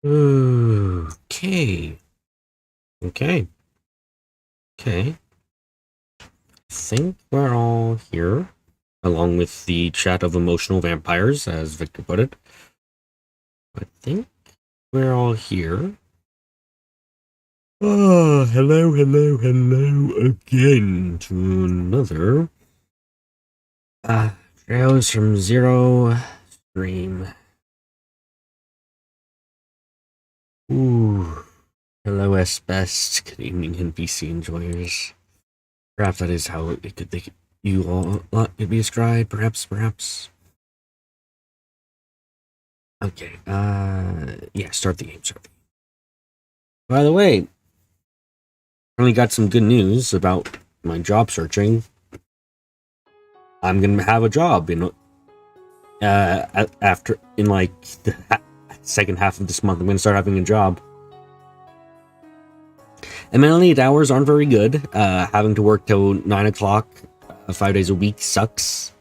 Okay. Okay. Okay. I think we're all here, along with the chat of emotional vampires, as Victor put it. I think we're all here. Oh, hello again to another Trails from Zero stream. Ooh. Hello, S-Best. Good evening, NPC enjoyers. Perhaps that is how it could think you all could be described. Perhaps. Okay, yeah, start the game. By the way, I only got some good news about my job searching. I'm gonna have a job in after in like the second half of this month. I'm gonna start having a job. Admittedly, the hours aren't very good. Having to work till 9 o'clock 5 days a week sucks.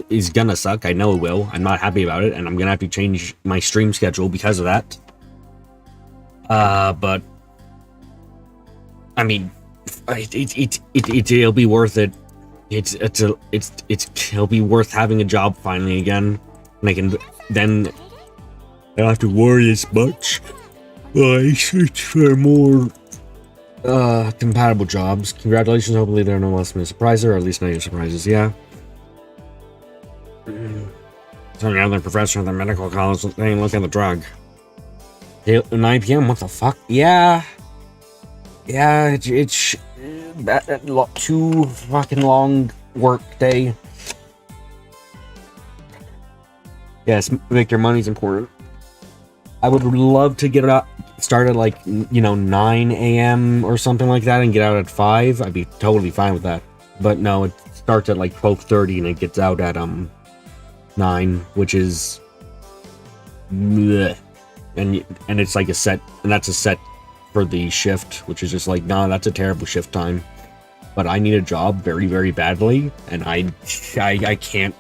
Is gonna suck. I know it will. I'm not happy about it, and I'm gonna have to change my stream schedule because of that. But I mean, it'll be worth it. It'll be worth having a job finally again, and I can then I don't have to worry as much. I search for more compatible jobs. Congratulations. Hopefully, there are no less minute surprises, or at least not your surprises. Yeah. Some other professor at the medical college saying, look at the drug. 9 p.m. What the fuck? Yeah. It's too fucking long work day. Yes, Victor, money's important. I would love to get it out, start at like 9 a.m. or something like that, and get out at 5. I'd be totally fine with that. But no, it starts at like 12:30 and it gets out at 9, which is bleh. And it's like a set, and that's a set for the shift, which is just like, nah, that's a terrible shift time. But I need a job very, very badly, and I can't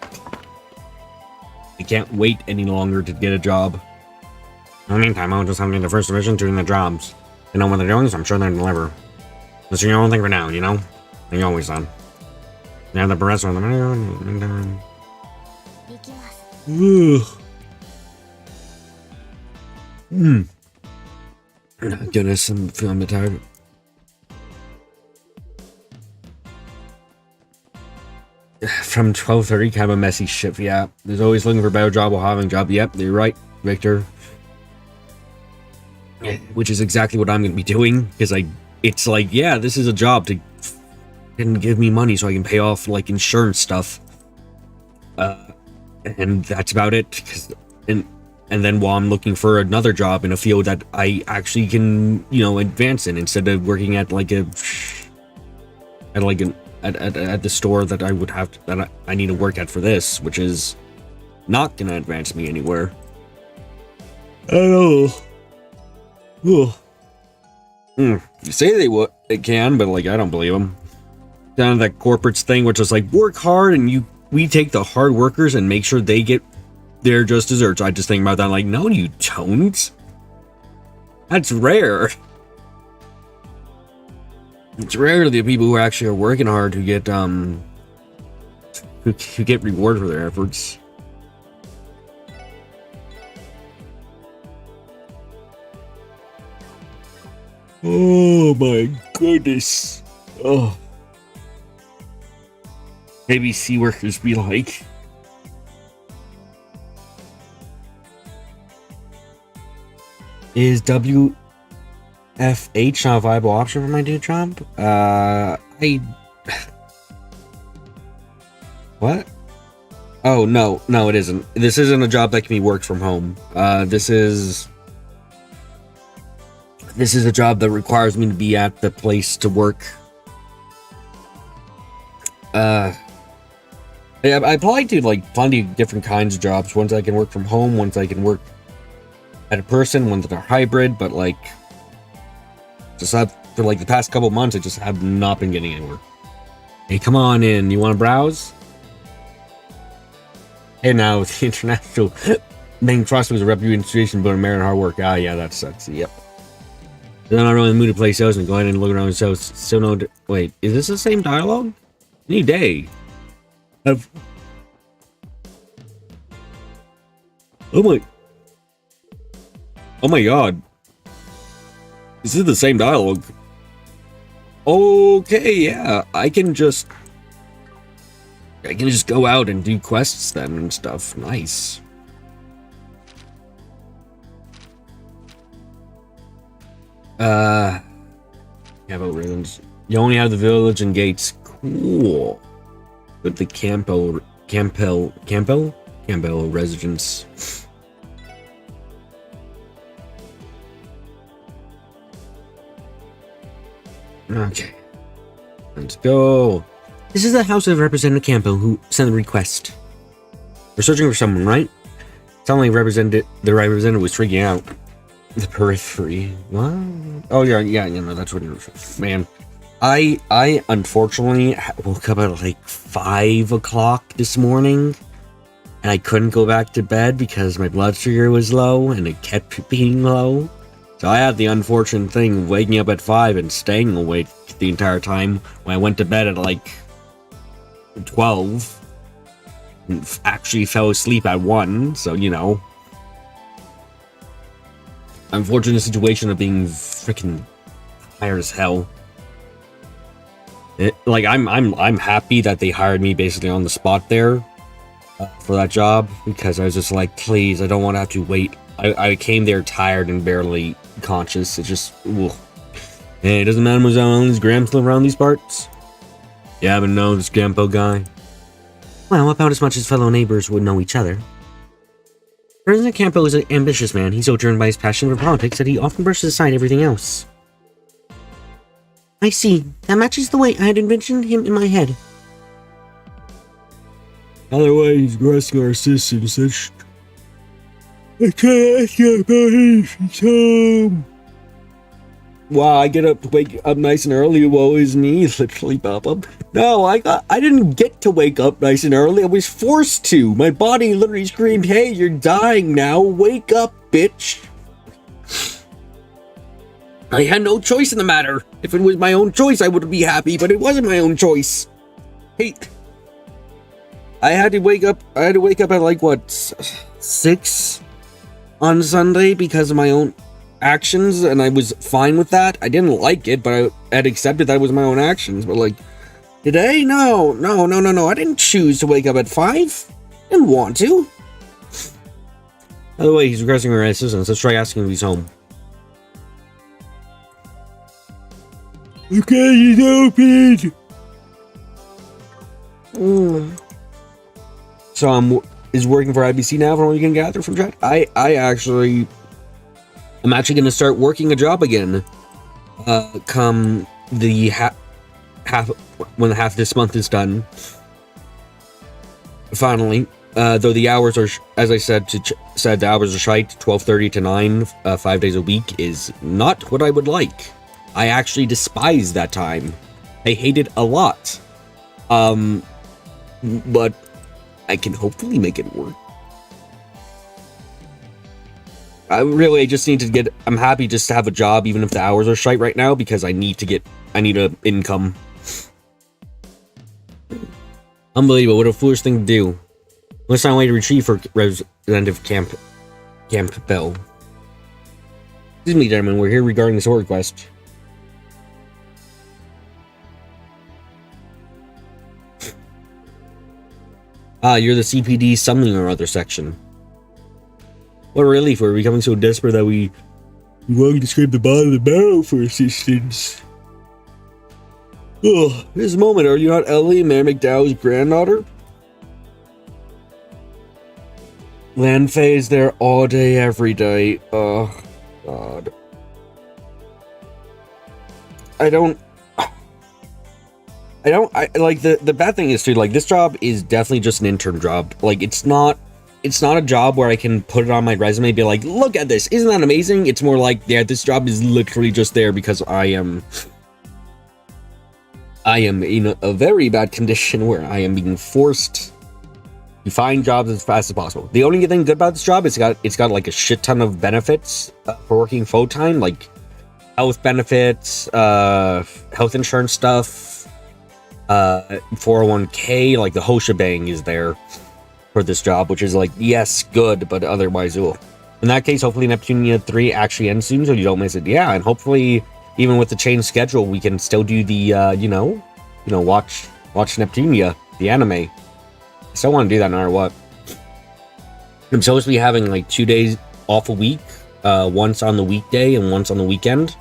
wait any longer to get a job. In the meantime, I'll just have to be the first division doing the jobs. They know what they're doing, so I'm sure they'll deliver. That's your own thing for now, you know? And you always done. Now the rest of them. Goodness, I'm feeling a bit tired. From 12:30, kind of a messy shift. Yeah, there's always looking for a better job while having a job. Yep, you're right, Victor. Which is exactly what I'm going to be doing, because it's like, yeah, this is a job to and give me money so I can pay off like insurance stuff. And that's about it. And then while I'm looking for another job in a field that I actually can, advance in, instead of working at like at the store that I would have to, that I need to work at for this, which is not gonna advance me anywhere. Oh. You say they can, but like I don't believe them. Down to that corporates thing, which is like work hard and we take the hard workers and make sure they get their just desserts. I just think about that, like, no, you don't. That's rare. It's rare the people who actually are working hard who get who get rewarded for their efforts. Oh my goodness. Oh. Maybe sea workers be like. Is WFH not a viable option for my new job? What? Oh, no, it isn't. This isn't a job that can be worked from home. This is a job that requires me to be at the place to work. I applied to like plenty of different kinds of jobs. Ones I can work from home, ones I can work at a person, ones that are hybrid, but like just for like the past couple months I just have not been getting anywhere. Hey, come on in. You want to browse? Hey, now the international being trusted was a reputation, but merit and hard work. Ah, yeah, that sucks. Yep. Then I'm not really in the mood to play salesman. Go ahead and look around the house. So no. Wait, is this the same dialogue? Any day. Oh my god. This is the same dialogue. Okay, yeah. I can just go out and do quests then and stuff. Nice. Campo ruins. You only have the village and gates. Cool. With the Campbell residence. Okay. Let's go. This is the house of Representative Campo who sent the request. We're searching for someone, right? Sounded like the representative was freaking out. The periphery. What? Oh yeah, no, that's what it was. Man. I unfortunately woke up at like 5 o'clock this morning, and I couldn't go back to bed because my blood sugar was low and it kept being low. So I had the unfortunate thing of waking up at 5 and staying awake the entire time when I went to bed at like 12. And actually fell asleep at 1, so you know. Unfortunate situation of being freaking tired as hell. I'm happy that they hired me basically on the spot there for that job, because I was just like, please, I don't want to have to wait. I came there tired and barely conscious. It just, ugh. Hey, doesn't Mademoiselle Ellie's Grams live around these parts? Yeah, but no, this Gampo guy. Well, about as much as fellow neighbors would know each other. President Campo is an ambitious man. He's so driven by his passion for politics that he often brushes aside everything else. I see. That matches the way I had envisioned him in my head. Otherwise, he's aggressing our systems. I can't ask you about his home. Wow, I get up to wake up nice and early. Woe is me, literally, Papa. No, I didn't get to wake up nice and early. I was forced to. My body literally screamed, "Hey, you're dying now. Wake up, bitch." I had no choice in the matter. If it was my own choice, I would be happy, but it wasn't my own choice. Hey, I had to wake up at like what, 6 on Sunday because of my own actions, and I was fine with that. I didn't like it, but I had accepted that it was my own actions. But like today, no. I didn't choose to wake up at 5. I didn't want to. By the way, he's requesting our assistance. Let's try asking if he's home. Okay, he's open. So is working for IBC now, from what you can gather from chat. I'm actually going to start working a job again. Come the when half this month is done. Finally, though the hours are, as I said, the hours are shite. 12:30 to 9, 5 days a week is not what I would like. I actually despise that time. I hate it a lot. But I can hopefully make it work. I just need to get. I'm happy just to have a job, even if the hours are shite right now, because I need an income. Unbelievable! What a foolish thing to do. Let's find a way to retrieve for Representative Campbell. Excuse me, gentlemen. We're here regarding this order request. You're the CPD something or other section. What relief, we're becoming so desperate that we willing to scrape the bottom of the barrel for assistance. Ugh, this moment, are you not Ellie, Mayor McDowell's granddaughter? Landfay is there all day, every day. Oh, God. I like the bad thing is too, like, this job is definitely just an intern job. Like, it's not a job where I can put it on my resume and be like, look at this, isn't that amazing? It's more like, yeah, this job is literally just there because I am in a very bad condition where I am being forced You find jobs as fast as possible. The only thing good about this job is it's got like a shit ton of benefits for working full time, like health benefits, health insurance stuff, 401k, like the whole shebang is there for this job, which is like, yes, good, but otherwise, oh. In that case, hopefully Neptunia 3 actually ends soon, so you don't miss it. Yeah, and hopefully, even with the changed schedule, we can still do the, watch Neptunia, the anime. I still want to do that no matter what. I'm supposed to be having like 2 days off a week, once on the weekday and once on the weekend.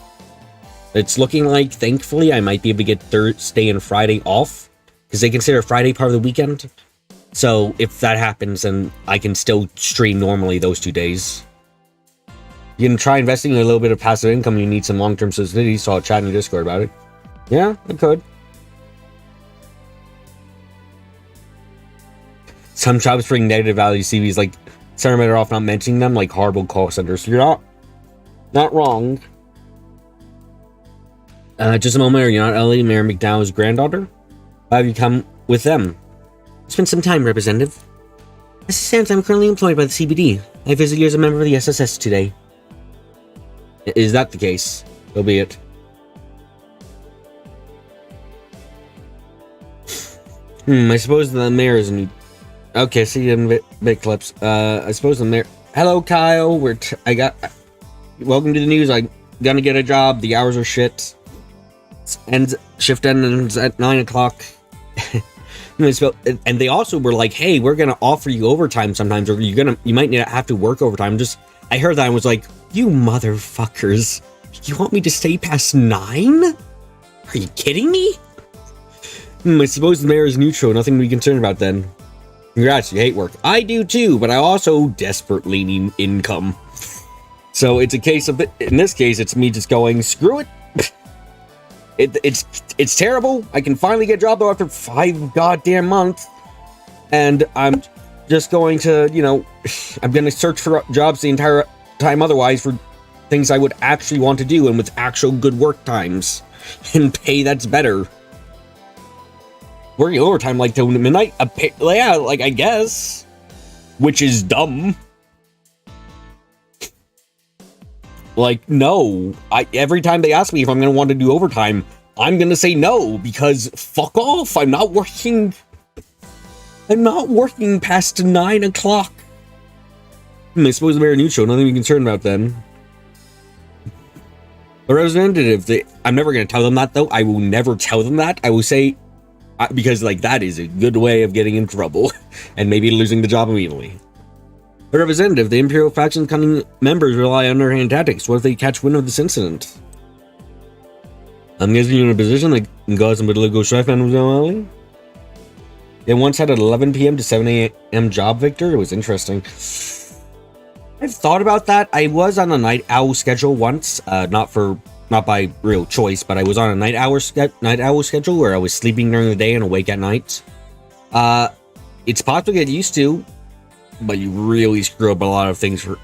It's looking like, thankfully, I might be able to get Thursday and Friday off, because they consider Friday part of the weekend. So if that happens, then I can still stream normally those 2 days. You can try investing in a little bit of passive income. You need some long-term stability, so I'll chat in your Discord about it. Yeah, I could. Some jobs bring negative value CVs, like some are better off not mentioning them, like horrible call centers. You're not wrong. Just a moment, are you not Ellie, Mayor McDowell's granddaughter? Why have you come with them? Spend some time, Representative. As it stands, I'm currently employed by the CBD. I visit you as a member of the SSS today. Is that the case? So be it. I suppose the mayor is new. Okay, see you in big clips. I suppose the mayor. Hello, Kyle. Welcome to the news. I'm gonna get a job. The hours are shit. Shift ends at 9 o'clock. And they also were like, "Hey, we're gonna offer you overtime sometimes, or you might have to work overtime." I heard that and was like, "You motherfuckers! You want me to stay past 9? Are you kidding me?" I suppose the mayor is neutral. Nothing to be concerned about then. Congrats, you hate work. I do too, but I also desperately need income. So it's a case of, in this case, it's me just going, screw it. It's terrible. I can finally get a job though after 5 goddamn months. And I'm just going to, I'm going to search for jobs the entire time otherwise for things I would actually want to do and with actual good work times and pay that's better. Working overtime like till midnight? Yeah, like I guess. Which is dumb. Like, no. Every time they ask me if I'm going to want to do overtime, I'm going to say no, because fuck off. I'm not working past 9 o'clock. I suppose the mayor neutral, nothing to be concerned about then. The representative, I'm never going to tell them that though. I will never tell them that. I will say, because like that is a good way of getting in trouble and maybe losing the job immediately. A representative, the Imperial faction's cunning members rely on underhand tactics. What if they catch wind of this incident? I'm guessing you're in a position that can cause some political strife and Alley. They once had an 11 p.m. to 7 a.m. job, Victor. It was interesting. I've thought about that. I was on a night owl schedule once, not by real choice, but I was on a night owl schedule where I was sleeping during the day and awake at night. It's possible to get used to, but you really screw up a lot of things for,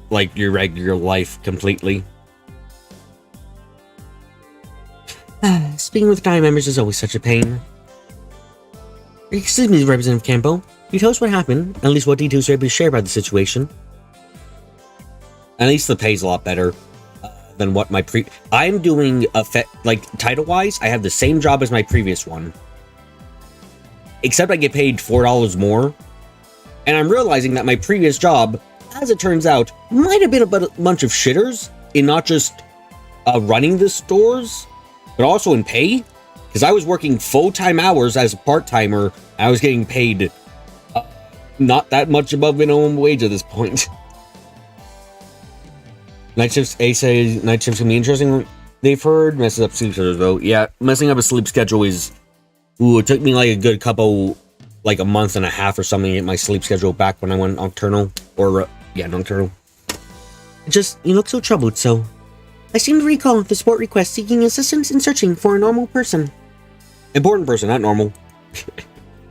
like, your regular life completely. Speaking with time members is always such a pain. Excuse me, Representative Campo. You tell us what happened, at least what details you're able to share about the situation. At least the pay's a lot better than what my I'm doing, title-wise, I have the same job as my previous one. Except I get paid $4 more. And I'm realizing that my previous job, as it turns out, might have been a bunch of shitters in not just running the stores, but also in pay. Because I was working full-time hours as a part-timer, and I was getting paid not that much above minimum wage at this point. Night shifts, A says night shifts can be interesting. They've heard messes up sleep schedules though. Yeah, messing up a sleep schedule is, it took me like a good couple, like a month and a half or something to get my sleep schedule back when I went nocturnal. Nocturnal. You look so troubled, so. I seem to recall the support request seeking assistance in searching for a normal person. Important person, not normal.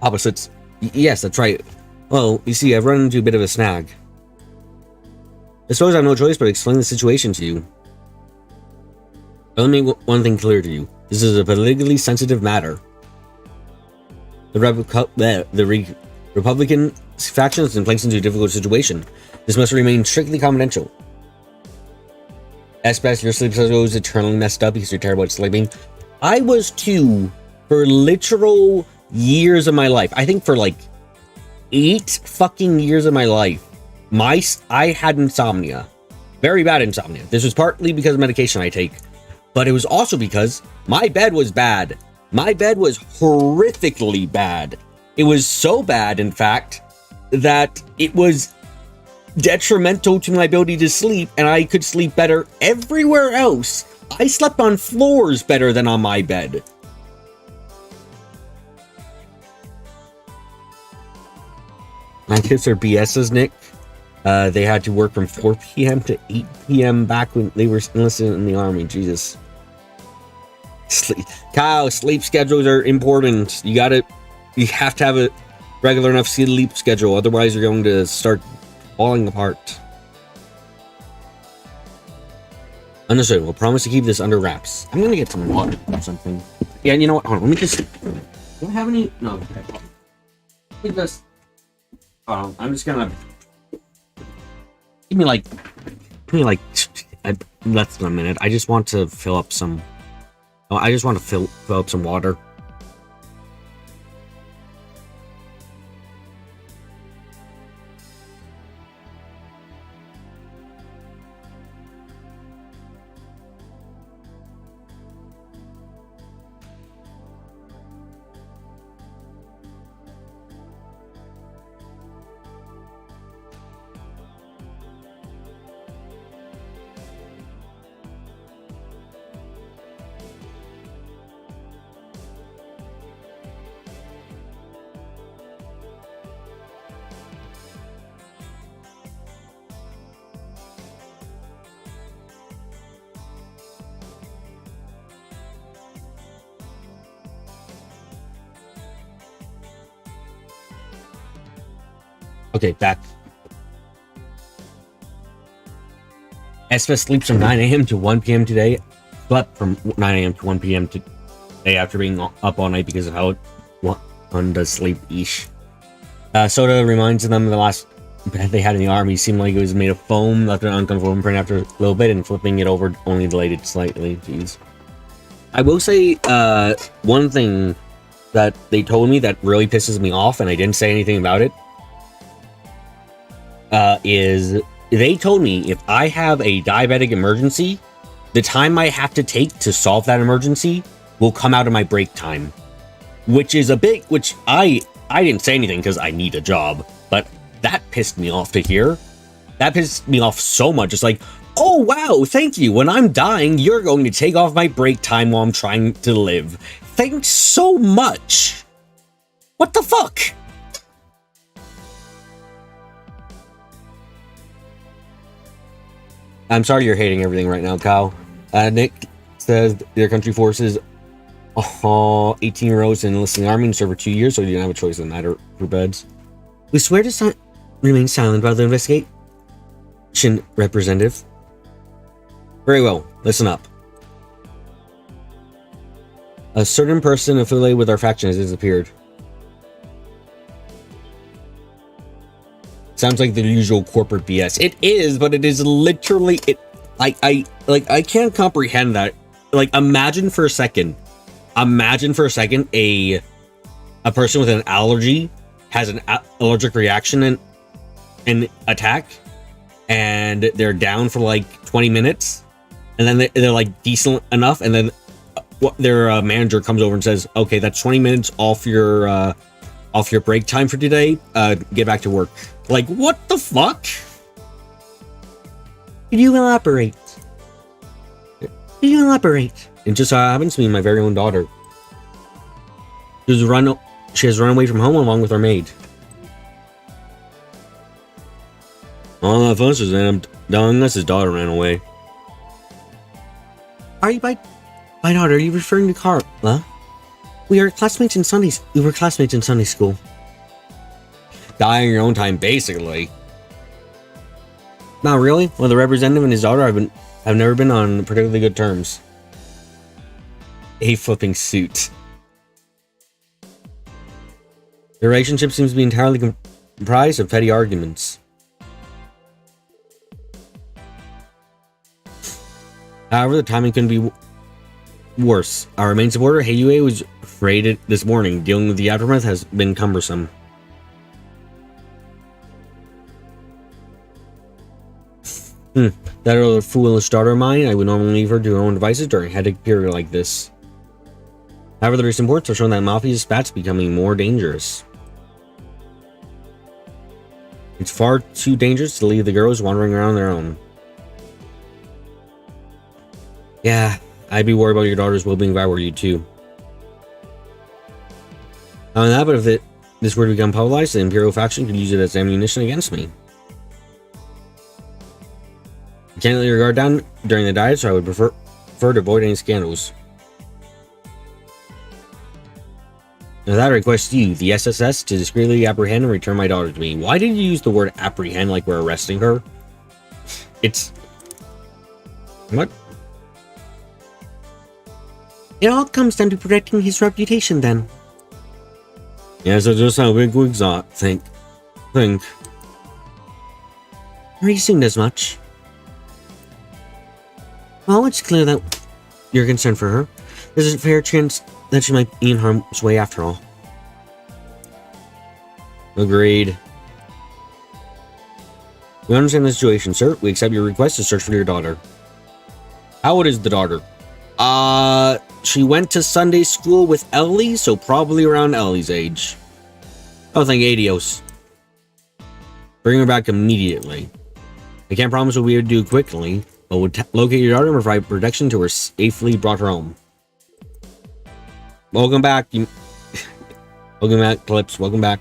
Opposites. Yes, that's right. Well, you see, I've run into a bit of a snag. I suppose I have no choice but to explain the situation to you. Let me make one thing clear to you. This is a politically sensitive matter. The Republican faction has been placed into a difficult situation. This must remain strictly confidential. Especially your sleep schedule is eternally messed up because you're terrible at sleeping. I was too for literal years of my life. I think for like 8 fucking years of my life, I had insomnia. Very bad insomnia. This was partly because of medication I take, but it was also because my bed was bad. My bed was horrifically bad. It was so bad, in fact, that it was detrimental to my ability to sleep, and I could sleep better everywhere else. I slept on floors better than on my bed. My kids are BS's, Nick. They had to work from 4 p.m. to 8 p.m. back when they were enlisted in the army. Jesus. Kyle, sleep schedules are important. You have to have a regular enough sleep schedule. Otherwise, you're going to start falling apart. Understood. We'll promise to keep this under wraps. I'm going to get some water or something. Yeah, you know what? Hold on. Let me just... Do I have any? No. Okay. Let me just... I'm just gonna... Give me like less than a minute. I just want to fill up some... I just want to fill up some water. Okay, back. Espa sleeps from 9 a.m. to 1 p.m. today. Slept from 9 a.m. to 1 p.m. today after being up all night because of how one does sleep. Eesh. Soda reminds them of the last bed they had in the army. Seemed like it was made of foam, left an uncomfortable imprint after a little bit, and flipping it over only delayed it slightly. Jeez. I will say one thing that they told me that really pisses me off, and I didn't say anything about it, is they told me if I have a diabetic emergency, the time I have to take to solve that emergency will come out of my break time, which is which I didn't say anything because I need a job, but that pissed me off to hear. That pissed me off so much. It's like, oh wow, thank you. When I'm dying, you're going to take off my break time while I'm trying to live. Thanks so much. What the fuck? I'm sorry you're hating everything right now, Kyle. Nick says their country forces 18-year-olds enlisting the army and serve for 2 years, so you didn't have a choice in that matter for beds. We swear to remain silent about the investigation, Representative. Very well, listen up. A certain person affiliated with our faction has disappeared. Sounds like the usual corporate BS. It is, but it is literally it. I can't comprehend that. Like, imagine for a second, a person with an allergy has an allergic reaction and attack, and they're down for like 20 minutes, and then they're like decent enough, and then their manager comes over and says, "Okay, that's 20 minutes off your break time for today. Get back to work." Like, what the fuck? Can you elaborate? It just happens to me, my very own daughter. She has run away from home along with her maid. All that fuss is unless his daughter ran away. Are you my daughter? Are you referring to Carla? We were classmates in Sunday school. Die on your own time, basically. Not really. Well, the representative and his daughter have never been on particularly good terms. A flipping suit. The relationship seems to be entirely comprised of petty arguments. However, the timing couldn't be worse. Our main supporter, Heiyue, was raided this morning. Dealing with the aftermath has been cumbersome. That other foolish daughter of mine, I would normally leave her to her own devices during a hectic period like this. However, the recent reports are showing that Mafia's spats becoming more dangerous. It's far too dangerous to leave the girls wandering around on their own. Yeah, I'd be worried about your daughter's well-being if I were you too. Not only that, but if this were to become publicized, the Imperial faction could use it as ammunition against me. I can't let your guard down during the diet, so I would prefer to avoid any scandals. Now that I request you, the SSS, to discreetly apprehend and return my daughter to me. Why did you use the word apprehend like we're arresting her? It's... What? It all comes down to protecting his reputation then. Yes, that's just how big wigs are, think. Are you seeing as much? Well, it's clear that you're concerned for her. There's a fair chance that she might be in harm's way after all. Agreed. We understand the situation, sir. We accept your request to search for your daughter. How old is the daughter? She went to Sunday school with Ellie, so probably around Ellie's age. Oh, thank adios. Bring her back immediately. I can't promise what we would do quickly, but we'll locate your daughter and provide protection to her safely brought her home. Welcome back, welcome back, Clips. Welcome back.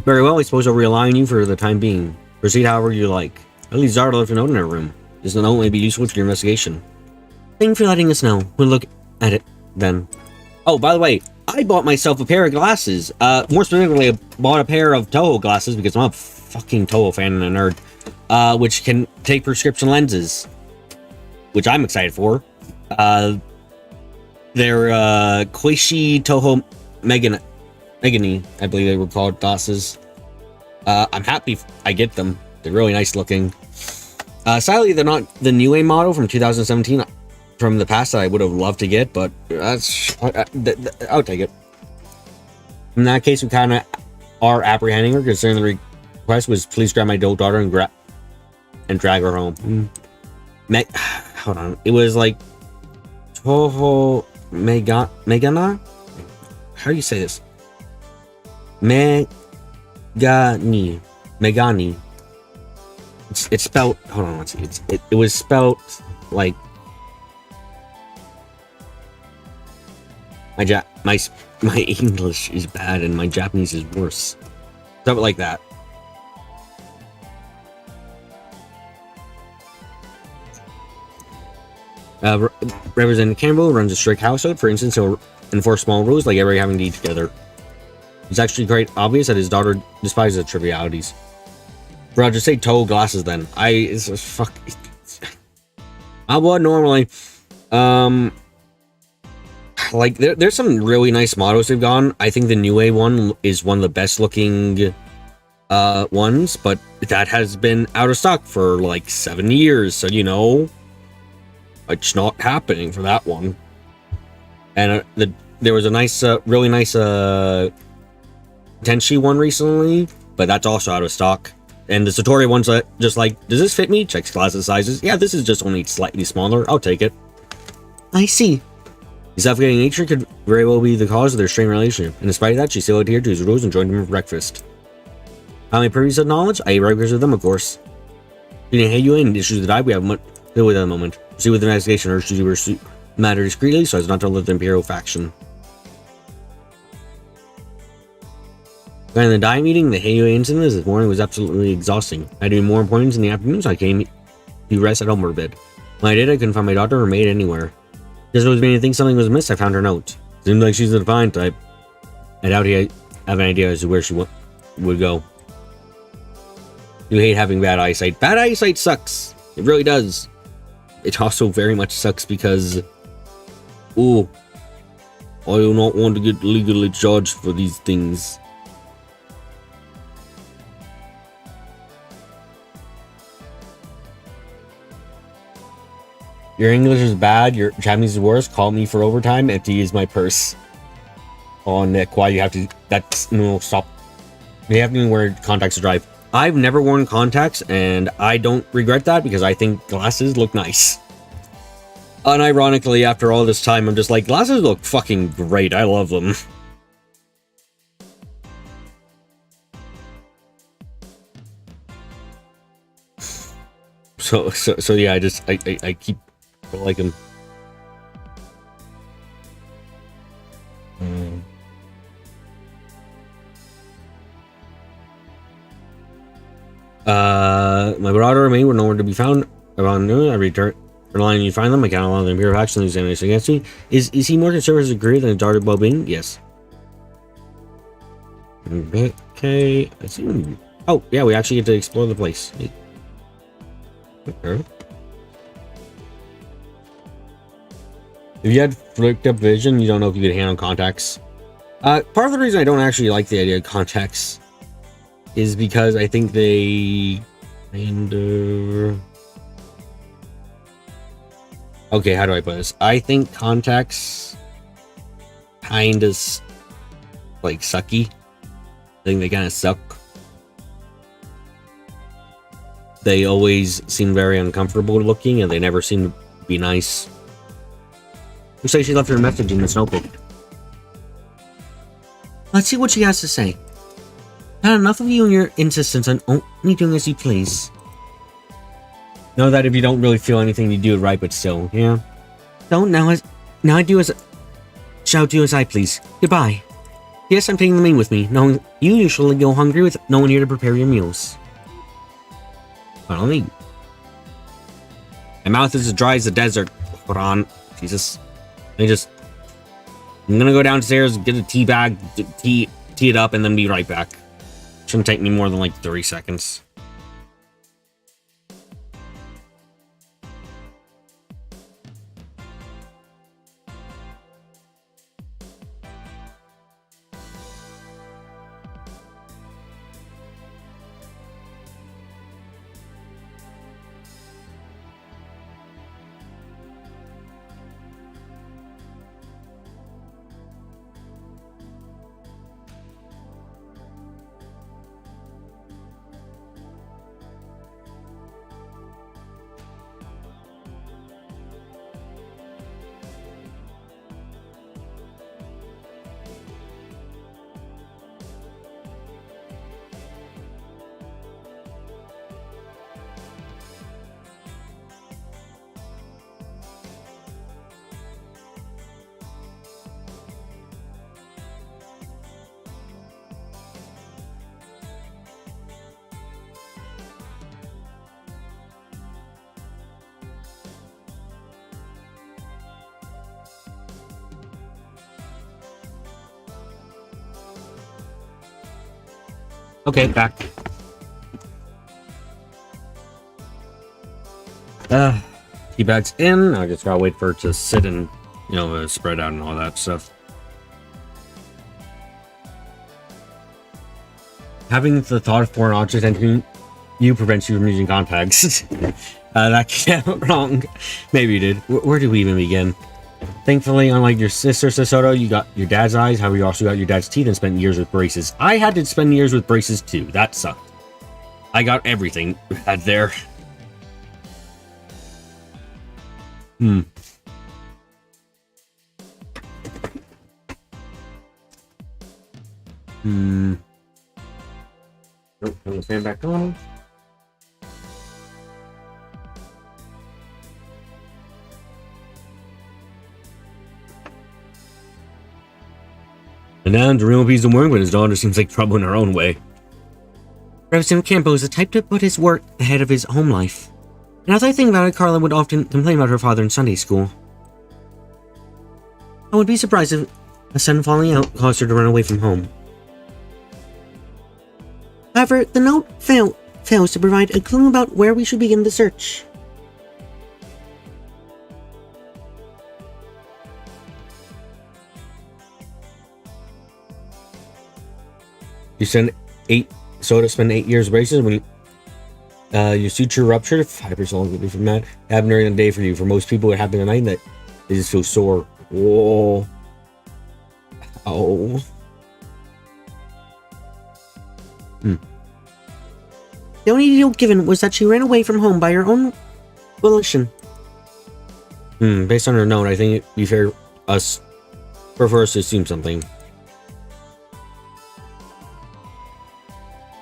Very well, I suppose I'll rely on you for the time being. Proceed however you like. Ellie's daughter left a note in her room. This note may be useful to your investigation. Thank you for letting us know. We'll look at it then. Oh, by the way, I bought myself a pair of glasses. More specifically, I bought a pair of Toho glasses because I'm a fucking Toho fan and a nerd. Which can take prescription lenses, which I'm excited for. They're Koishi Toho Megane, I believe they were called glasses. I'm happy I get them. They're really nice looking. Sadly, they're not the Niue model from 2017 from the past that I would have loved to get, but I'll take it. In that case, we kind of are apprehending her, considering the request was please grab my daughter and drag her home. Hold on. It was like Toho Megana? How do you say this? Megani. It's spelled. Hold on, let's see. It was spelled like my English is bad and my Japanese is worse. Something like that. Representative Campbell runs a strict household. For instance, he'll enforce small rules like everybody having to eat together. It's actually quite obvious that his daughter despises the trivialities. Bro, just say Toho glasses then. Fuck. I would normally. Like, there's some really nice models they've gone. I think the Niue one is one of the best looking ones, but that has been out of stock for like 7 years, so you know, it's not happening for that one. And there was a nice, really nice Tenshi one recently, but that's also out of stock. And the Satori one's just like, does this fit me? Checks glasses sizes. Yeah, this is just only slightly smaller. I'll take it. I see. His suffocating nature could very well be the cause of their strained relationship, and despite that, she still adhered to his rules and joined him for breakfast. How many privy of knowledge? I ate breakfast with them, of course. Treating Heiyue and issues that we have much to deal with at the moment. Proceed with the investigation, urge to pursue the matter discreetly so as not to let the Imperial faction. During the diet meeting, the Heiyue incident this morning was absolutely exhausting. I had to do more appointments in the afternoon, so I came to rest at home for a bit. When I did, I couldn't find my daughter or maid anywhere. Just was beginning to think something was amiss, I found her note. Seemed like she's the defiant type. I doubt he have an idea as to where she would go. You hate having bad eyesight. Bad eyesight sucks. It really does. It also very much sucks because... Ooh. I do not want to get legally charged for these things. Your English is bad, your Japanese is worse, call me for overtime, empty is my purse. Oh, Nick, why you have to... That's... No, stop. You have to wear contacts to drive. I've never worn contacts, and I don't regret that, because I think glasses look nice. Unironically, after all this time, I'm just like, glasses look fucking great, I love them. So yeah, I keep... I like them. My brother and me were nowhere to be found. Around noon, I returned. Relying on you find them, I can't allow them here of action to use against me. Is he more concerned with his career than a daughter well-being? Yes. Okay. I see. Oh, yeah, we actually get to explore the place. Okay. If you had flicked up vision, you don't know if you could handle contacts. Part of the reason I don't actually like the idea of contacts is because I think they kind of... Okay, how do I put this? I think contacts kind of like sucky. I think they kind of suck. They always seem very uncomfortable looking, and they never seem to be nice. Looks like she left her a message in this notebook. Let's see what she has to say. Had enough of you and your insistence on only doing as you please. Know that if you don't really feel anything, you do it right, but still, yeah. Don't now I do as shall do as I please. Goodbye. Yes, I'm taking the main with me, knowing you usually go hungry with no one here to prepare your meals. I don't think. My mouth is as dry as a desert. Hold on, Jesus. I'm gonna go downstairs, get a tea bag, tee it up, and then be right back. Shouldn't take me more than like 30 seconds. Okay, back. Tea bag's in. I just gotta wait for it to sit and, spread out and all that stuff. Having the thought of foreign objects entering you prevents you from using contacts. That came out wrong. Maybe you did. Where did we even begin? Thankfully, unlike your sister, Sasoro, you got your dad's eyes, however, you also got your dad's teeth and spent years with braces. I had to spend years with braces, too. That sucked. I got everything had there. Nope, turn the fan back on. And now the real piece of work, but his daughter seems like trouble in her own way. President Campo is the type to put his work ahead of his home life. And as I think about it, Carla would often complain about her father in Sunday school. I would be surprised if a son falling out caused her to run away from home. However, the note fails to provide a clue about where we should begin the search. You spend 8 years braces when your suture ruptured. 5% longer from that. Happened during the day for you. For most people, it happened at night. That they just feel sore. Whoa. Oh. The only deal given was that she ran away from home by her own volition. Based on her note, I think it'd be fair for us to assume something.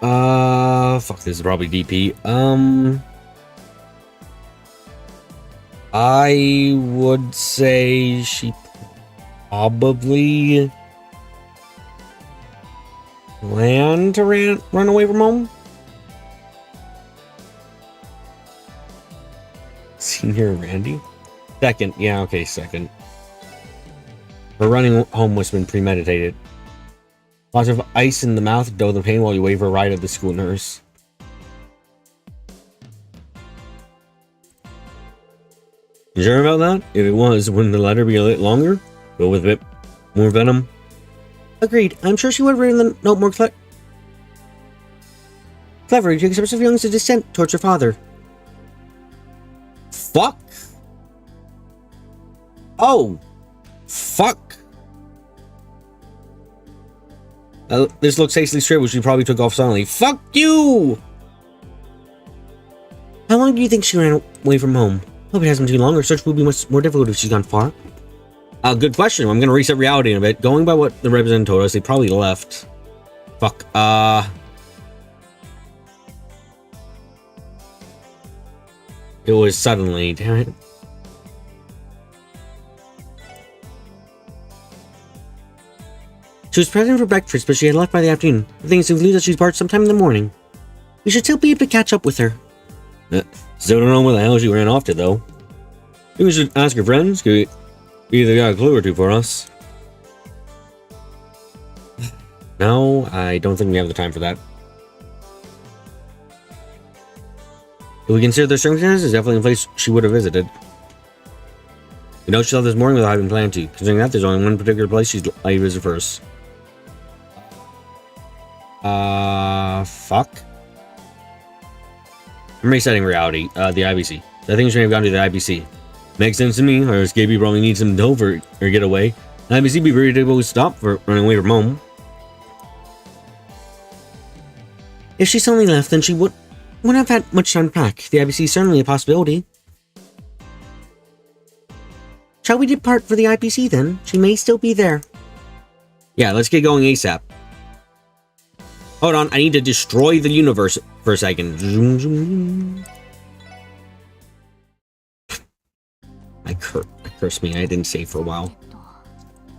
Fuck, this is probably DP. I would say she probably planned to run away from home. Senior Randy? Second. Yeah, okay, second. Her running home must have been premeditated. Lots of ice in the mouth, dull the pain while you wait for a ride at the school nurse. You sure about that? If it was, wouldn't the letter be a little longer? Go with it. More venom? Agreed. I'm sure she would have written the note more clever to express her feelings of dissent towards her father. Fuck? Oh! Fuck! This looks hastily scribbled. She probably took off silently. Fuck you! How long do you think she ran away from home? Hope it hasn't been too long. Her search will be much more difficult if she's gone far. Good question. I'm gonna reset reality in a bit. Going by what the representative told us, they probably left. Fuck. It was suddenly. Damn it. She was present for breakfast, but she had left by the afternoon. The thing is to conclude that she's barred sometime in the morning. We should still be able to catch up with her. Still don't know where the hell she ran off to, though. Maybe we should ask her friends. Could we either got a clue or two for us? No, I don't think we have the time for that. If we consider the circumstances, definitely a place she would have visited. You know, she left this morning without having planned to. Considering that, there's only one particular place she'd like to visit first. Fuck. I'm resetting reality. The IBC. I think she may have gone to the IBC. Makes sense to me, or Escapee probably needs some dough for or get away. The IBC be very able to stop for running away from home. If she suddenly left, then she wouldn't have had much time to pack. The IBC is certainly a possibility. Shall we depart for the IBC then? She may still be there. Yeah, let's get going ASAP. Hold on, I need to destroy the universe for a second. Zoom, zoom. I curse me, I didn't save for a while.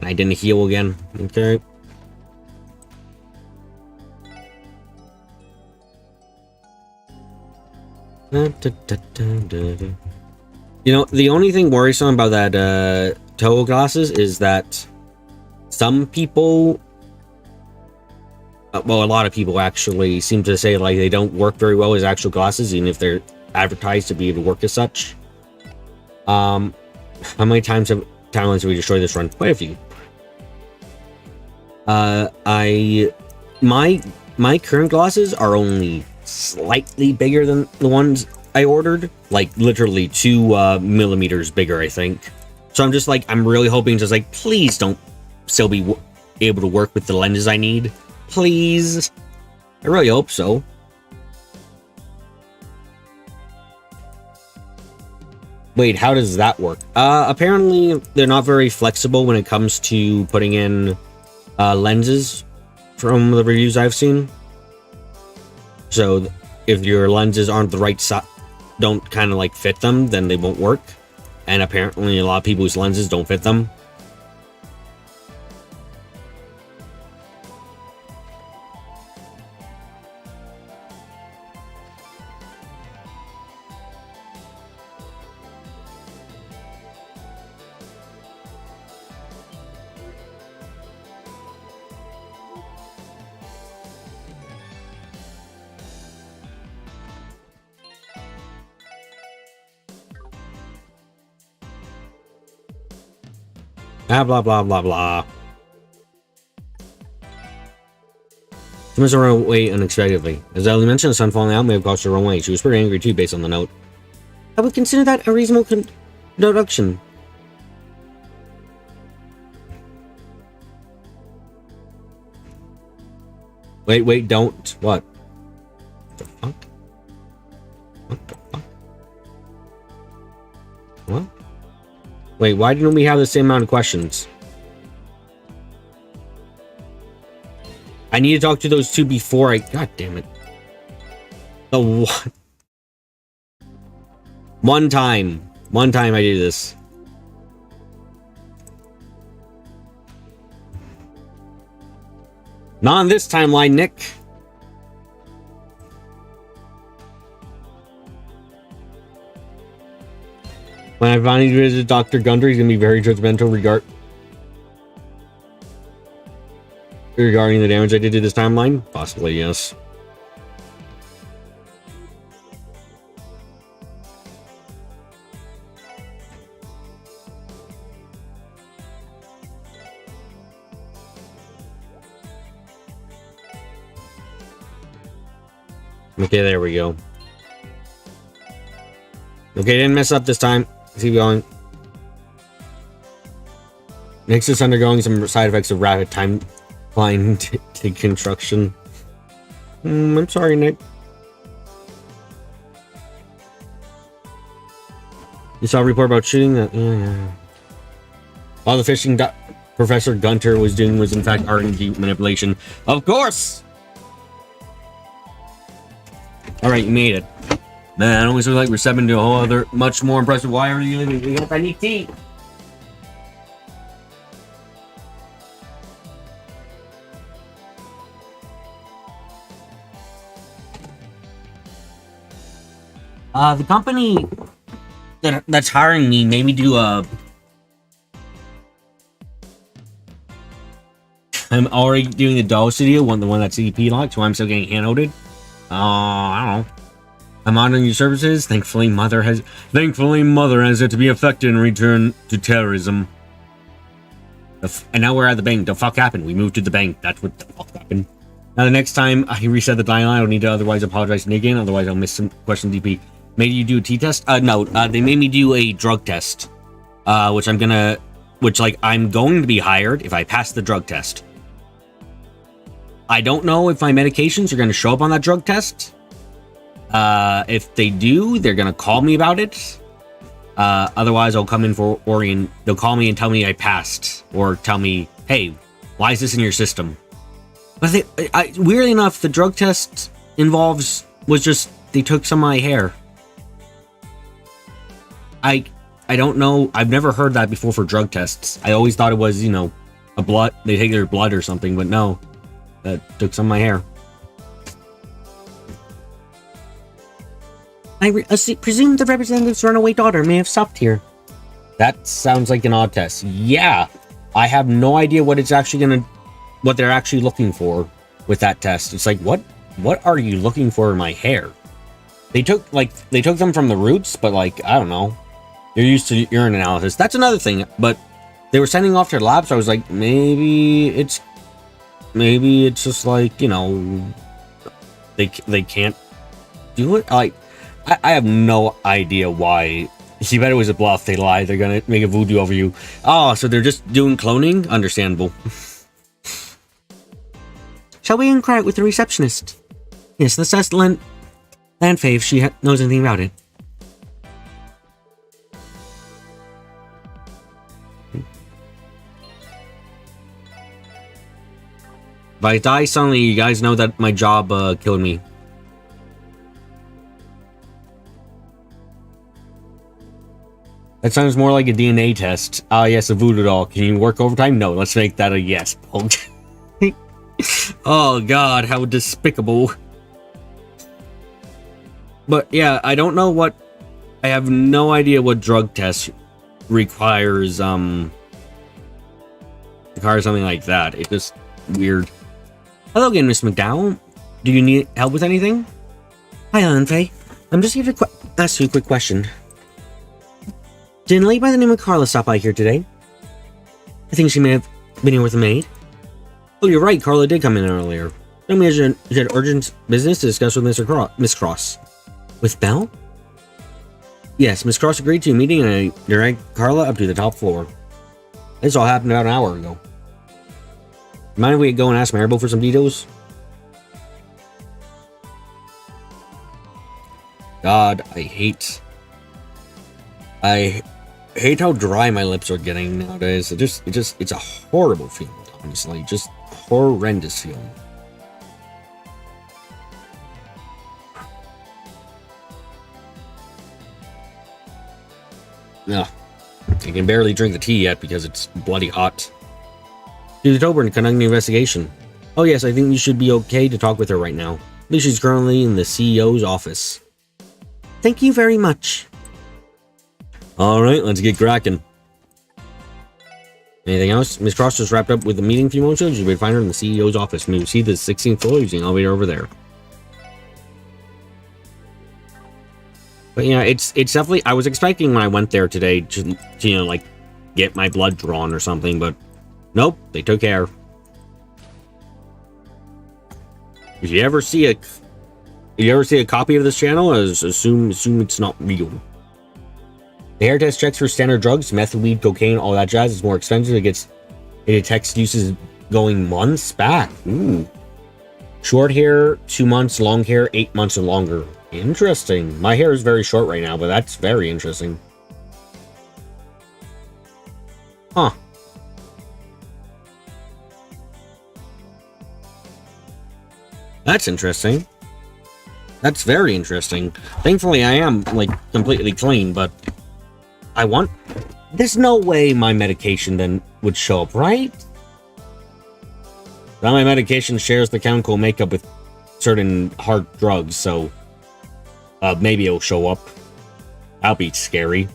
And I didn't heal again. Okay. You know, the only thing worrisome about that Toho glasses is that some people, well, a lot of people actually seem to say like they don't work very well as actual glasses, even if they're advertised to be able to work as such. How many times have we destroyed this run? Quite a few. My current glasses are only slightly bigger than the ones I ordered, like literally 2 millimeters bigger, I think. So I'm just like, I'm really hoping, just like, please don't still be able to work with the lenses I need. Please. I really hope so. Wait, how does that work? Apparently they're not very flexible when it comes to putting in lenses from the reviews I've seen. So if your lenses aren't the right size, don't kind of like fit them, then they won't work. And apparently a lot of people's lenses don't fit them. Blah, blah, blah, blah, blah. She must have run away unexpectedly. As Ellie mentioned, the sun falling out may have caused her to run away. She was pretty angry too, based on the note. I would consider that a reasonable deduction. Wait, don't. What? What the fuck? What the fuck? What? Wait, why didn't we have the same amount of questions? I need to talk to those two before I... God damn it. The what? One time I do this. Not on this timeline, Nick. When I finally visit Dr. Gunter, he's gonna be very judgmental regarding the damage I did to this timeline. Possibly, yes. Okay, there we go. Okay, didn't mess up this time. Let's keep going. Next is undergoing some side effects of rapid timeline construction. I'm sorry, Nick. You saw a report about shooting that? Yeah. While the fishing Professor Gunter was doing was in fact RNG manipulation. Of course! Alright, you made it. Man, I always look like we're stepping into a whole other, much more impressive. Why are you living? We got I need tea. The company that's hiring me made me do a... I'm already doing the Doll Studio, the one that's CP locked, so I'm still getting hand-holded. I don't know. I'm honoring your services. Thankfully, Mother has yet to be affected and return to terrorism. And now we're at the bank. The fuck happened? We moved to the bank. That's what the fuck happened. Now, the next time I reset the dial, I don't need to otherwise apologize to Nick again. Otherwise, I'll miss some questions. DP. Made you do a T-test? No. They made me do a drug test. I'm going to be hired if I pass the drug test. I don't know if my medications are going to show up on that drug test. If they do, they're going to call me about it. Otherwise, I'll come in for Orion. They'll call me and tell me I passed. Or tell me, hey, why is this in your system? But weirdly enough, the drug test was just, they took some of my hair. I don't know. I've never heard that before for drug tests. I always thought it was, they take their blood or something, but no. That took some of my hair. I presume the representative's runaway daughter may have stopped here. That sounds like an odd test. Yeah, I have no idea what they're actually looking for with that test. It's like, what are you looking for in my hair? They took them from the roots, but I don't know. They're used to urine analysis. That's another thing. But they were sending off to the lab, so I was like, maybe it's just they can't do it. I have no idea why. You bet it was a bluff. They lied. They're gonna make a voodoo over you. Oh, so they're just doing cloning? Understandable. Shall we inquire with the receptionist? Yes, let's ask Lan Fei if she knows anything about it. If I die suddenly, you guys know that my job killed me. That sounds more like a DNA test. Ah, yes, a voodoo doll. Can you work overtime? No, let's make that a yes. Oh god, how despicable. But yeah, I don't know what... I have no idea what drug test requires something like that. It's just weird. Hello again, Miss McDowell. Do you need help with anything? Hi, Lan Fei. I'm just here to ask you a quick question. Did a lady by the name of Carla stop by here today? I think she may have been here with a maid. Oh, you're right. Carla did come in earlier. Tell me, is it urgent business to discuss with Miss Cross? With Belle? Yes, Miss Cross agreed to a meeting and I dragged Carla up to the top floor. This all happened about an hour ago. Mind if we go and ask Maribel for some details? God, I hate how dry my lips are getting nowadays. It's a horrible feeling, honestly. Just horrendous feeling. No, I can barely drink the tea yet because it's bloody hot. Judith Oberon conducting the investigation. Oh yes, I think you should be okay to talk with her right now. At least she's currently in the CEO's office. Thank you very much. Alright, let's get cracking. Anything else? Miss Cross just wrapped up with the meeting a few moments ago. You would find her in the CEO's office. Maybe see the 16th floor using the elevator over there. But yeah, it's definitely, I was expecting when I went there today to like get my blood drawn or something, but nope, they took care. If you ever see a copy of this channel, assume it's not real. The hair test checks for standard drugs, meth, weed, cocaine, all that jazz is more expensive. It detects uses going months back. Ooh. Short hair, 2 months, long hair, 8 months or longer. Interesting. My hair is very short right now, but that's very interesting. Huh. That's interesting. That's very interesting. Thankfully, I am, like, completely clean, but there's no way my medication then would show up, right? Now my medication shares the chemical makeup with certain hard drugs, so maybe it'll show up. That'll be scary.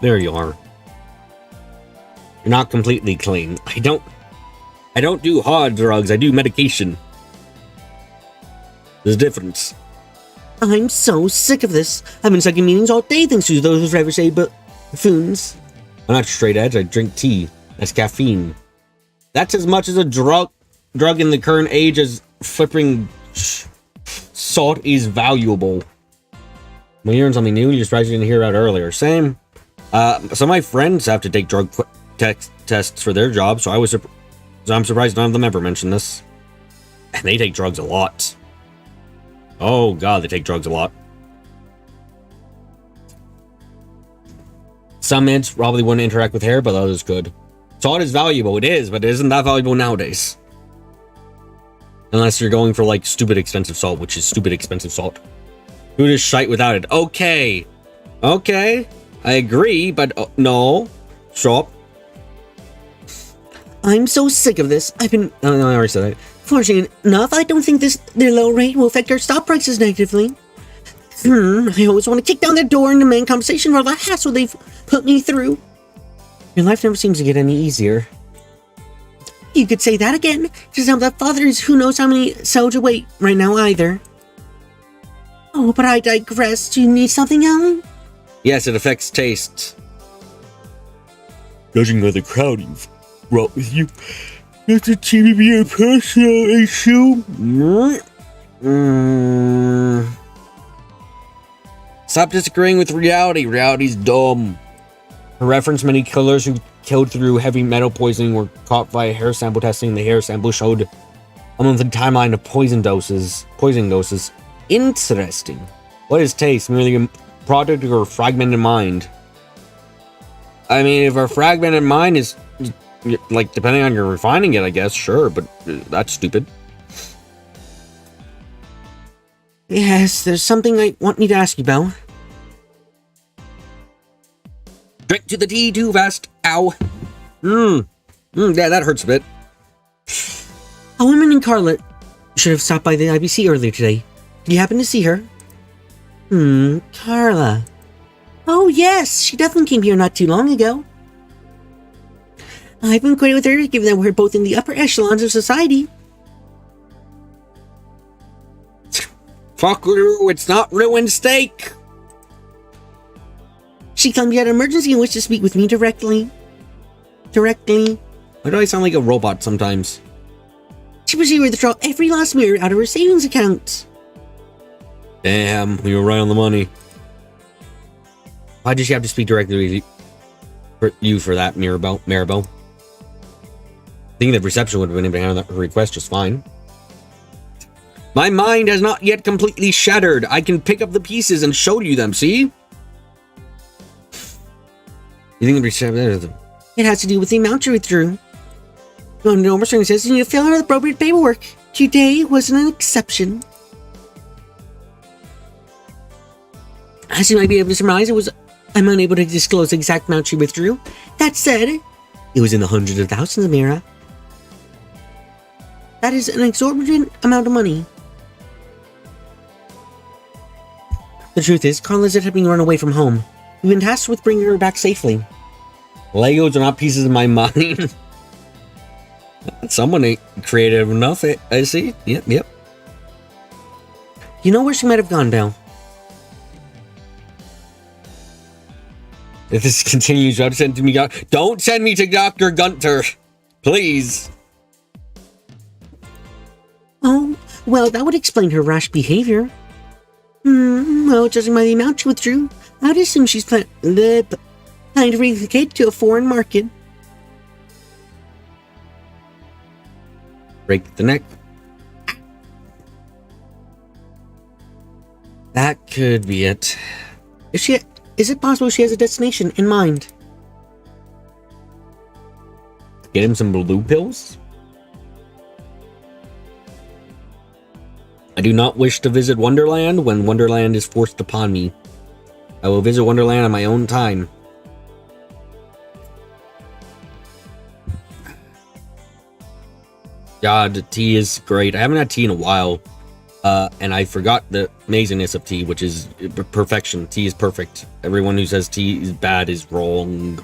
There you are. You're not completely clean. I don't do hard drugs, I do medication. There's a difference. I'm so sick of this. I've been stuck in meetings all day thanks to those buffoons. I'm not straight edge, I drink tea. That's caffeine. That's as much as a drug in the current age as flipping salt is valuable. When you learn something new, you're surprised you didn't hear about earlier. Same. Some of my friends have to take drug tests for their job, so I'm surprised none of them ever mentioned this. And they take drugs a lot. Oh god, they take drugs a lot. Some meds probably wouldn't interact with hair, but others could. Salt is valuable, it is, but it isn't that valuable nowadays. Unless you're going for, like, stupid expensive salt, which is stupid expensive salt. Food is shite without it. Okay. Okay. I agree, but no. Stop. I'm so sick of this. I already said that. Fortunately enough, I don't think their low rate will affect our stock prices negatively. I always want to kick down their door and demand compensation for all the hassle they've put me through. Your life never seems to get any easier. You could say that again. Just how that father is who knows how many cells away right now either. Oh, but I digress. Do you need something else? Yes, it affects taste. Judging by the crowd you've brought with you, does it seem to be a personal issue? Stop disagreeing with reality. Reality's dumb. For reference, many killers who killed through heavy metal poisoning were caught via hair sample testing. The hair sample showed a monthly timeline of poison doses. Interesting. What is taste? Merely a product or a fragmented mind? I mean, if a fragmented mind is, like, depending on your refining it, I guess, sure, but that's stupid. Yes, there's something I want me to ask you, Belle. Drink to the tea too fast. Ow. Yeah, that hurts a bit. A woman named Carla should have stopped by the IBC earlier today. Did you happen to see her? Carla. Oh, yes, she definitely came here not too long ago. I've been acquainted with her, given that we're both in the upper echelons of society. Fuck you, it's not ruined steak. She claimed you had an emergency and wished to speak with me directly. Directly. Why do I sound like a robot sometimes? She wished you would withdraw every last mirror out of her savings account. Damn, you were right on the money. Why did she have to speak directly to you for that, Maribel? I think the reception would have been able to handle that request just fine. My mind has not yet completely shattered. I can pick up the pieces and show you them, see? You think the reception... It has to do with the amount you withdrew. No more circumstances, and you fill out the appropriate paperwork. Today wasn't an exception. As you might be able to surmise, I'm unable to disclose the exact amount she withdrew. That said, it was in the hundreds of thousands, Amira. That is an exorbitant amount of money. The truth is, Carla is attempting to run away from home. We've been tasked with bringing her back safely. Legos are not pieces of my mind. Someone ain't creative enough. I see. Yep. You know where she might have gone, Belle? If this continues, don't send me to Dr. Gunter. Please. Oh, well, that would explain her rash behavior. Well, judging by the amount she withdrew, I'd assume she's planning to relocate to a foreign market. Break the neck. That could be it. Is it possible she has a destination in mind? Get him some blue pills? I do not wish to visit Wonderland when Wonderland is forced upon me. I will visit Wonderland on my own time. God, tea is great. I haven't had tea in a while. And I forgot the amazingness of tea, which is perfection. Tea is perfect. Everyone who says tea is bad is wrong.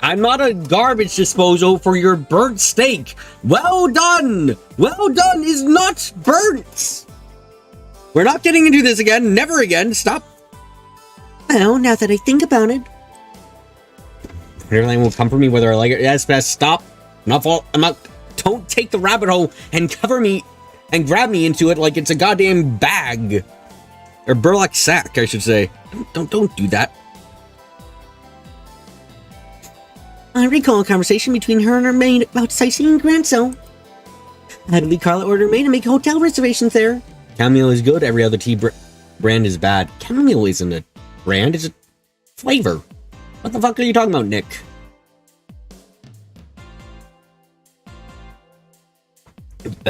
I'm not a garbage disposal for your burnt steak. Well done! Well done is not burnt! We're not getting into this again. Never again. Stop. Well, now that I think about it. Everything will come for me whether I like it. Yes, best. Stop. I'm not. Don't take the rabbit hole and cover me and grab me into it like it's a goddamn bag. Or burlap sack, I should say. Don't do that. I recall a conversation between her and her maid about sightseeing in Granso. I had to leave Carla order her maid to make hotel reservations there. Chamomile is good. Every other tea brand is bad. Chamomile isn't a brand. It's a flavor. What the fuck are you talking about, Nick?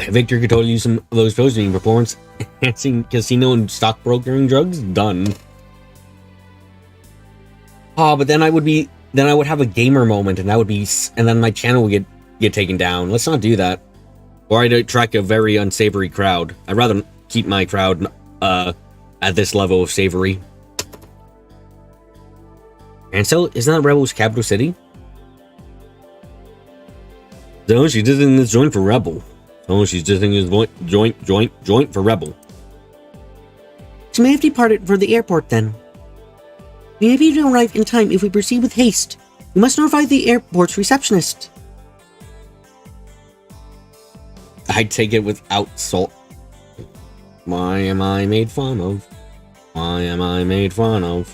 Victor could totally use some of those pills in performance enhancing casino and stockbrokering drugs. Done. Oh, but then I would have a gamer moment, and and then my channel would get taken down. Let's not do that. Or I'd attract a very unsavory crowd. I'd rather keep my crowd at this level of savory. And so, isn't that Rebel's capital city? No, she's just in this joint for Rebel. No, she's just in this joint for Rebel. She may have departed for the airport then. We may be able to arrive in time if we proceed with haste. We must notify the airport's receptionist. I'd take it without salt. Why am I made fun of? Why am I made fun of?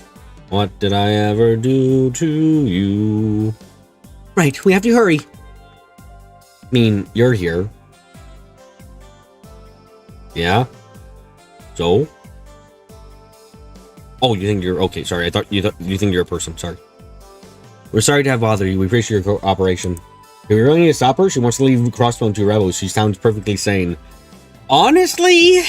What did I ever do to you? Right, we have to hurry. I mean, you're here. Yeah? So? Oh, you think you're... Okay, sorry. I thought you think you're a person. Sorry. We're sorry to have bothered you. We appreciate your cooperation. Do we really need to stop her? She wants to leave Crossbone to Rebels. She sounds perfectly sane. Honestly...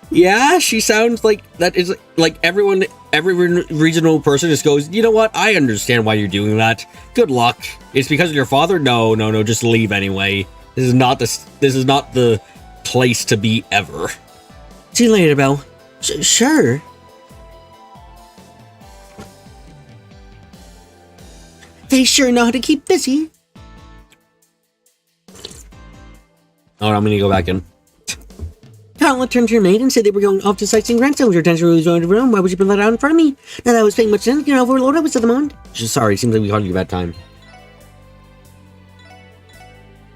Yeah, she sounds like that is like every regional person just goes, you know what? I understand why you're doing that. Good luck. It's because of your father? No, just leave anyway. This is not the place to be ever. See you later, Belle. Sure. They sure know how to keep busy. Oh, I'm gonna go back in. Carla turned to her maid and said they were going off to sightseeing Grandson. Your attention was going to the room. Why would you put that out in front of me? Not that I was paying much attention. You're overloaded. I was at the moment. Just sorry, seems like we caught you at that time.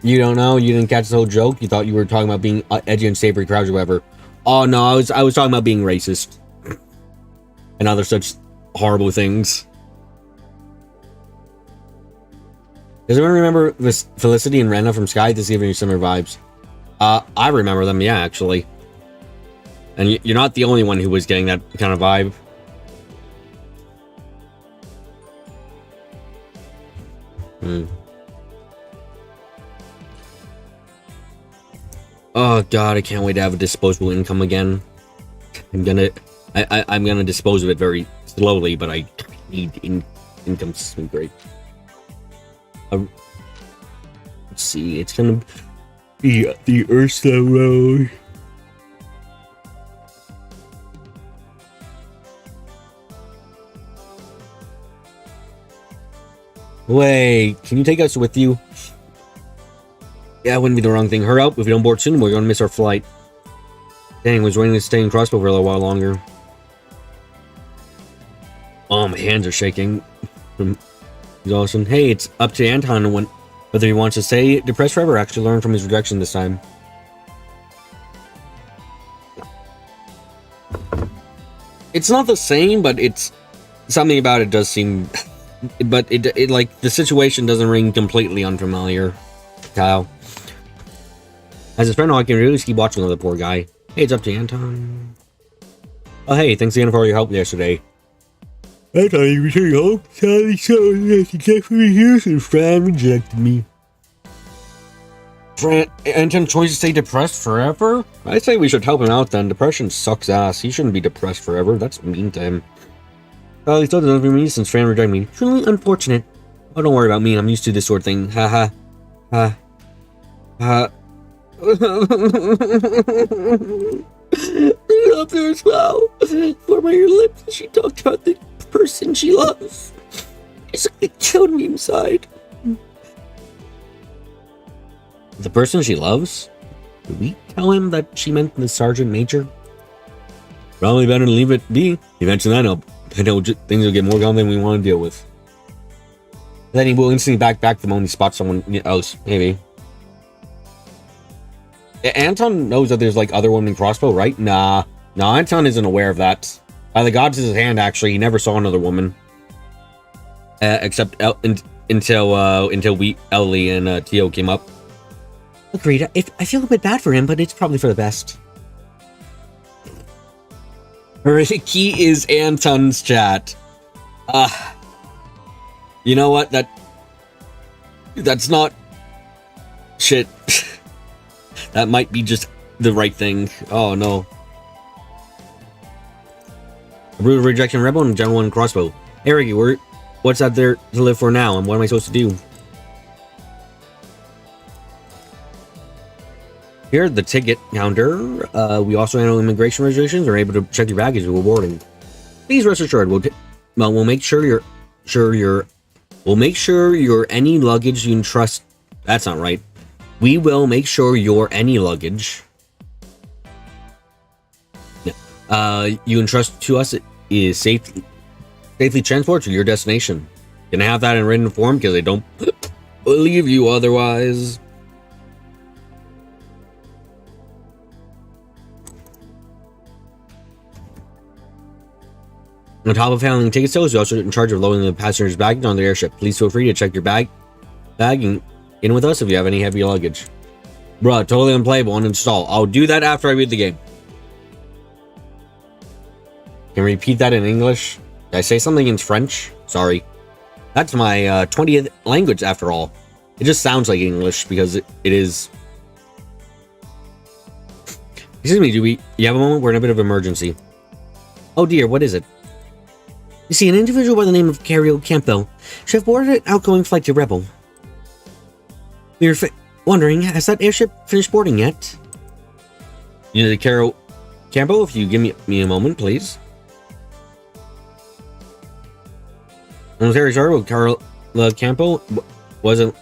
You don't know? You didn't catch the whole joke? You thought you were talking about being edgy and savory crowds or whatever. Oh no, I was talking about being racist. And other such horrible things. Does anyone remember this Felicity and Rena from Sky? This giving you similar vibes. I remember them, yeah, actually. And you're not the only one who was getting that kind of vibe. Oh god, I can't wait to have a disposable income again. I'm gonna dispose of it very slowly, but I need income to be great. Let's see, it's gonna be the Ursula Road. Wait, can you take us with you? Yeah, it wouldn't be the wrong thing. Hurry up, if we don't board soon, we're gonna miss our flight. Dang, was waiting to stay in Crossbow for a little while longer. Oh, my hands are shaking. Exhaustion. Hey, it's up to Anton whether he wants to stay depressed forever or actually learn from his rejection this time. It's not the same, but it's something about it does seem. But it like the situation doesn't ring completely unfamiliar. Kyle, as his friend, all I can do is keep watching the poor guy. Hey, it's up to Anton. Oh, hey, thanks again for all your help yesterday. I thought you were your hope. Sadly, so that's exactly what he is, and Fran rejected me. Anton chose to stay depressed forever? I say we should help him out then. Depression sucks ass. He shouldn't be depressed forever. That's mean to him. He still doesn't for me since Fran rejected me. Truly unfortunate. Oh, don't worry about me. I'm used to this sort of thing. Ha ha. Bring it up there as well. For my lips, she talked about the person she loves. It killed me inside. The person she loves? Did we tell him that she meant the sergeant major? Probably better to leave it be. Eventually, I know things will get more gone than we want to deal with. Then he will instantly back the moment he spots someone else, maybe. Anton knows that there's like other women in Crossbow, right? Nah, Anton isn't aware of that. By the gods of his hand, actually, he never saw another woman. Except until Ellie and Tio came up. Agreed. I feel a bit bad for him, but it's probably for the best. Ricky is Anton's chat. You know what? That's not shit. That might be just the right thing. Oh no. A brutal rejection rebel and general one crossbow. Hey Ricky, what's out there to live for now, and what am I supposed to do? Here at the ticket counter, we also handle immigration reservations and are able to check your baggage before boarding. Please rest assured, we'll make sure you're any luggage you entrust. That's not right. We will make sure your any luggage you entrust to us is safely transported to your destination. Can I have that in written form because I don't believe you otherwise. On top of handling ticket sales, you're also in charge of loading the passengers' baggage on the airship. Please feel free to check your bag in with us if you have any heavy luggage. Bruh, totally unplayable. Uninstall. I'll do that after I beat the game. Can you repeat that in English? Did I say something in French? Sorry. That's my 20th language after all. It just sounds like English because it is. Excuse me, you have a moment? We're in a bit of emergency. Oh dear, what is it? You see, an individual by the name of Cario Campbell should have boarded an outgoing flight to Rebel. We were wondering, has that airship finished boarding yet? You know, Cario Campbell, if you give me a moment, please. I'm very sorry, will Campo wasn't.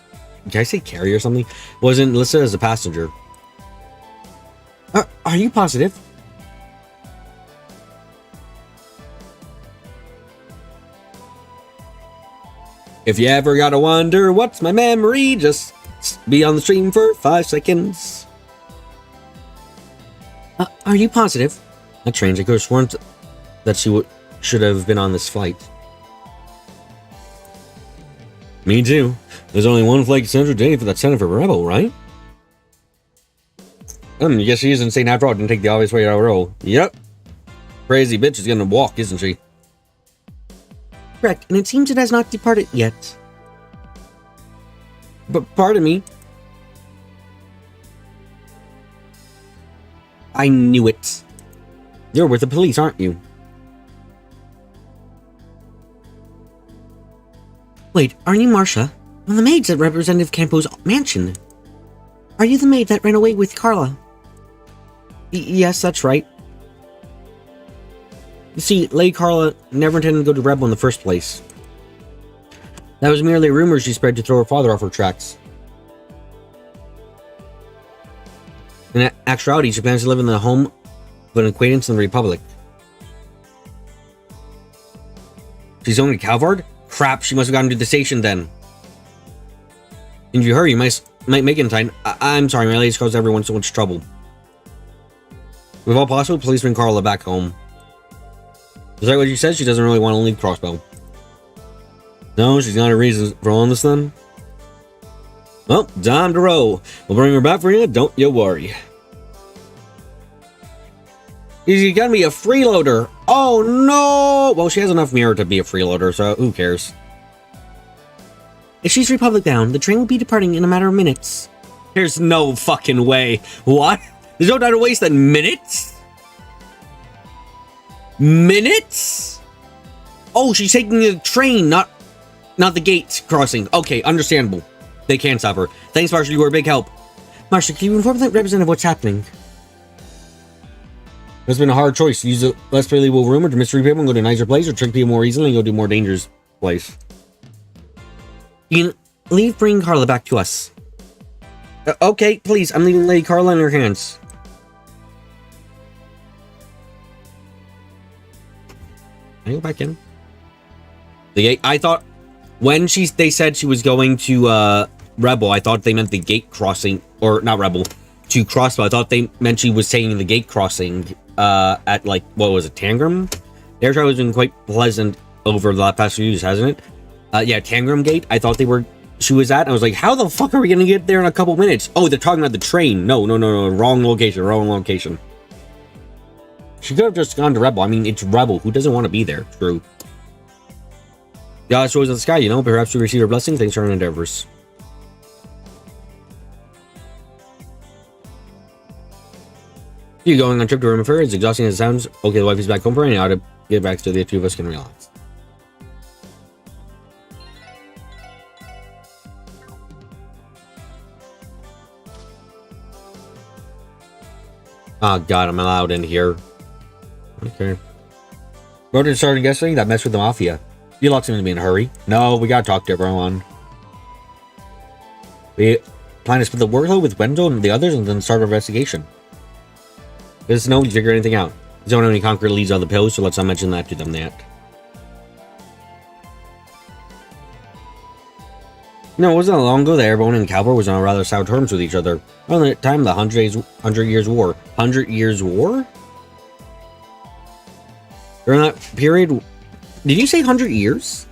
Did I say Carrie or something? Wasn't listed as a passenger. Are you positive? If you ever gotta wonder what's my memory, just be on the stream for 5 seconds. Are you positive? That's strange. I could have sworn that she should have been on this flight. Me too. There's only one flight scheduled today for that Senator Rebel, right? Yes, she is insane after all. Didn't take the obvious way out of roll. Yep. Crazy bitch is gonna walk, isn't she? Correct, and it seems it has not departed yet. But pardon me. I knew it. You're with the police, aren't you? Wait, aren't you Marcia? One of the maids at Representative Campo's mansion. Are you the maid that ran away with Carla? Yes, that's right. You see, Lady Carla never intended to go to Rebel in the first place. That was merely a rumor she spread to throw her father off her tracks. In actuality, she plans to live in the home of an acquaintance in the Republic. She's going to Calvard? Crap, she must have gotten to the station then. And if you hurry, you might make it in time. I'm sorry, my lady's caused everyone so much trouble. If all possible, please bring Carla back home. Is that what she says? She doesn't really want to leave Crossbow. No, she's got a reason for all this then. Well, time to roll. We'll bring her back for you, don't you worry. You gotta be a freeloader. Oh no! Well, she has enough mirror to be a freeloader, so who cares? If she's Republic bound, the train will be departing in a matter of minutes. There's no fucking way. What? There's no time to waste than minutes? Minutes? Oh, she's taking the train, not the gate crossing. Okay, understandable. They can't stop her. Thanks, Marshall. You were a big help. Marshall, can you inform the representative what's happening? It's been a hard choice. Use a less believable rumor to mystery people and go to a nicer place, or trick people more easily and go to a more dangerous place. You can leave bringing Carla back to us. Okay, please. I'm leaving Lady Carla in her hands. Can I go back in? The gate. I thought when they said she was going to Rebel, I thought they meant the gate crossing, or not Rebel, to Crossbow. I thought they meant she was taking the gate crossing at, like, what was it, Tangram? The air travel has been quite pleasant over the past few years, hasn't it? Yeah, Tangram Gate. I thought she was at. I was like, how the fuck are we gonna get there in a couple minutes? Oh, they're talking about the train. No, wrong location. She could have just gone to Rebel. I mean, it's Rebel. Who doesn't want to be there? True. Yeah, it shows in the sky, you know. Perhaps we receive her blessing. Thanks for our endeavors. You going on a trip to Room Affair? It's exhausting as it sounds. Okay, the wife is back home for me. Now to get back so the two of us can relax. Oh god, I'm allowed in here. Okay. Roden started yesterday that messed with the Mafia. You lot seem to be in a hurry. No, we gotta talk to everyone. We plan to split the workload with Wendell and the others and then start our investigation. There's no figure anything out. We don't have any concrete leads on the pills, so let's not mention that to them yet. No, it wasn't that long ago that Airborne and Calvert was on rather sour terms with each other. Around the time of the 100 Years War. 100 Years War? During that period... Did you say 100 years?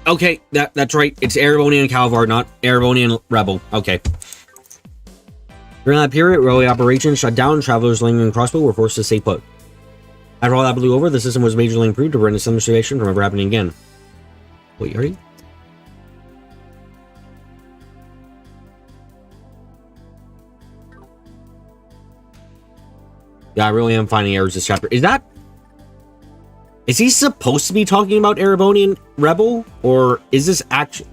Okay, that's right. It's Erebonian and Calvar, not Erebonian Rebel. Okay. During that period, railway operations shut down, travelers lingering Crossbow were forced to stay put. After all that blew over, the system was majorly improved to prevent a similar situation from ever happening again. Wait, are you? Yeah, I really am finding errors this chapter. Is he supposed to be talking about Erebonian Rebel? Or is this actually...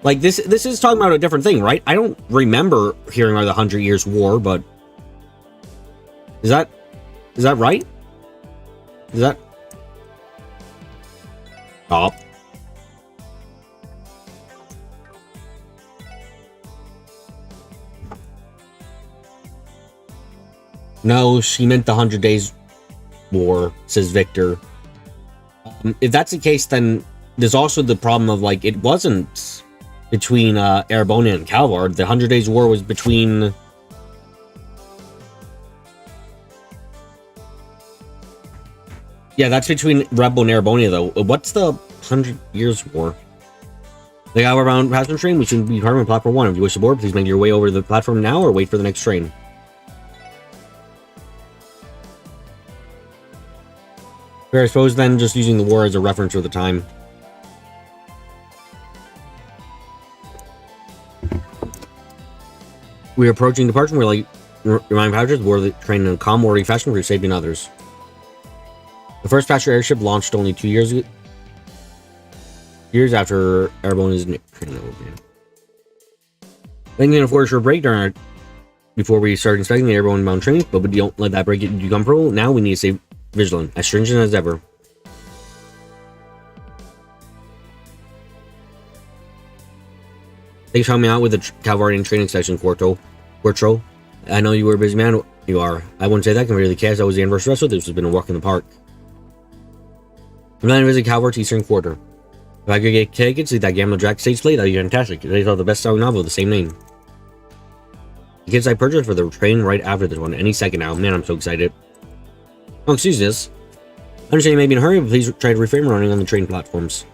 Like, this is talking about a different thing, right? I don't remember hearing about the 100 Years War, but... Is that right? Is that... Stop. No, she meant the 100 Days War, says Victor. If that's the case, then there's also the problem of, like, it wasn't between Erebonia and Calvar. The 100 Days War was between... Yeah, that's between Rebel and Erebonia, though. What's the 100 Years War? The Calvar bound passenger train, we should be departing platform 1. If you wish to board, please make your way over the platform now or wait for the next train. I suppose then just using the war as a reference for the time. We are approaching departure. We're like remind passengers board the train in a calm, orderly fashion for your safety and others. The first passenger airship launched only 2 years after Erebonia's train opened. Then we can afford a short break before we start inspecting the Airborne bound trains, but we don't let that break get you comfortable. Now we need to stay vigilant, as stringent as ever. Thanks for helping me out with the Calvarian training section, Quarto. I know you were a busy man. You are. I wouldn't say that compared to the chaos that was the anniversary wrestle. This has been a walk in the park. I'm not to visit Calvar to Eastern Quarter. If I could get tickets to that Gamma Jack stage play, that'd be fantastic. They saw the best-selling novel with the same name. The kids I purchased for the train right after this one, any second now. Man, I'm so excited. Oh, excuse this. I understand you may be in a hurry, but please try to refrain from running on the train platforms.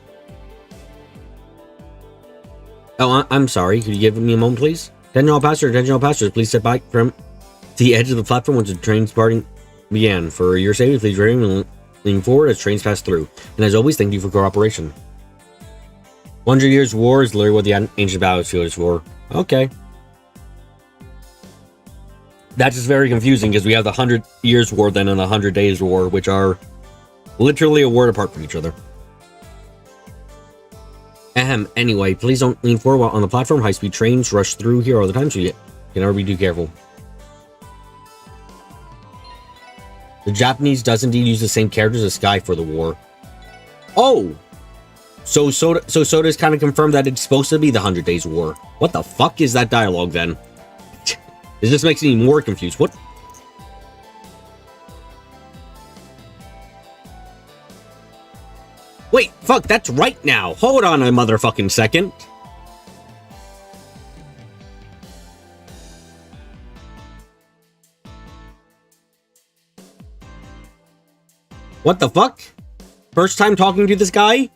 Oh, I'm sorry. Could you give me a moment, please? Attention all passengers, please step back from the edge of the platform once the train's departing began. For your safety, please refrain and lean forward as trains pass through. And as always, thank you for cooperation. 100 Years War is literally what the ancient battlefield is for. Okay. That's just very confusing because we have the 100 Years War then and the 100 Days War, which are literally a word apart from each other. Anyway, please don't lean forward while on the platform. High-speed trains rush through here all the time, so you can never be too careful. The Japanese does indeed use the same characters as Sky for the war. Oh! So Soda's kind of confirmed that it's supposed to be the 100 Days War. What the fuck is that dialogue then? This just makes me more confused. What? Wait, fuck, that's right now. Hold on a motherfucking second. What the fuck? First time talking to this guy?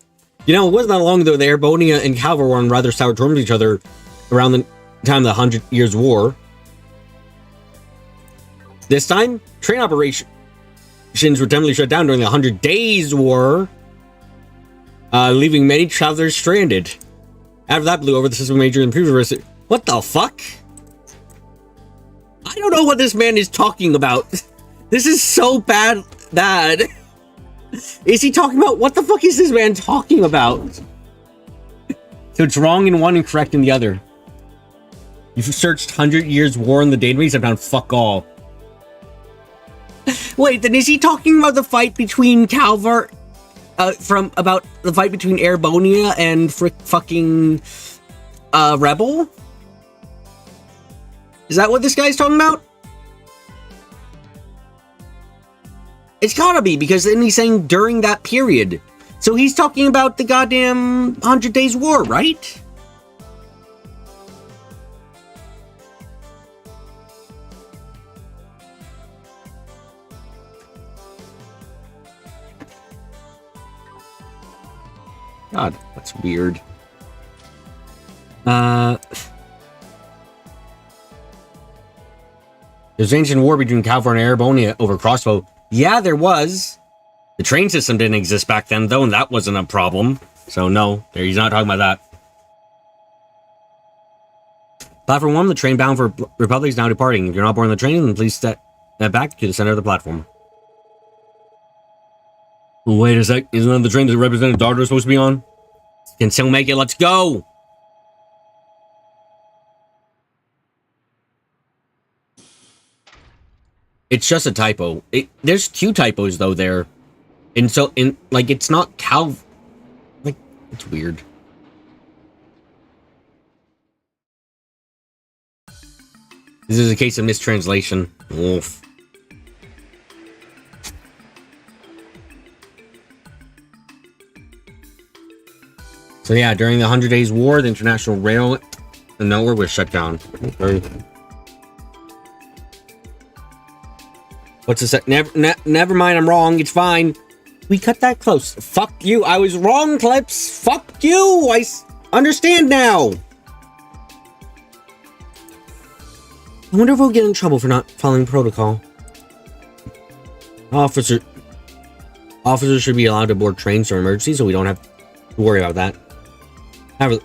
You know, it wasn't that long ago the Erebonia and Calvar were on rather sour terms with each other around the time of the 100 Years War. This time, train operations were temporarily shut down during the 100 Days War. Leaving many travelers stranded. After that blew over, the system major in the previous. What the fuck? I don't know what this man is talking about. This is so bad. Is he talking about what the fuck is this man talking about? So it's wrong in one and correct in the other. You've searched 100 Years War in the database and found fuck all. Wait, then is he talking about the fight between Calvar? About the fight between Erebonia and fucking Rebel? Is that what this guy's talking about? It's gotta be, because then he's saying during that period. So he's talking about the goddamn 100 Days War, right? God, that's weird. There's an ancient war between Calvar and Erebonia over crossbow. Yeah, there was. The train system didn't exist back then, though, and that wasn't a problem. So, no, he's not talking about that. Platform 1, the train bound for Republic is now departing. If you're not boarding the train, then please step back to the center of the platform. Wait a sec, isn't that the train that Representative Dardo is supposed to be on? Can still make it, let's go! It's just a typo. There's two typos though there. And so, it's not It's weird. This is a case of mistranslation. Oof. So yeah, during the 100 Days War, the international rail network was shut down. What's this? Never mind, I'm wrong. It's fine. We cut that close. Fuck you. I was wrong, Clips. Fuck you. Understand now. I wonder if we'll get in trouble for not following protocol. Officers should be allowed to board trains for emergencies, so we don't have to worry about that. However,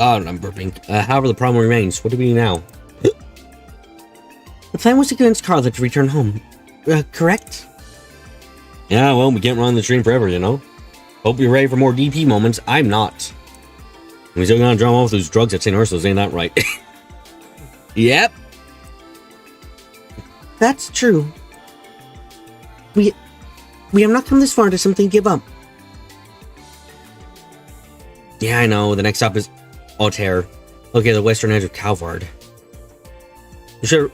I'm burping. However, the problem remains. What do we do now? The plan was to convince Carla to return home. Correct? Yeah, well, we can't run the train forever, you know? Hope you're ready for more DP moments. I'm not. We still gonna drum off those drugs at St. Ursula's, ain't that right? Yep. That's true. We have not come this far to simply give up. Yeah, I know. The next stop is Altair. Okay, the western edge of Calvard. We should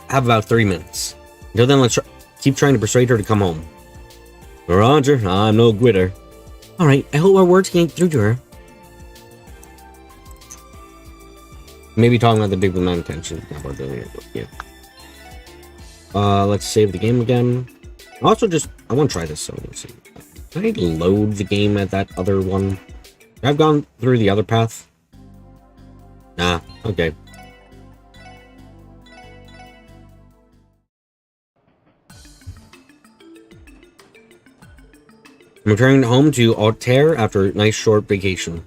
have about 3 minutes. Until then, let's keep trying to persuade her to come home. Roger, I'm no quitter. Alright, I hope our words can get through to her. Maybe talking about the big man intention. Yeah. Let's save the game again. I want to try this, so let's see. Can I load the game at that other one? I've gone through the other path. Nah, okay. I'm returning home to Altair after a nice short vacation.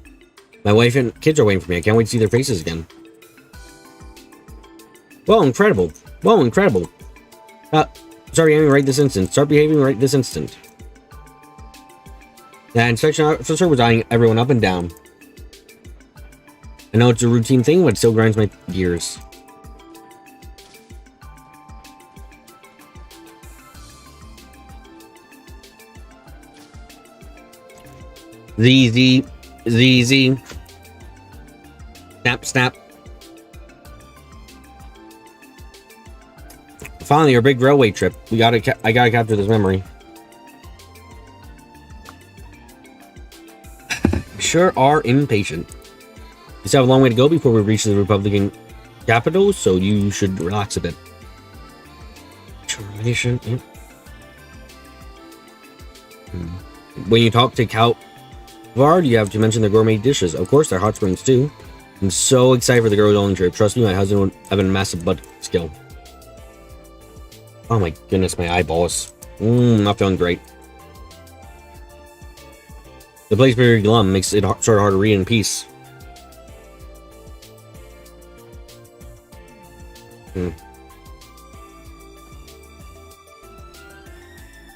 My wife and kids are waiting for me. I can't wait to see their faces again. Well, incredible. Start behaving right this instant. The inspection officer was eyeing everyone up and down. I know it's a routine thing, but it still grinds my gears. ZZ. Snap. Finally, our big railway trip. I gotta capture this memory. Sure are impatient. We still have a long way to go before we reach the Republican capital, so you should relax a bit. Determination. Yep. When you talk to Calvard, you have to mention their gourmet dishes. Of course, their hot springs too. I'm so excited for the girls' only trip. Trust me, my husband would have a massive butt skill. Oh my goodness, my eyeballs. Not feeling great. The place very glum makes it sort of hard to read in peace.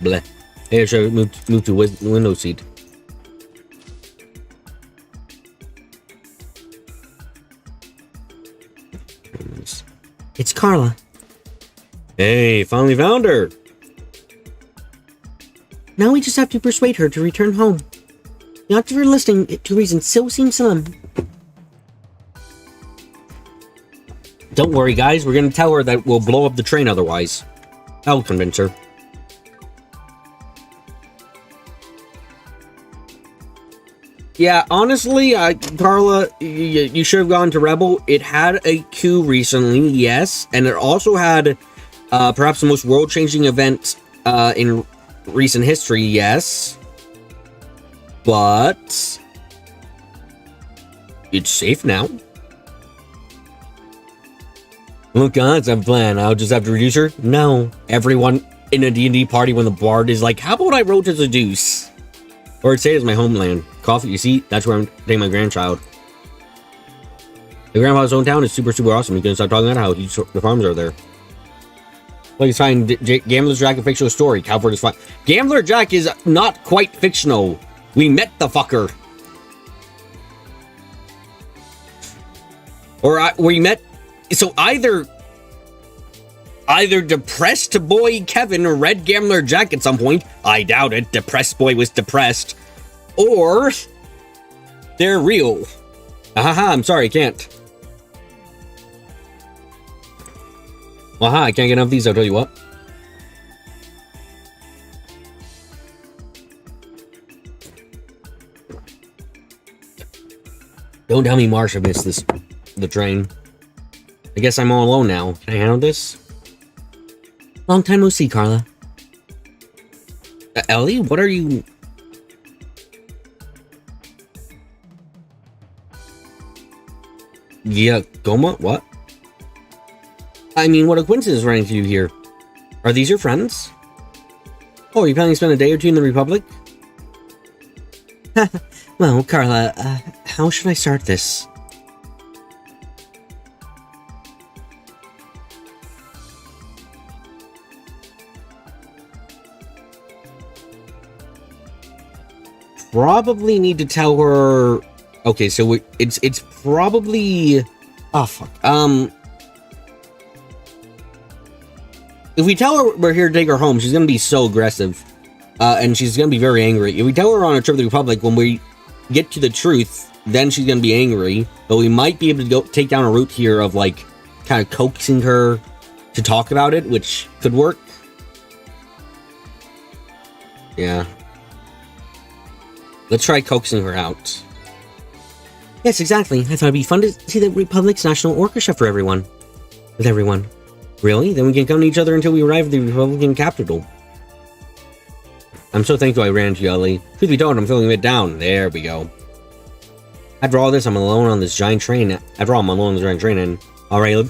Bleh. Hey, I should move to window seat. It's Carla. Hey, finally found her. Now we just have to persuade her to return home. Not for listening to reasons so seem slim. Don't worry, guys. We're gonna tell her that we'll blow up the train otherwise. I'll convince her. Yeah, honestly, Carla, you should have gone to Rebel. It had a coup recently, yes, and it also had perhaps the most world-changing event in recent history, yes. But it's safe now. Look, guys, I have a plan. I'll just have to reduce her. No, everyone in a D&D party when the bard is like, how about I roll to seduce? Or I'd say it's my homeland. Coffee, you see, that's where I'm taking my grandchild. The grandfather's hometown is super awesome. You can start talking about how huge the farms are there. Well, he's fine. Gambler's Jack, a fictional story. Calvard is fine. Gambler Jack is not quite fictional. We met the fucker. Or we met... So either depressed boy Kevin read Gambler Jack at some point. I doubt it. Depressed boy was depressed. Or They're real. Ahaha, I'm sorry, I can't. Aha, I can't get enough of these, I'll tell you what. Don't tell me Marsha missed the train. I guess I'm all alone now. Can I handle this? Long time no see, Carla. Ellie, what are you... Yeah, Goma? What? I mean, what a coincidence running into you here. Are these your friends? Oh, are you planning to spend a day or two in the Republic? Well, Carla, how should I start this? Probably need to tell her... Okay, so it's probably... Oh, fuck. If we tell her we're here to take her home, she's gonna be so aggressive. And she's gonna be very angry. If we tell her on a trip to the Republic, when we get to the truth, then she's gonna be angry. But we might be able to go take down a route here of, like, kind of coaxing her to talk about it, which could work. Yeah. Let's try coaxing her out. Yes, exactly. I thought it'd be fun to see the Republic's national orchestra for everyone. With everyone. Really? Then we can come to each other until we arrive at the Republican capital. I'm so thankful I ran to you, Ellie. Truth be told, I'm feeling a bit down. There we go. After all this, I'm alone on this giant train. And... Alright,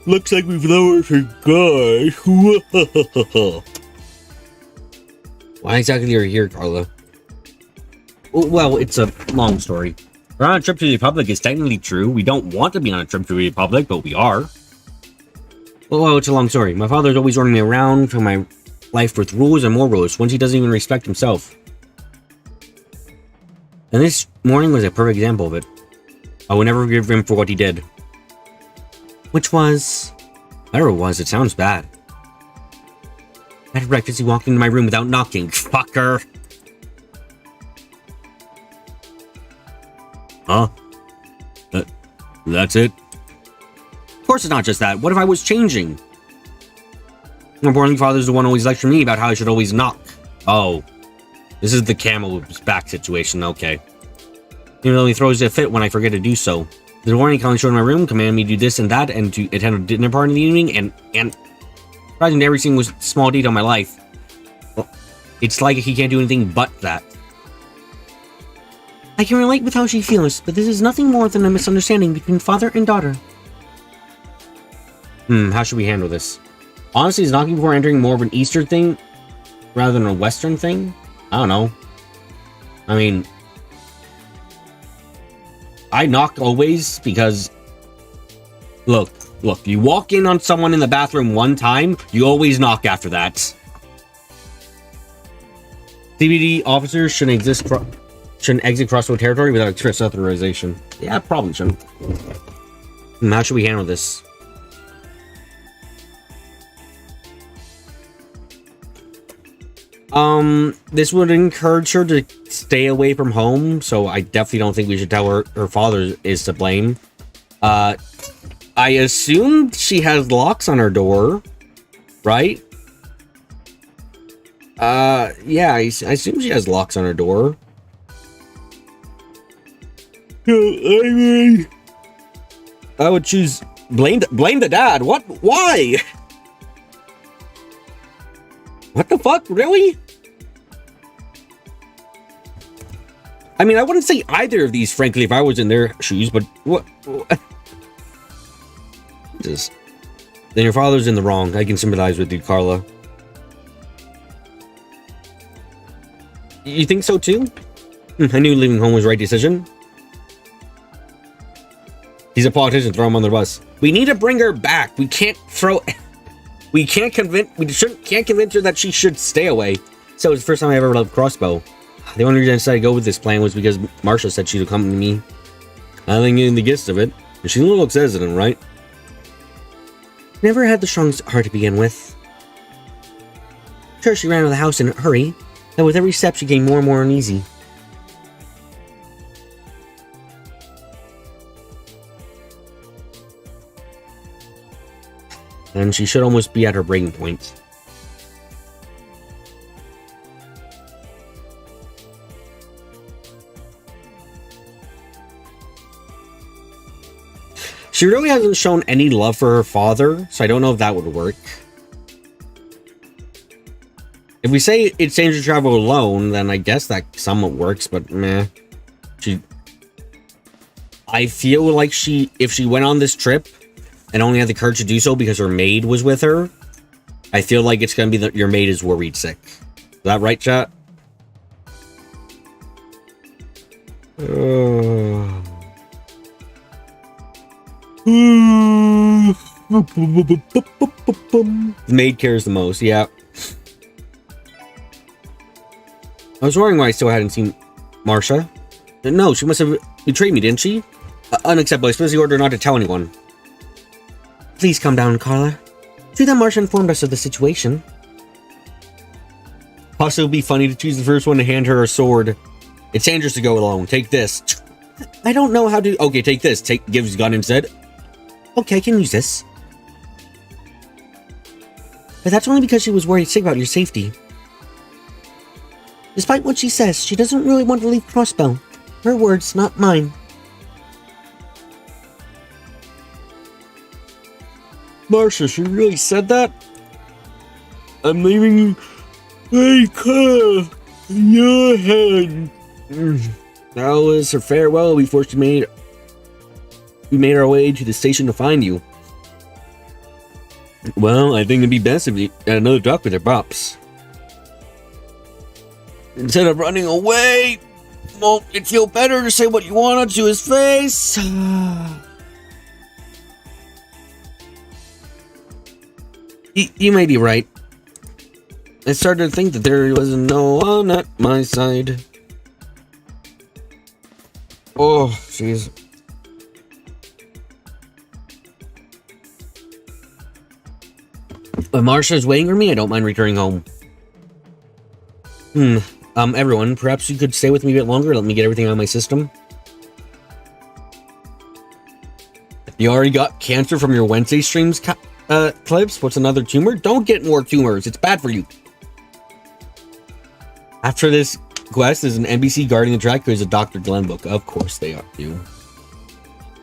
looks like we've lowered her guard. Why exactly are you here, Carla? Well, it's a long story. We're on a trip to the Republic is technically true. We don't want to be on a trip to the Republic, but we are. Well, it's a long story. My father's always ordering me around for my life with rules and more rules, once he doesn't even respect himself. And this morning was a perfect example of it. I will never forgive him for what he did. Which was... Whatever it was, it sounds bad. After breakfast, he walked into my room without knocking. Fucker! Huh? That's it? Of course it's not just that. What if I was changing? More importantly, father's the one always lecturing me about how I should always knock. Oh. This is the camel's back situation, okay. Even though he throws a fit when I forget to do so. This morning, he kindly showed in my room, commanded me to do this and that, and to attend a dinner party in the evening, and surprising every single small detail of my life. Well, it's like he can't do anything but that. I can relate with how she feels, but this is nothing more than a misunderstanding between father and daughter. How should we handle this? Honestly, is knocking before entering more of an Eastern thing rather than a Western thing? I don't know. I mean, I knock always because, look, you walk in on someone in the bathroom one time, you always knock after that. CBD officers shouldn't exit crossroad territory without express authorization. Yeah, probably shouldn't. How should we handle this? This would encourage her to stay away from home, so I definitely don't think we should tell her father is to blame. I assume she has locks on her door, right? Yeah, I assume she has locks on her door. I mean, I would choose blame the dad. What? Why? What the fuck? Really? I mean, I wouldn't say either of these, frankly, if I was in their shoes, but what? Just, then your father's in the wrong. I can sympathize with you, Carla. You think so, too? I knew leaving home was the right decision. He's a politician, throw him on the bus. We need to bring her back. We can't can't convince her that she should stay away. So it's the first time I ever loved crossbow. The only reason I decided to go with this plan was because Marsha said she'd accompany me. I think in the gist of it. And she looks hesitant, right? Never had the strongest heart to begin with. Sure, she ran out of the house in a hurry, and with every step she gained more and more uneasy. And she should almost be at her breaking point. She really hasn't shown any love for her father, so I don't know if that would work. If we say it's dangerous to travel alone, then I guess that somewhat works, but meh. I feel like if she went on this trip and only had the courage to do so because her maid was with her, I feel like it's gonna be that your maid is worried sick. Is that right, chat? The maid cares the most, yeah. I was wondering why I still hadn't seen Marcia. No, she must have betrayed me, didn't she? Unacceptable. I specifically ordered not to tell anyone. Please calm down, Carla. True that Marcia informed us of the situation. Plus, it would be funny to choose the first one to hand her a sword. It's dangerous to go alone. Take this. I don't know how to... Okay, take this. Gives gun instead. Okay, I can use this. But that's only because she was worried sick about your safety. Despite what she says, she doesn't really want to leave Crossbell. Her words, not mine. Marcia, she really said that? I'm leaving you. Hey, Carl, in your hand. That was her farewell before we made our way to the station to find you. Well, I think it'd be best if you had another talk with her pops. Instead of running away, won't it feel better to say what you wanted to his face? You may be right. I started to think that there was no one at my side. Oh, jeez. If Marcia's waiting for me, I don't mind returning home. Everyone, perhaps you could stay with me a bit longer, let me get everything out of my system. You already got cancer from your Wednesday streams, Clips? What's another tumor? Don't get more tumors, it's bad for you. After this quest is an NPC guarding the track who is a Dr. Glenn book. Of course they are, too.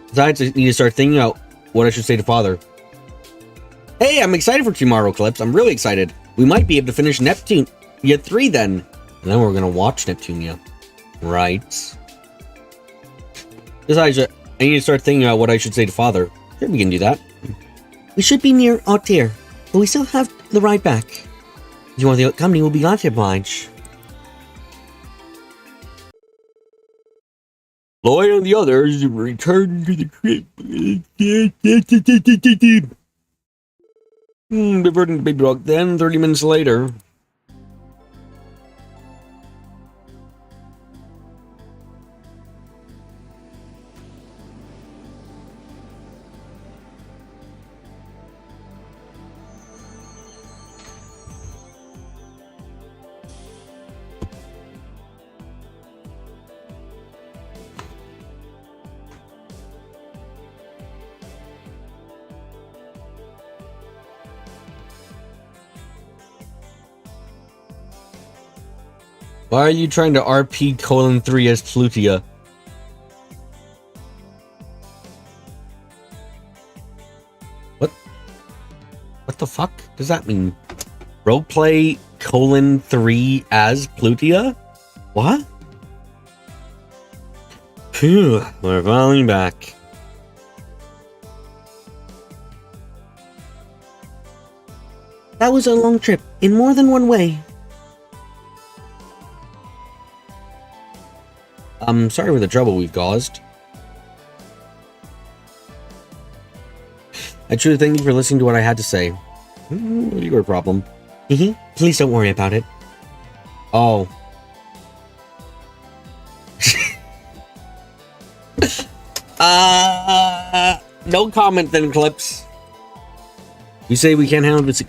Besides, I need to start thinking out what I should say to Father. Hey, I'm excited for tomorrow, Clips. I'm really excited. We might be able to finish Neptune. You get 3 then. And then we're gonna watch Neptunia. Right. Besides, I need to start thinking about what I should say to Father. Sure, we can do that. We should be near Authier, but we still have the ride back. If you want the company, we'll be glad to oblige. Lloyd and the others return to the crib. Diverting the baby rock. Then, 30 minutes later. Why are you trying to RP :3 as Plutia? What the fuck does that mean? Roleplay :3 as Plutia? What? Phew, we're falling back. That was a long trip, in more than one way. I'm sorry for the trouble we've caused. I truly thank you for listening to what I had to say. Your problem. Please don't worry about it. Oh. No comment then, Clips. You say we can't handle this we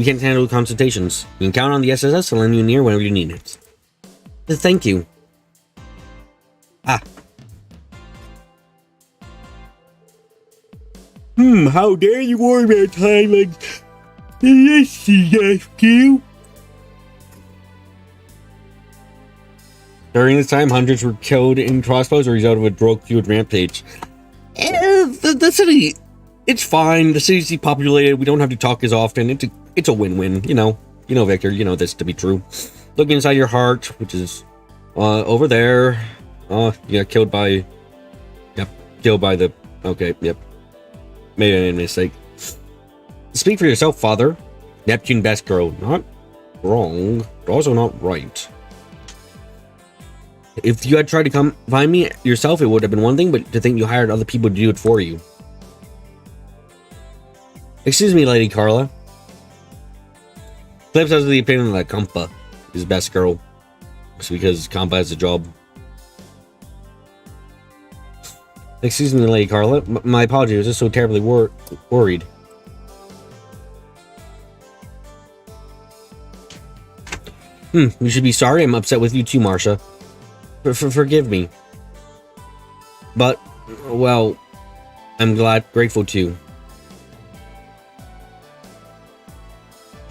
can't handle consultations. You can count on the SSS to lend you near whenever you need it. Thank you. How dare you worry about time like this, you? During this time, hundreds were killed in crossbows or result of a drug-fueled rampage. The city, it's fine. The city's depopulated. We don't have to talk as often. It's a win-win. You know, Victor. You know this to be true. Look inside your heart, which is over there. You got killed by. Yep, killed by the. Okay, yep. Made a mistake. Speak for yourself, father. Neptune, best girl. Not wrong, but also not right. If you had tried to come find me yourself, it would have been one thing, but to think you hired other people to do it for you. Excuse me, Lady Carla. Clips has the opinion that Kampa is best girl. It's because Kampa has a job. Excuse me, Lady Carla. My apologies, I was just so terribly worried. You should be sorry. I'm upset with you too, Marcia. Forgive me. But, well, I'm grateful too.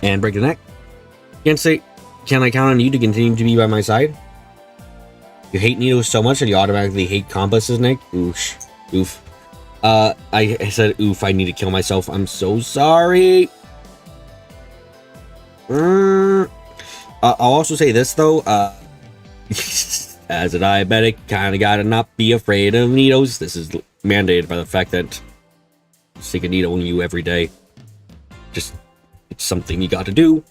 And break the neck. Can I count on you to continue to be by my side? You hate Nito so much that you automatically hate Compasses, Nick? Oof. I said oof, I need to kill myself. I'm so sorry. I'll also say this though, as a diabetic, kinda gotta not be afraid of needles. This is mandated by the fact that you stick a needle in you every day. Just, it's something you gotta do.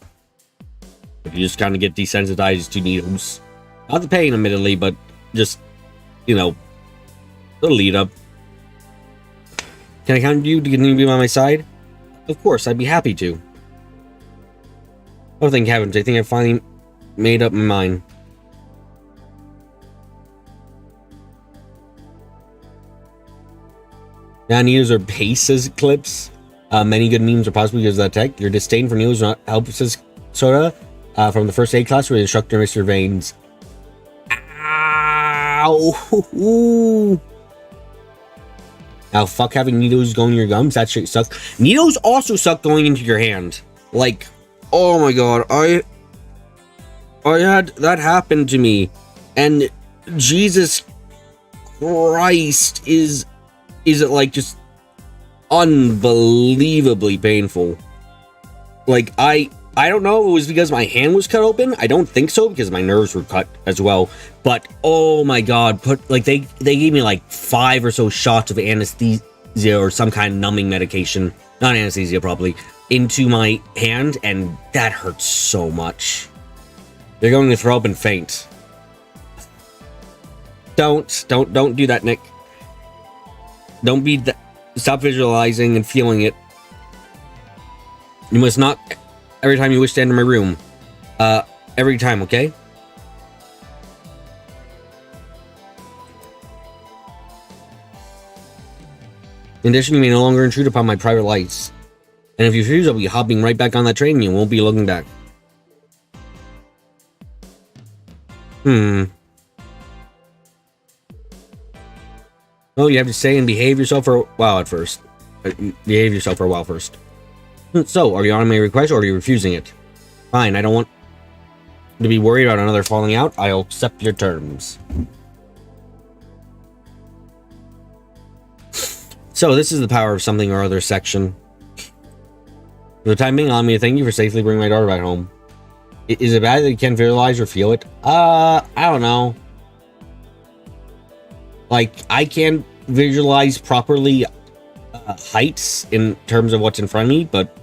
You just kinda get desensitized to needles. Not the pain, admittedly, but just, the lead up. Can I count on you to continue to be by my side? Of course, I'd be happy to. Oh, thank heavens, I think I finally made up my mind. Now, needles are paces clips. Many good memes are possible because of that tech. Your disdain for needles not helps us, Soda, from the first aid class where the instructor Mr. Veins. Ow! Now, fuck having needles going in your gums. That shit sucks. Needles also suck going into your hand. Like, oh my god, I had that happen to me, and Jesus Christ, is it like just unbelievably painful? Like, I don't know if it was because my hand was cut open. I don't think so, because my nerves were cut as well. But oh my god, they gave me like 5 or so shots of anesthesia or some kind of numbing medication, not anesthesia probably, into my hand, and that hurts so much. You're going to throw up and faint. Don't do that, Nick. Don't be that. Stop visualizing and feeling it. You must not every time you wish to enter my room. Every time, okay? In addition, you may no longer intrude upon my private lights. And if you refuse, I'll be hopping right back on that train and you won't be looking back. Oh, you have to say and behave yourself for a while at first. Behave yourself for a while first. So, are you honoring my request or are you refusing it? Fine, I don't want to be worried about another falling out. I'll accept your terms. So, this is the power of something or other section. For the time being, allow me to thank you for safely bringing my daughter back home. Is it bad that you can't visualize or feel it? I don't know. Like, I can't visualize properly heights in terms of what's in front of me, but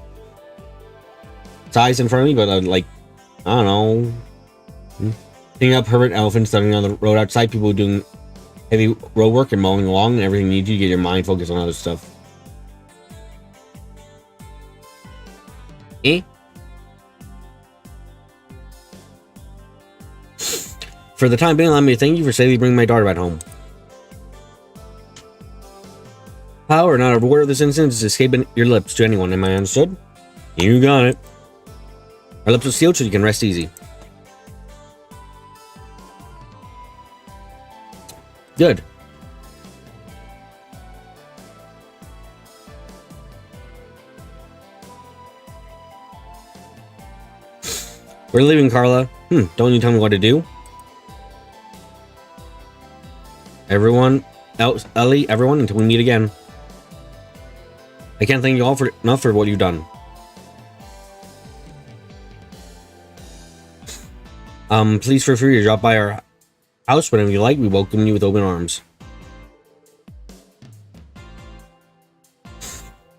size in front of me, but like, I don't know. Picking up hermit elephants standing on the road outside, people doing heavy road work and mowing along, and everything you need to get your mind focused on other stuff. For the time being, allow me to thank you for safely bringing my daughter back home. Power, not a word of this incident is escaping your lips to anyone. Am I understood? You got it. Our lips are sealed so you can rest easy. Good. We're leaving, Carla. Don't you tell me what to do? Everyone else, Ellie, everyone, until we meet again. I can't thank you all enough for what you've done. Please feel free to drop by our house whenever you like. We welcome you with open arms.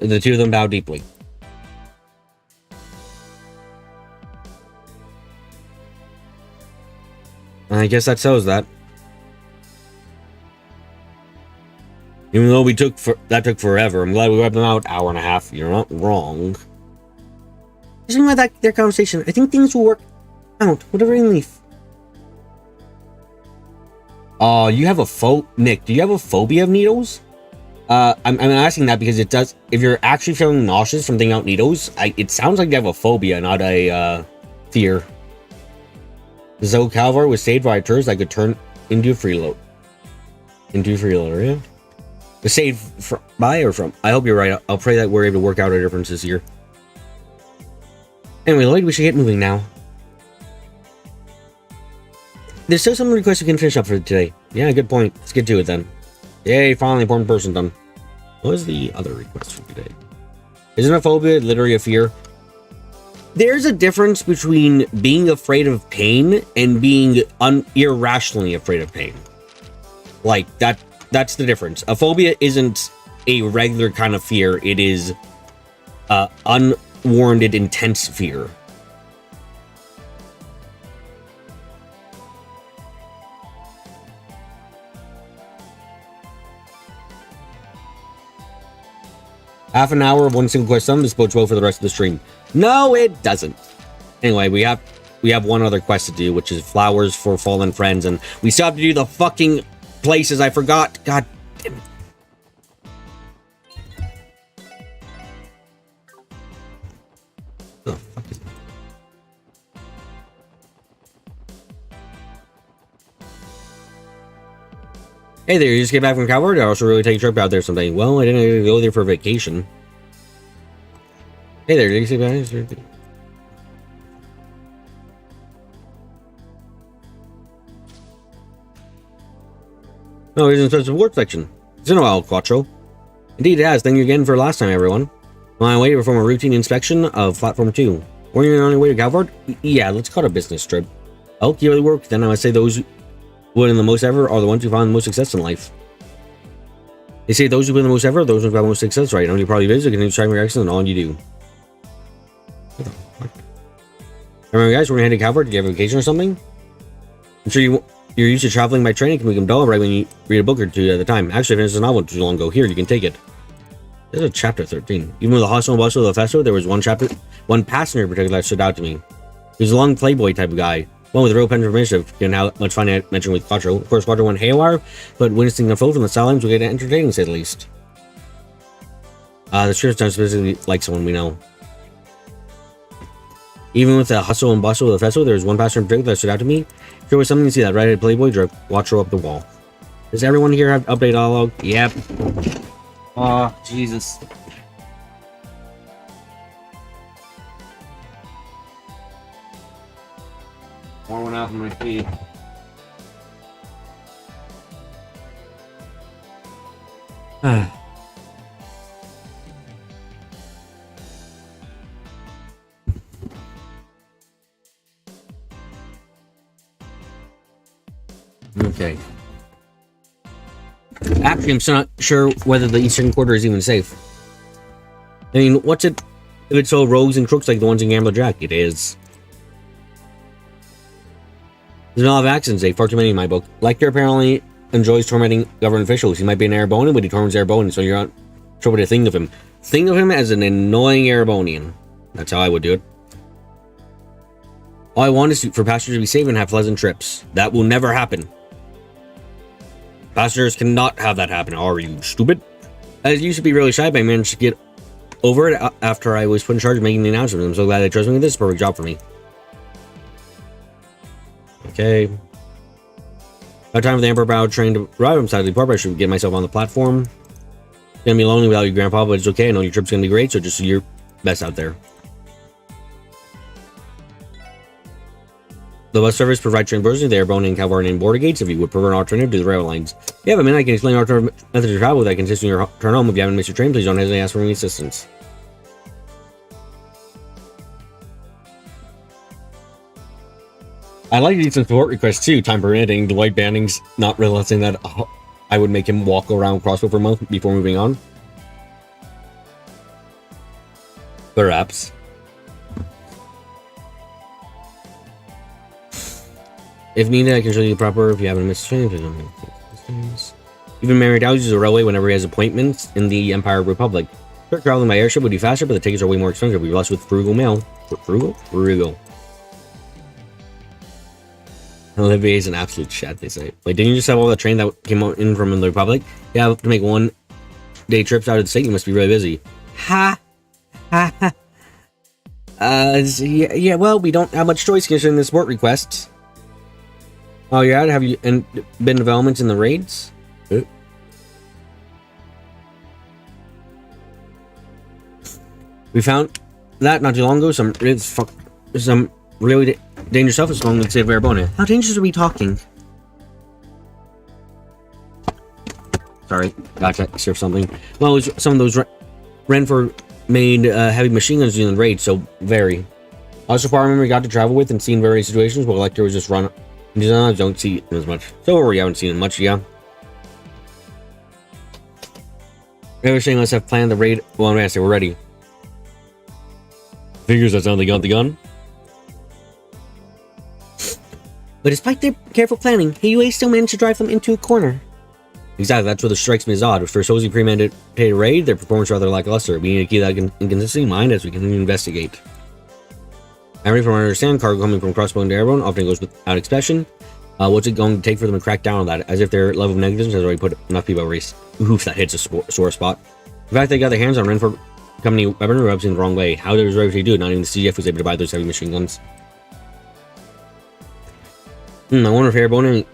The two of them bow deeply. I guess that settles that. Even though that took forever, I'm glad we wiped them out. Hour and a half. You're not wrong. Judging by their conversation, I think things will work out. Whatever relief. You have a Nick, do you have a phobia of needles? I'm asking that because it does. If you're actually feeling nauseous from thinking out needles, it sounds like you have a phobia, not a fear. Zoe Calvar was saved by a turret that could turn into a freeloader. Yeah. Was saved by or from? I hope you're right. I'll pray that we're able to work out our differences here. Anyway, Lloyd, we should get moving now. There's still some requests we can finish up for today. Yeah, good point. Let's get to it then. Yay, finally, important person done. What is the other request for today? Isn't a phobia literally a fear? There's a difference between being afraid of pain and being irrationally afraid of pain. Like, that's the difference. A phobia isn't a regular kind of fear. It is unwarranted, intense fear. Half an hour of one single quest sum. This bodes well for the rest of the stream. No, it doesn't. Anyway, we have one other quest to do, which is flowers for fallen friends, and we still have to do the fucking places. I forgot. God damn it. Oh, fuck is it? Hey there, you just came back from Calvert? I also really take a trip out there someday. Well, I didn't go there for vacation. Hey there, did you see that? No, it isn't such a work section. It's been a while, Quattro. Indeed it has. Thank you again for last time, everyone. On my way to perform a routine inspection of Platform 2. Were you on your way to Calvert? Yeah, let's call it a business trip. Oh, you really work? Then I would say those who put in the most ever are the ones who find the most success in life. They say those who put in the most ever are those who have the most success, right? How many probably is, you can strive your excellence in all you do. What the fuck? Remember, guys, we're gonna head to Calvert to get a vacation or something? I'm sure you're used to traveling by train. It can become dull right when you read a book or two at a time. Actually, I finished a novel too long ago. Here, you can take it. There's a chapter 13. Even with the hustle and bustle of the festival, there was one passenger in particular that stood out to me. He was a long playboy type of guy. One with a real penchant for mischief, given how much fun I mentioned with Quattro. Of course, Quattro went haywire, but witnessing a foe from the sidelines will get entertaining, to say the least. The sheriff doesn't specifically like someone we know. Even with the hustle and bustle of the festival, there was one passenger in particular that stood out to me. There was something to see that red-headed playboy drove Quattro up the wall. Does everyone here have update dialogue? Yep. Oh, Jesus. Pour one out from my feet. Okay. Actually, I'm still not sure whether the Eastern Quarter is even safe. I mean, what's it if it's all rogues and crooks like the ones in Gambler Jack? It is. There's a lot of accidents today, far too many in my book. Lecter apparently enjoys tormenting government officials. He might be an Erebonian, but he torments Erebonians, so you're not sure what to think of him. Think of him as an annoying Erebonian. That's how I would do it. All I want is for passengers to be safe and have pleasant trips. That will never happen. Passengers cannot have that happen. Are you stupid? I used to be really shy, but I managed to get over it after I was put in charge of making the announcement. I'm so glad they trust me with this. It's a perfect job for me. Okay. By the time the Emperor Bao train to arrive, I'm sadly poor, but I should get myself on the platform. It's gonna be lonely without you, Grandpa, but it's okay. I know your trip's gonna be great, so just do your best out there. The bus service provides transversely to the Airborne and Calvarnian border gates if you would prefer an alternative to the rail lines. If you have a minute, I can explain alternative methods of travel that consist in your turn home. If you haven't missed your train, please don't hesitate to ask for any assistance. I like to do some support requests too, time permitting. Dwight Banning's not realizing that I would make him walk around Crossbow for a month before moving on. Perhaps. If needed, I can show you the proper. If you haven't missed train, please don't make things. Even Mary Dow uses a railway whenever he has appointments in the Empire Republic. Sure, traveling by airship would be faster, but the tickets are way more expensive. We'd be blessed with frugal mail. Frugal? Frugal. Olivier is an absolute chat, they say. Wait, didn't you just have all the train that came in from the Republic? Yeah, to make one-day trips out of the state, you must be really busy. Ha! Ha ha. Yeah, well, we don't have much choice considering the support requests. Oh, yeah? Have you been developments in the raids? We found that not too long ago. Some really dangerous stuff is along the state of Airborne. How dangerous are we talking? Sorry, gotcha. Serve something. Well, some of those Renford made heavy machine guns during the raid, so very. Also, far, I remember we got to travel with and seen various situations where Lecter was just run. These others don't see it as much. So we haven't seen it much, yeah. Everything must have planned the raid. Well, I say we're ready. Figures that's how they got the gun. But despite their careful planning, HUA still managed to drive them into a corner. Exactly, that's what strikes me as odd. For a supposedly premeditated raid, their performance rather lackluster. We need to keep that inconsistency in mind as we continue to investigate. From what I understand, cargo coming from Crossbow to Airborne often goes without expression. What's it going to take for them to crack down on that? As if their level of negligence has already put enough people at risk. Oof, that hits a sore spot. In fact, they got their hands on Renford Company weaponry rubs in the wrong way. How did it really do it? Not even the CGF was able to buy those heavy machine guns. I wonder if Airborne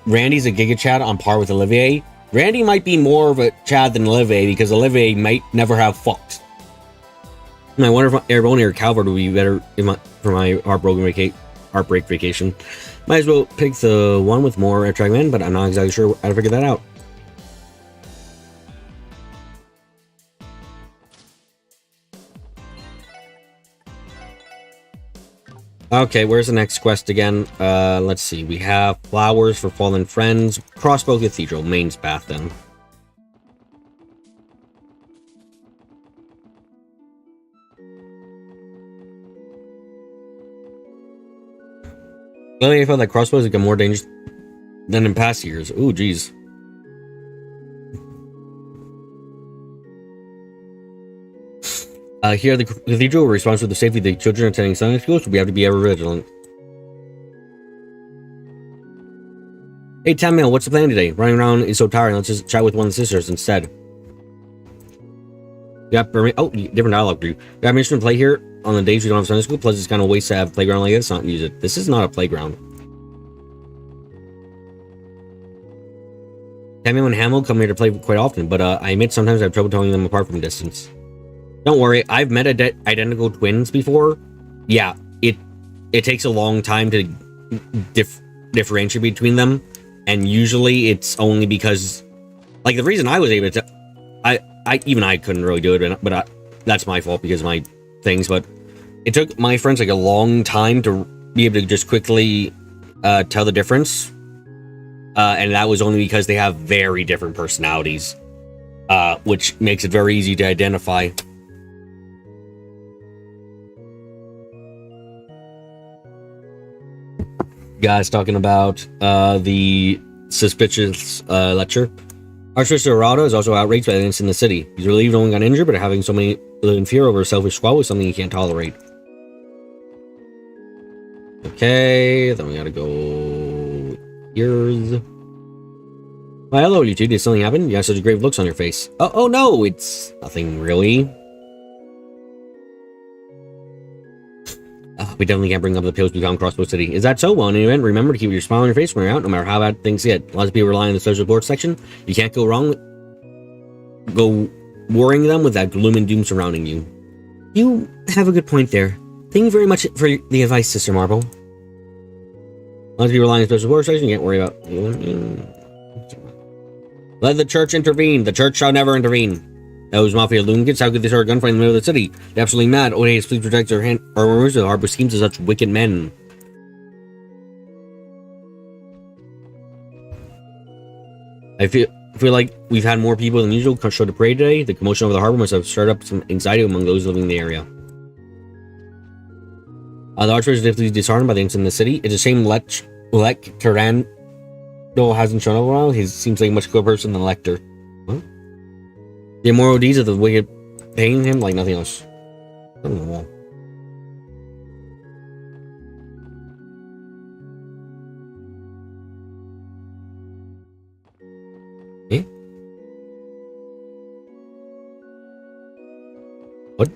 Randy's a Giga Chad on par with Olivier. Randy might be more of a Chad than Olivier because Olivier might never have fucked. I wonder if Airborne or Calvert would be better for my heartbreak vacation. Might as well pick the one with more airtrack men, but I'm not exactly sure how to figure that out. Okay, where's the next quest again? Let's see. We have Flowers for Fallen Friends, Crossbow Cathedral, Main's Path then. Lately, I felt that crossbows have become more dangerous than in past years. Ooh, geez. Here at the cathedral, we're responsible for the safety of the children attending Sunday school, so we have to be ever vigilant. Hey, Tamil, what's the plan today? Running around is so tiring. Let's just chat with one of the sisters instead. Yeah, different dialogue for you. You have permission to play here on the days we don't have Sunday school, plus it's kind of a waste to have a playground like this, not use it. This is not a playground. Tamil and Hamill come here to play quite often, but I admit sometimes I have trouble telling them apart from distance. Don't worry, I've met identical twins before. Yeah, it takes a long time to differentiate between them, and usually it's only because, like, the reason I was able to, I couldn't really do it, but that's my fault because of my things. But it took my friends like a long time to be able to just quickly tell the difference, and that was only because they have very different personalities, which makes it very easy to identify. Guys talking about the suspicious lecture. Archbishop Arado is also outraged by the events in the city. He's relieved no one got injured, but having so many live in fear over a selfish squabble is something he can't tolerate. Okay, then we gotta go here's. Why, hello, you two. Did something happen? You have such grave looks on your face. Oh no, it's nothing really. We definitely can't bring up the pills we found Crossbow City. Is that so? Well, in any event, remember to keep your smile on your face when you're out, no matter how bad things get. Lots of people rely on the social support section. You can't go wrong. Go worrying them with that gloom and doom surrounding you. You have a good point there. Thank you very much for the advice, Sister Marble. Unless people relying on special border station, you can't worry about. Let the church intervene. The church shall never intervene. Those mafia lunatics, how could they start a gunfight in the middle of the city? They're absolutely mad. Odes, please protect our members of the harbor schemes of such wicked men. I feel like we've had more people than usual show the parade today. The commotion over the harbor must have stirred up some anxiety among those living in the area. The Archbishop is deeply disheartened by the incident in the city. It's a shame Lek Tyrannel hasn't shown up a while. He seems like a much cooler person than Lecter. What? The immoral deeds of the wicked paying him like nothing else. On the wall. Eh? What?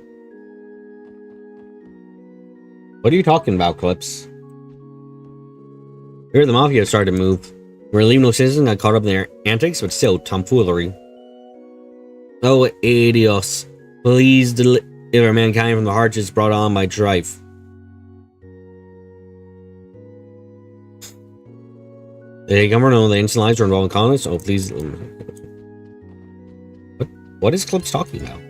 What are you talking about, Clips? Here the Mafia started to move. We were leaving no citizens got caught up in their antics, but still tomfoolery. Oh, Adios. Please deliver mankind from the hardships brought on by strife. They come around the ancient lives are involved in colonists. Oh, please. What is Clips talking about?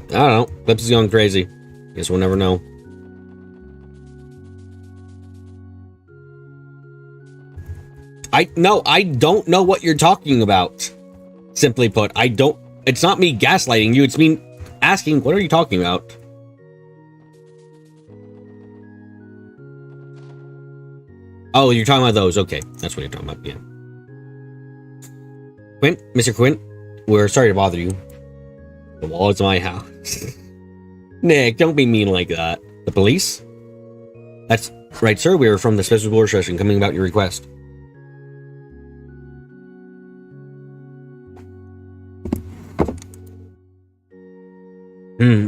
I don't know. Clips is going crazy. Guess we'll never know. I don't know what you're talking about. Simply put, I don't. It's not me gaslighting you. It's me asking, what are you talking about? Oh, you're talking about those. Okay, that's what you're talking about. Yeah. Quint, Mr. Quint, we're sorry to bother you. The wall is my house. Nick, don't be mean like that. The police? That's right, sir. We are from the special border session coming about your request.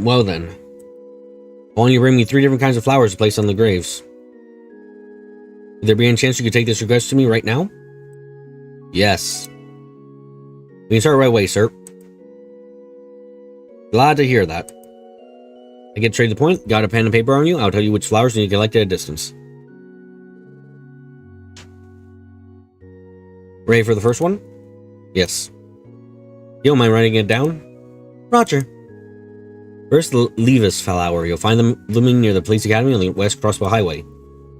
Well then. Why don't you bring me 3 different kinds of flowers to place on the graves? Would there be any chance you could take this request to me right now? Yes. We can start right away, sir. Glad to hear that. I get straight to the point. Got a pen and paper on you? I'll tell you which flowers you need to collect at a distance. Ready for the first one? Yes. You don't mind writing it down? Roger. First, the Levis flower. You'll find them blooming near the police academy on the West Crossbow Highway.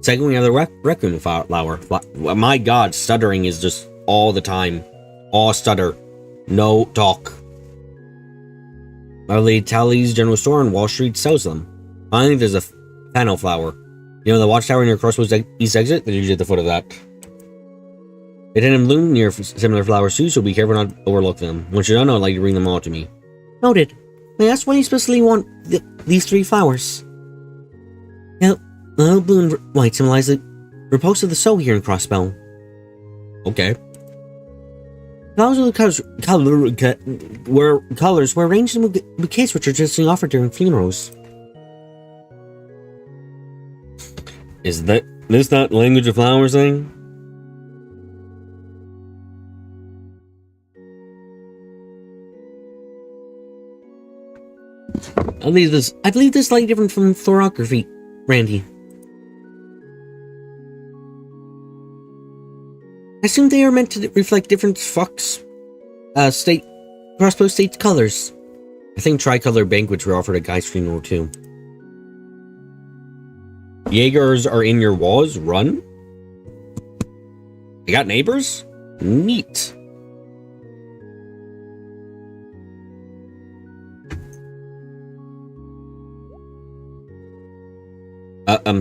Second, we have the raccoon flower. My god, stuttering is just all the time. All stutter. No talk. Our Lady Tally's general store on Wall Street sells them. Finally, there's a fennel flower. You know the watchtower near Crossbows East exit? They're usually at the foot of that. They tend to bloom near similar flowers too, so be careful not to overlook them. Once you're done, I'd like you to bring them all to me. Noted. May I ask why you specifically want these 3 flowers? Well, the blue and white symbolize the repose of the soul here in Crossbow. Okay. Flowers of the colors were arranged in bouquets which are traditionally offered during funerals. Is this not language of flowers thing? I believe this is slightly different from thorography, Randy. I assume they are meant to reflect different Crossbow State's colors. I think tricolor banquets were offered at Guy's funeral too. Jaegers are in your walls? Run? You got neighbors? Neat.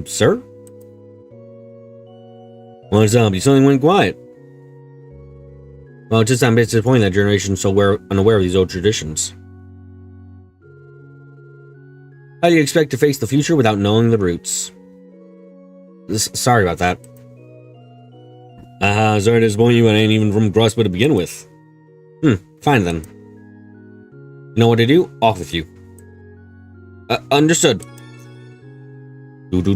Sir? What's up? You suddenly went quiet. Well, it's just I'm a bit disappointed that generation is so unaware of these old traditions. How do you expect to face the future without knowing the roots? Sorry about that. Sorry to disappoint you, and I ain't even from Crossbow to begin with. Fine then. You know what to do? Off with you. Understood. You do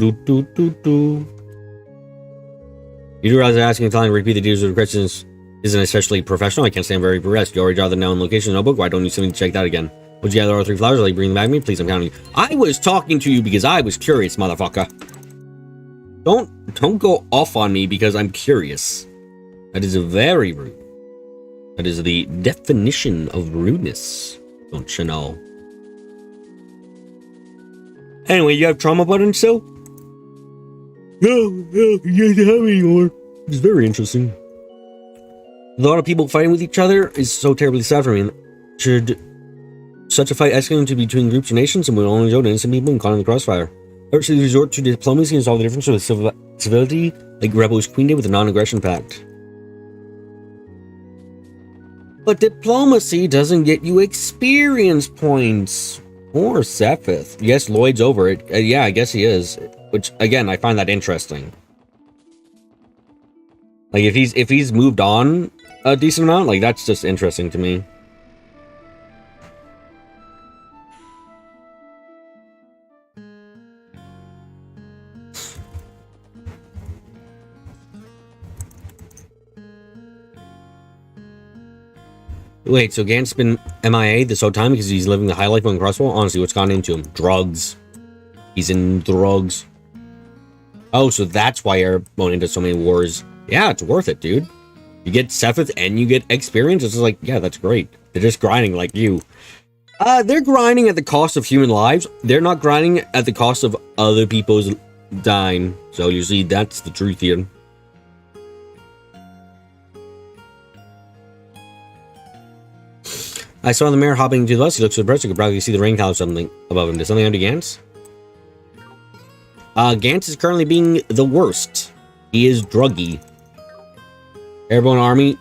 realize that asking and telling to repeat the details of the questions isn't especially professional. I can't stand very progressed. You already jotted down the location in the notebook. Why don't you simply check that again? Would you gather all 3 flowers? Will you bring them back to me? Please, I'm counting you. I was talking to you because I was curious, motherfucker. Don't go off on me because I'm curious. That is very rude. That is the definition of rudeness. Don't you know? Anyway, you have trauma buttons still? No, you don't have anymore. It's very interesting. A lot of people fighting with each other is so terribly sad for me. Should such a fight escalate into between groups or nations, and will only go to innocent people and caught in the crossfire? Or should they resort to diplomacy and solve the difference with civility, like Rebels Queen did with the non-aggression pact? But diplomacy doesn't get you experience points. Or Sephiroth. Yes, Lloyd's over it. Yeah, I guess he is. Which, again, I find that interesting. Like, if he's moved on a decent amount, like, that's just interesting to me. Wait, so Gant's been MIA this whole time because he's living the high life on Crossbow? Honestly, what's gone into him? Drugs. He's in drugs. Oh, so that's why Airborne into so many wars. Yeah, it's worth it, dude. You get Sephiroth and you get experience. It's just like, yeah, that's great. They're just grinding like you. They're grinding at the cost of human lives. They're not grinding at the cost of other people's dying. So you see, that's the truth here. I saw the mayor hopping into the bus. He looks so depressed. You could probably see the rain cloud or something above him. Did something happen to Gantz? Gantz is currently being the worst. He is druggy. Airborne Army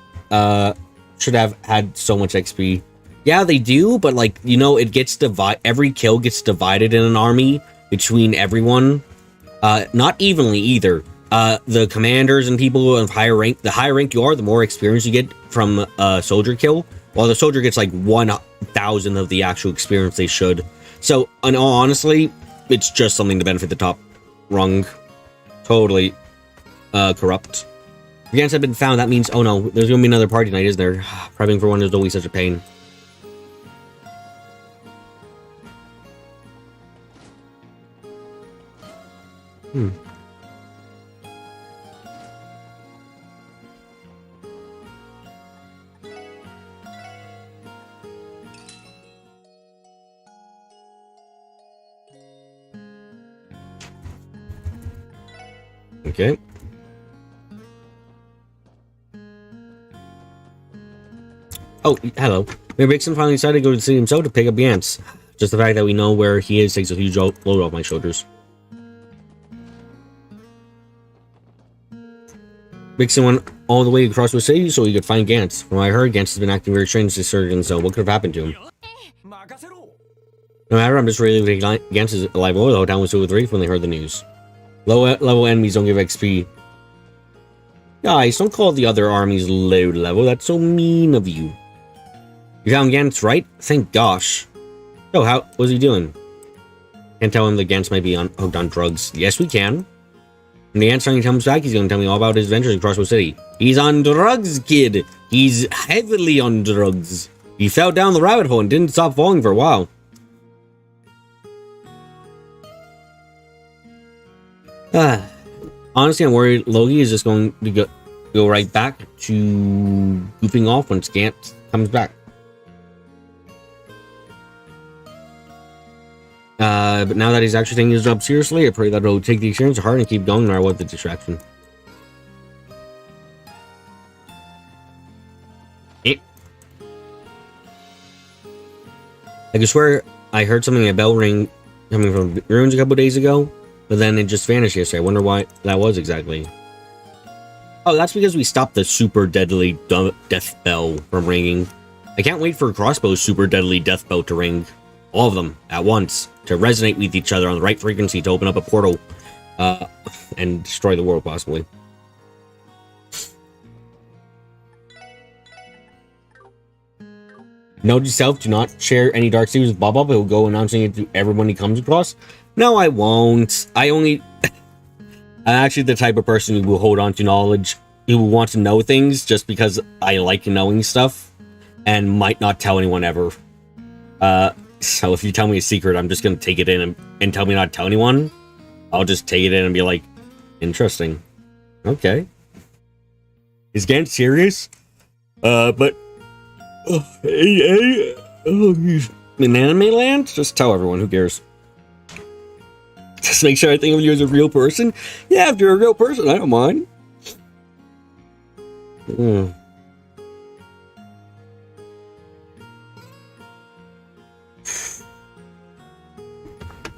should have had so much XP. Yeah, they do, but like, you know, it gets every kill gets divided in an army between everyone. Not evenly either. The commanders and people of higher rank, the higher rank you are, the more experience you get from a soldier kill. While the soldier gets like 1,000 of the actual experience they should. So, in all honesty, it's just something to benefit the top rung. Totally corrupt. Gants have been found. That means, oh no, there's gonna be another party night, isn't there? Prepping for one is always such a pain. Okay. Oh, hello. Mayor Vixen finally decided to go to the city himself to pick up Gantz. Just the fact that we know where he is takes a huge load off my shoulders. Vixen went all the way across the city so he could find Gantz. From what I heard, Gantz has been acting very strange this surgeon, so what could have happened to him? No matter, I'm just really thinking Gantz is alive. Oh, the whole town was filled with grief when they heard the news. Low level enemies don't give XP. Guys, don't call the other armies low level. That's so mean of you. You found Gantz, right? Thank gosh. Oh, how was he doing? Can't tell him that Gantz might be hooked on drugs. Yes, we can. When the answer comes back, he's going to tell me all about his adventures in Crossbow City. He's on drugs, kid. He's heavily on drugs. He fell down the rabbit hole and didn't stop falling for a while. Honestly, I'm worried Logie is just going to go right back to goofing off once Gantz comes back. But now that he's actually taking his job seriously, I pray that he'll take the experience to heart and keep going no matter what the distraction. I could swear I heard something, a bell ring coming from ruins a couple days ago, but then it just vanished yesterday. I wonder why that was exactly. Oh, that's because we stopped the super deadly death bell from ringing. I can't wait for Crossbow's super deadly death bell to ring. All of them at once, to resonate with each other on the right frequency to open up a portal and destroy the world, possibly. Note yourself, do not share any dark secrets with Bob. He'll go announcing it to everyone he comes across. No, I won't. I'm actually the type of person who will hold on to knowledge, who will want to know things just because I like knowing stuff, and might not tell anyone ever. So if you tell me a secret, I'm just gonna take it in and tell me not to tell anyone. I'll just take it in and be like, interesting. Okay. Is Gant serious? But he's in anime land? Just tell everyone, who cares? Just make sure I think of you as a real person. Yeah, if you're a real person, I don't mind.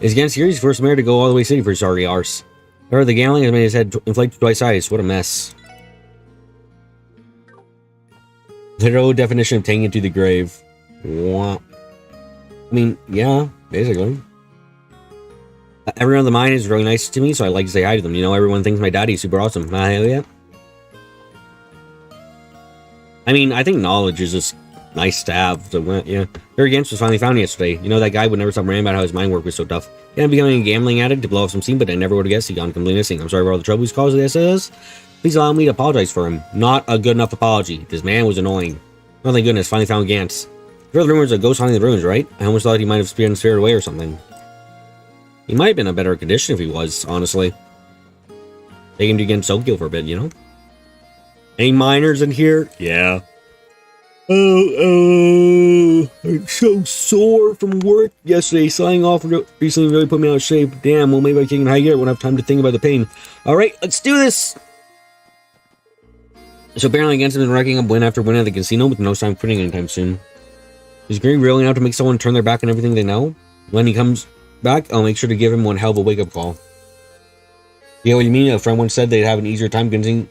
Is Gant serious? First mayor to go all the way city for sorry arse. Or the gambling has made his head inflate twice size. What a mess. Literal definition of taking it to the grave. Wow. I mean, yeah, basically. Everyone on the mine is really nice to me, so I like to say hi to them. You know, everyone thinks my daddy's super awesome. Hell yeah. I mean, I think knowledge is just nice to have. So, yeah. Harry Gantz was finally found yesterday. You know, that guy would never stop ranting about how his mind work was so tough. He ended up becoming a gambling addict to blow off some scene, but I never would have guessed he'd gone completely missing. I'm sorry for all the trouble he's caused with this. Please allow me to apologize for him. Not a good enough apology. This man was annoying. Oh, thank goodness, finally found Gantz. You heard the rumors of ghosts haunting the ruins, right? I almost thought he might have been scared away or something. He might have been in a better condition if he was, honestly. Take him to against Oakhill for a bit, you know? Any miners in here? Yeah. I'm so sore from work yesterday. Signing off recently really put me out of shape. Damn, well, maybe I can hang it. I won't have time to think about the pain. Alright, let's do this! So apparently Gantz has been racking up win after win at the casino with no sign of quitting anytime soon. Is Green really enough to make someone turn their back on everything they know? When he comes back, I'll make sure to give him one hell of a wake-up call. Yeah, what you mean? A friend once said they'd have an easier time convincing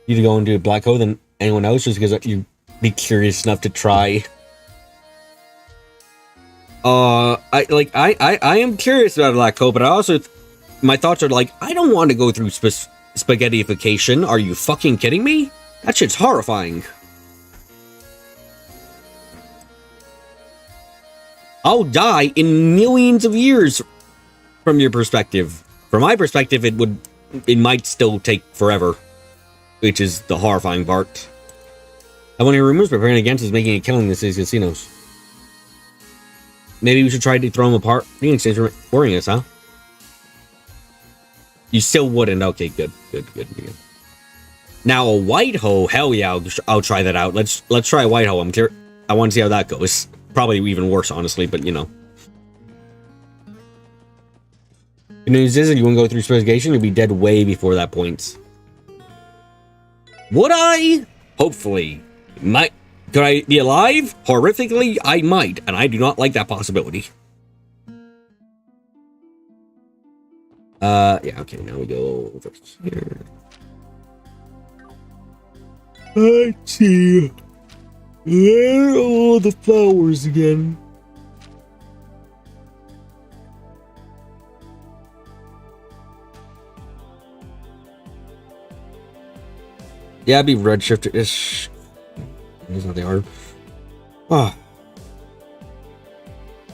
you to go into a black hole than anyone else just because you'd be curious enough to try. I am curious about a black hole, but I also, my thoughts are like, I don't want to go through spaghettification. Are you fucking kidding me? That shit's horrifying. I'll die in millions of years from your perspective. From my perspective, it might still take forever, which is the horrifying part. I want to hear rumors, but apparently Gantz is making a killing in the city's casinos. Maybe we should try to throw them apart in exchange for worrying us, huh? You still wouldn't. Okay, good. Now a white hole, hell yeah, I'll try that out. Let's try a white hole. I want to see how that goes. Probably even worse, honestly, but you know. Good news is, if you want to go through investigation, you'll be dead way before that point. Would I? Hopefully. Could I be alive? Horrifically, I might, and I do not like that possibility. Yeah, okay, now we go over here. Let's see. Where are all the flowers again? Yeah, I'd be redshifter-ish. That's not they are. Oh.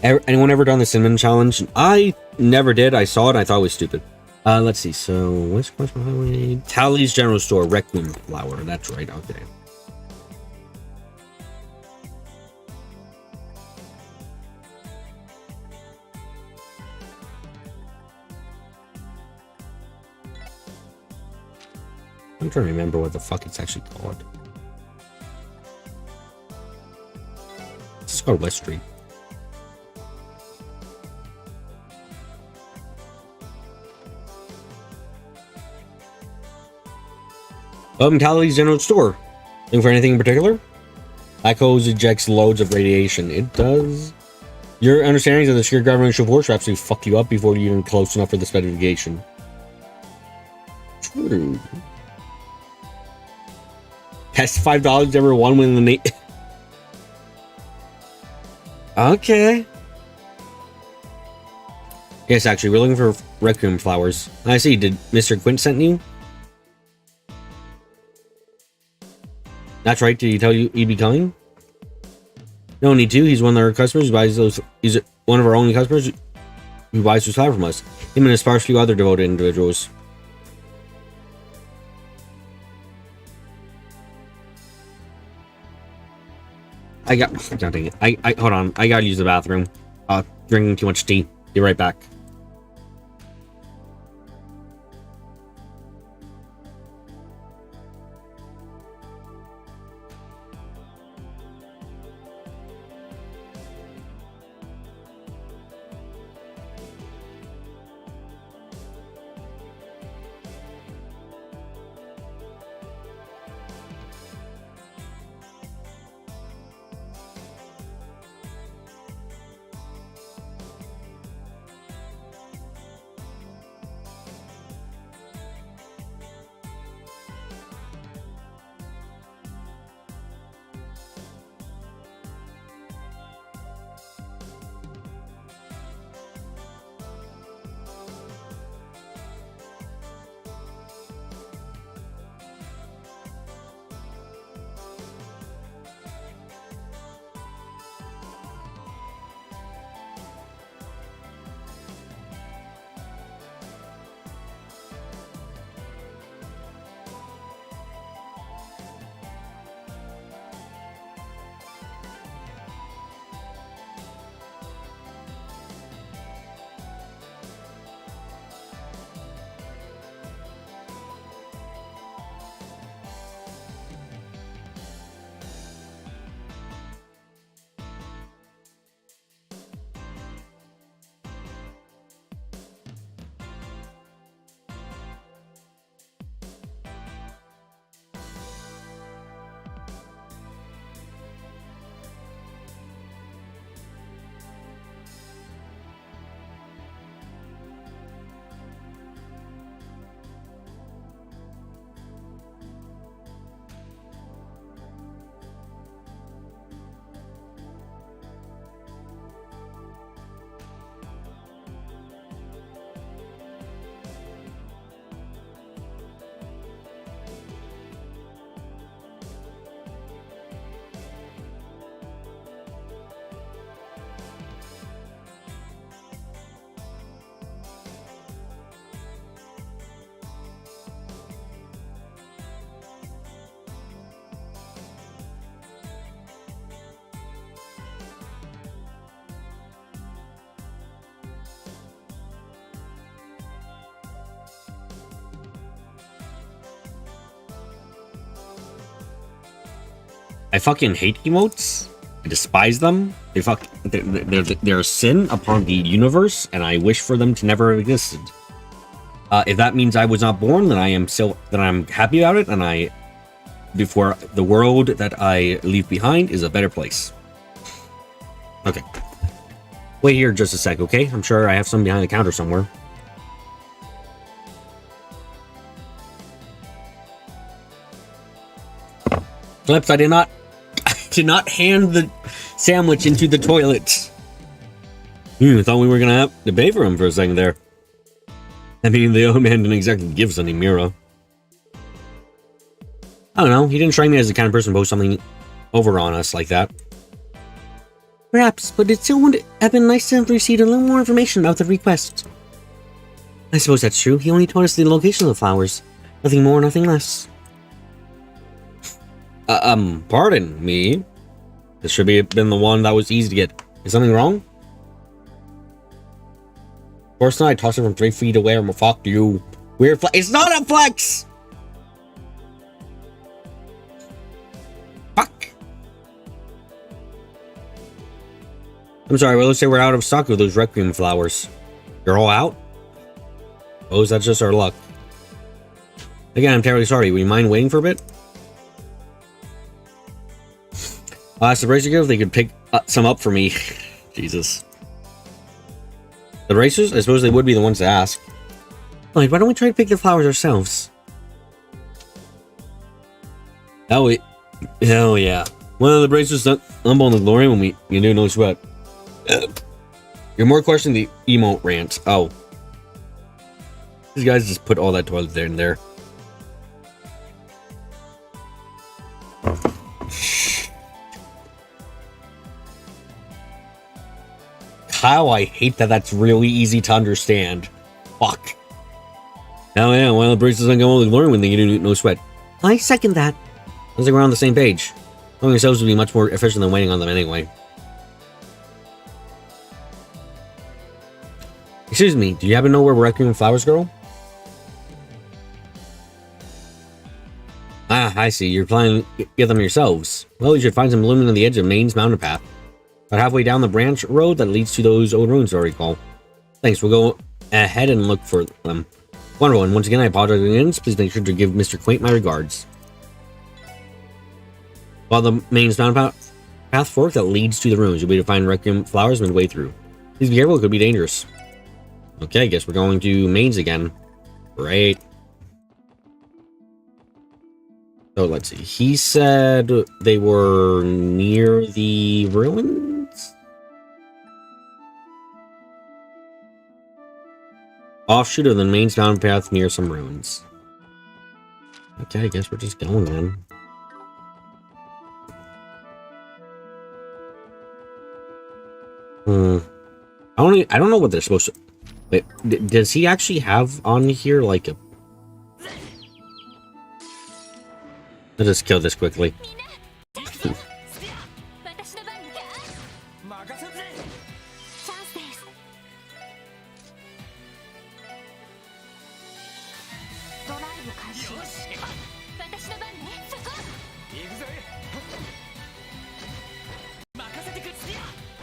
Anyone ever done the cinnamon challenge? I never did. I saw it and I thought it was stupid. Let's see. So, what's Question Highway? Tally's General Store, Requiem Flower. That's right. Okay. I'm trying to remember what the fuck it's actually called. It's called West Street. Tally's General Store. Looking for anything in particular? Black holes ejects loads of radiation. It does. Your understandings of the sheer governmental force will absolutely fuck you up before you're even close enough for the specification. True. Test $5 ever won when the Okay. Yes, actually, we're looking for Requiem flowers. I see. Did Mr. Quint send you? That's right. Did he tell you he'd be coming? No need to. He's one of our customers who buys those. He's one of our only customers who buys those flowers from us. Him and his sparse few other devoted individuals. God dang it. I hold on. I gotta use the bathroom. Drinking too much tea. Be right back. I fucking hate emotes. I despise them. They're a sin upon the universe, and I wish for them to never have existed. If that means I was not born, then I'm happy about it, and before the world that I leave behind is a better place. Okay. Wait here just a sec, okay? I'm sure I have some behind the counter somewhere. Flips, I did not hand the sandwich into the toilet. I thought we were gonna have to pay for him for a second there. I mean, the old man didn't exactly give us any Mira. I don't know, he didn't strike me as the kind of person to post something over on us like that. Perhaps, but it still would have been nice to have received a little more information about the request. I suppose that's true. He only told us the location of the flowers. Nothing more, nothing less. Pardon me. This should have been the one that was easy to get. Is something wrong? First night, I tossed it from 3 feet away, or fuck you. Weird flex. It's not a flex! Fuck. I'm sorry, well, let's say we're out of stock of those Requiem flowers. You're all out? Oh, is that just our luck? Again, I'm terribly sorry. Would you mind waiting for a bit? I asked the racer if they could pick some up for me. Jesus. The racers? I suppose they would be the ones to ask. Wait, why don't we try to pick the flowers ourselves? Hell yeah. One of the racers stumble in the glory when you do no sweat. You're more questioning the emote rant. Oh. These guys just put all that toilet there and there. How I hate that that's really easy to understand. Fuck. Oh yeah, well, the braces don't go only learn when they do no sweat. I second that. Sounds like we're on the same page. Knowing ourselves would be much more efficient than waiting on them anyway. Excuse me, do you happen to know where Requiem flowers grow? Ah, I see. You're planning to get them yourselves. Well, you should find some blooming on the edge of Maine's mountain path. About halfway down the branch road that leads to those old ruins, I recall. Thanks, we'll go ahead and look for them. Wonderful, and once again, I apologize in advance. Please make sure to give Mr. Quaint my regards. While the Maine's mountain path fork that leads to the ruins, you'll be able to find Requiem flowers midway through. Please be careful, it could be dangerous. Okay, I guess we're going to Maine's again. Great. So let's see. He said they were near the ruins? Offshoot of the Maine's mountain path near some ruins. Okay, I guess we're just going then. I don't know what they're supposed to... Wait, does he actually have on here like a... Let's just kill this quickly.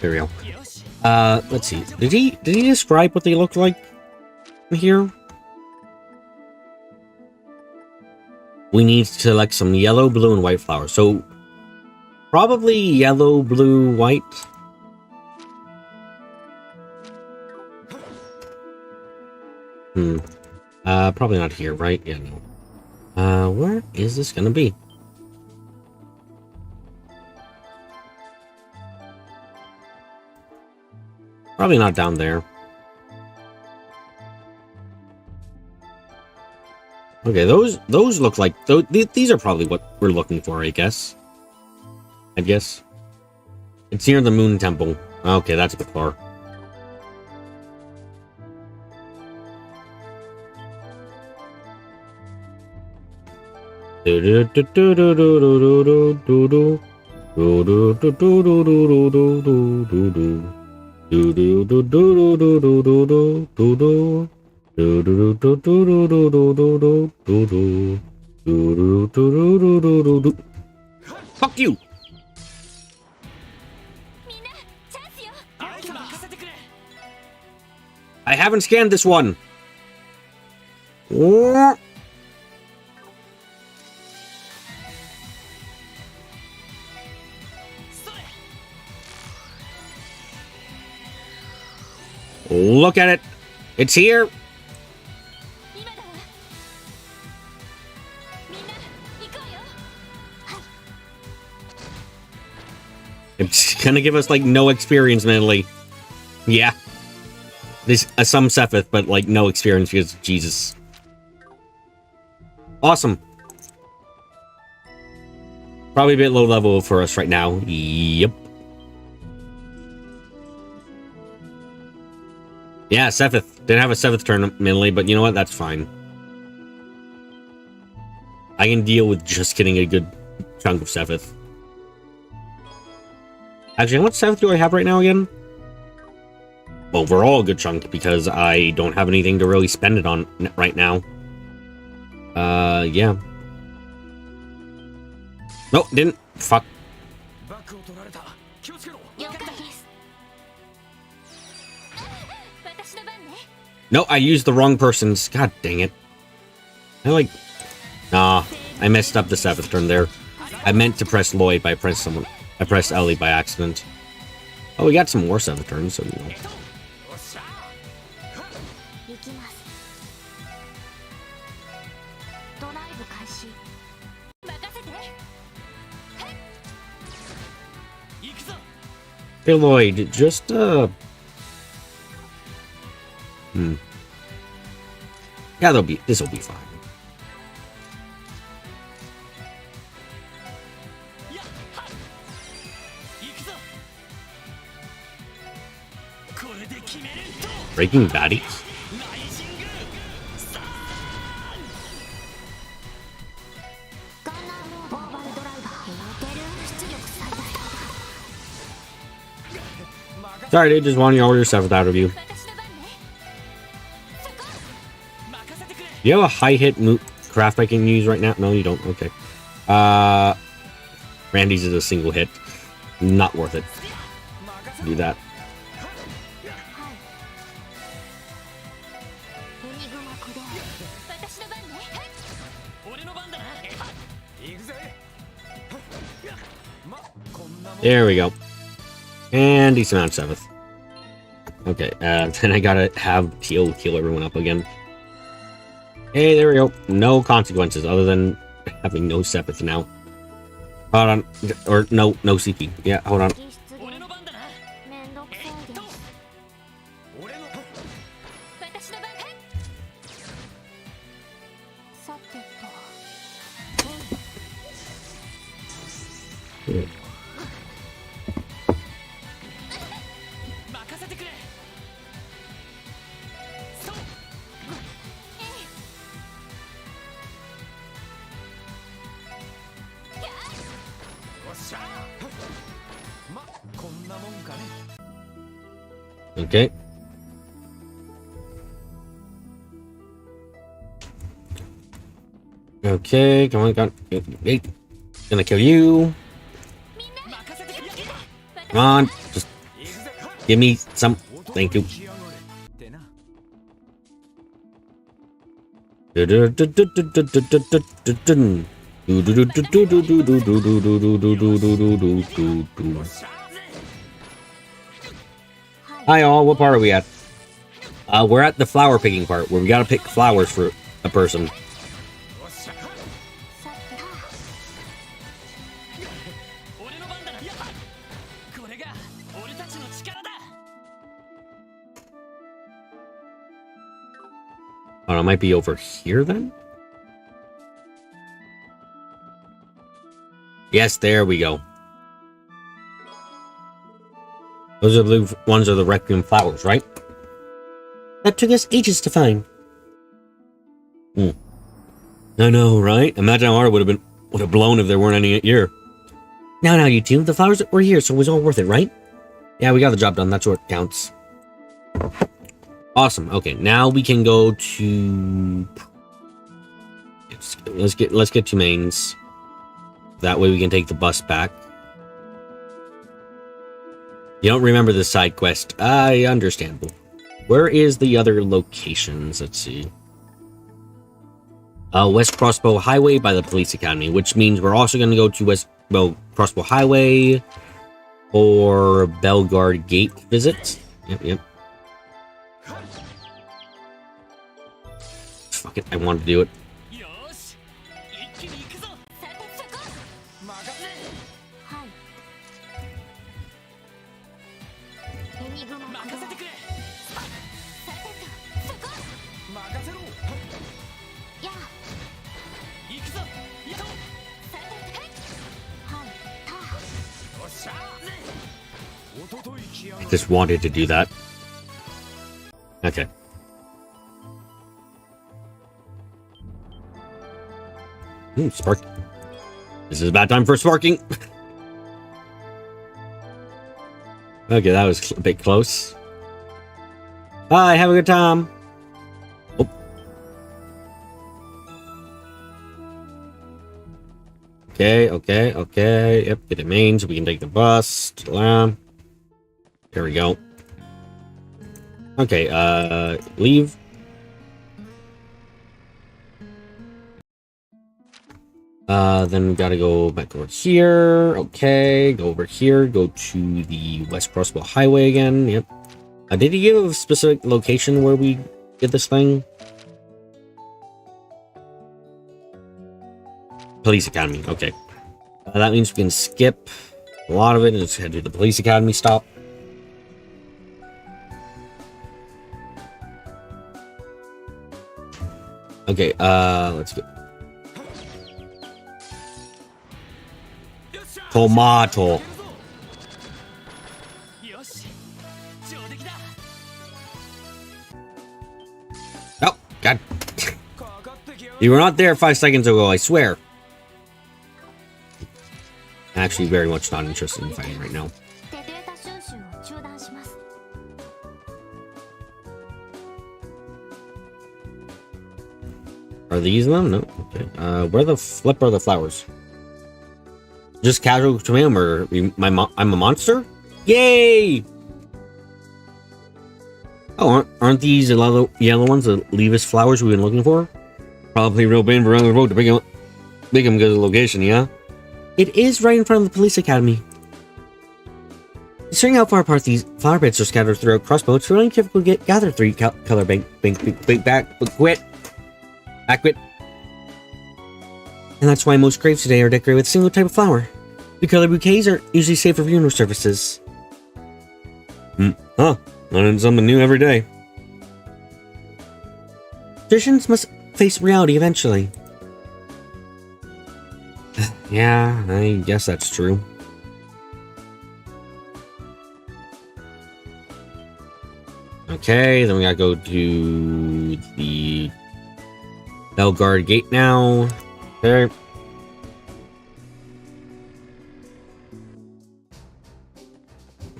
There we go. Let's see. Did he describe what they looked like here? We need to select some yellow, blue, and white flowers. So, probably yellow, blue, white. Probably not here, right? Yeah, no. Where is this gonna be? Probably not down there. Okay, those look like these are probably what we're looking for, I guess. It's near the Moon Temple. Okay, that's a bit far. Fuck you! I haven't scanned this one. Look at it. It's here. It's gonna give us, like, no experience, mentally. Yeah. There's some Sephiroth, but, like, no experience because of Jesus. Awesome. Probably a bit low level for us right now. Yep. Yeah, Sephiroth. Didn't have a Sephiroth turn mentally, but you know what? That's fine. I can deal with just getting a good chunk of Sephiroth. Actually, how much Sephiroth do I have right now again? Overall, a good chunk, because I don't have anything to really spend it on right now. Yeah. Nope, didn't. Fuck. No, I used the wrong person's. God dang it. Nah, I messed up the Sephiroth turn there. I meant to press Lloyd, but I pressed Ellie by accident. Oh, we got some more Sephiroth turns, so you know. Hey Lloyd, just yeah, this'll be fine. Breaking baddies? Sorry, dude, just wanting to order stuff out of you. You have a high hit craft I can use right now? No, you don't. Okay. Randy's is a single hit. Not worth it. Do that. There we go. And decent amount 7th. Okay, then I gotta have Teal kill everyone up again. Hey, there we go. No consequences other than having no Sepith now. Hold on. Or no CP. Yeah, hold on. Okay. Okay, come on, come on. Wait. Gonna kill you. Come on, just give me some. Thank you. Hi all, what part are we at? We're at the flower picking part, where we gotta pick flowers for a person. Oh, it might be over here then? Yes, there we go. Those are the blue ones, are the Requiem flowers, right? That took us ages to find. I know, right? Imagine how hard it would have blown if there weren't any here. Now, you two. The flowers were here, so it was all worth it, right? Yeah, we got the job done. That's what counts. Awesome. Okay, now we can go to. Let's get to Mains. That way we can take the bus back. You don't remember this side quest. Understandable. Where is the other locations? Let's see. West Crossbow Highway by the Police Academy, which means we're also going to go to West Crossbow Highway or Bellegarde Gate visit. Yep. Fuck it, I wanted to do it. I just wanted to do that. Okay. Spark. This is a bad time for sparking. Okay, that was a bit close. Bye, have a good time. Oh. Okay. Yep, get the main so we can take the bus to the lab. There we go. Okay, leave. Then we gotta go back over here. Okay, go over here. Go to the West Crossbow Highway again. Yep. Did he give a specific location where we did this thing? Police Academy. Okay. That means we can skip a lot of it and just head to the Police Academy stop. Okay, let's go. Tomato. Oh, God. You were not there 5 seconds ago, I swear. Actually, very much not interested in fighting right now. Are these them? No. Okay. Where the flip are the flowers? Just casual tomato murder. I'm a monster? Yay! Oh, aren't these the yellow ones the Levis flowers we've been looking for? Probably real pain for around the road to pick them because of the location, yeah? It is right in front of the police academy. Considering how far apart these flower beds are scattered throughout Crossbow, it's really difficult to gather 3 color back. And that's why most graves today are decorated with a single type of flower. The color bouquets are usually saved for funeral services. Huh. Learning something new every day. Traditions must face reality eventually. Yeah, I guess that's true. Okay, then we gotta go to the Belgard Gate now. Okay.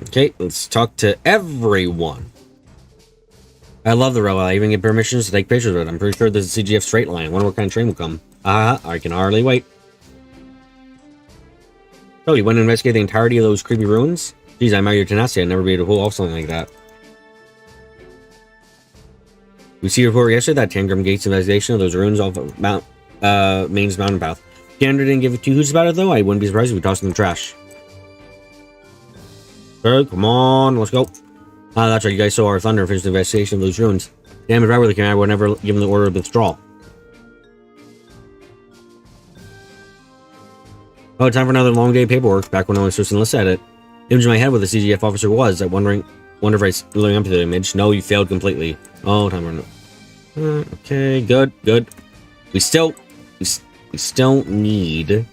Okay, let's talk to everyone. I love the railway. I even get permissions to take pictures of it. I'm pretty sure there's a CGF straight line. I wonder what kind of train will come. I can hardly wait. Oh, you went to investigate the entirety of those creepy ruins? Geez, I admire your tenacity. I'd never be able to pull off something like that. We see your report yesterday that Tangram Gates investigation of those ruins off of Maine's mountain path. Gander didn't give 2 hoots about it, though. I wouldn't be surprised if we tossed it in the trash. Okay, come on, let's go. Ah, that's right, you guys saw our thunder and finished the investigation of those ruins. Damn it, right where they came out, I would never give them the order of withdrawal. Oh, time for another long day of paperwork. Back when I was supposed to enlist at it. Image in my head what the CGF officer was. I wonder if I living up to the image. No, you failed completely. Oh, time for okay, good. We still need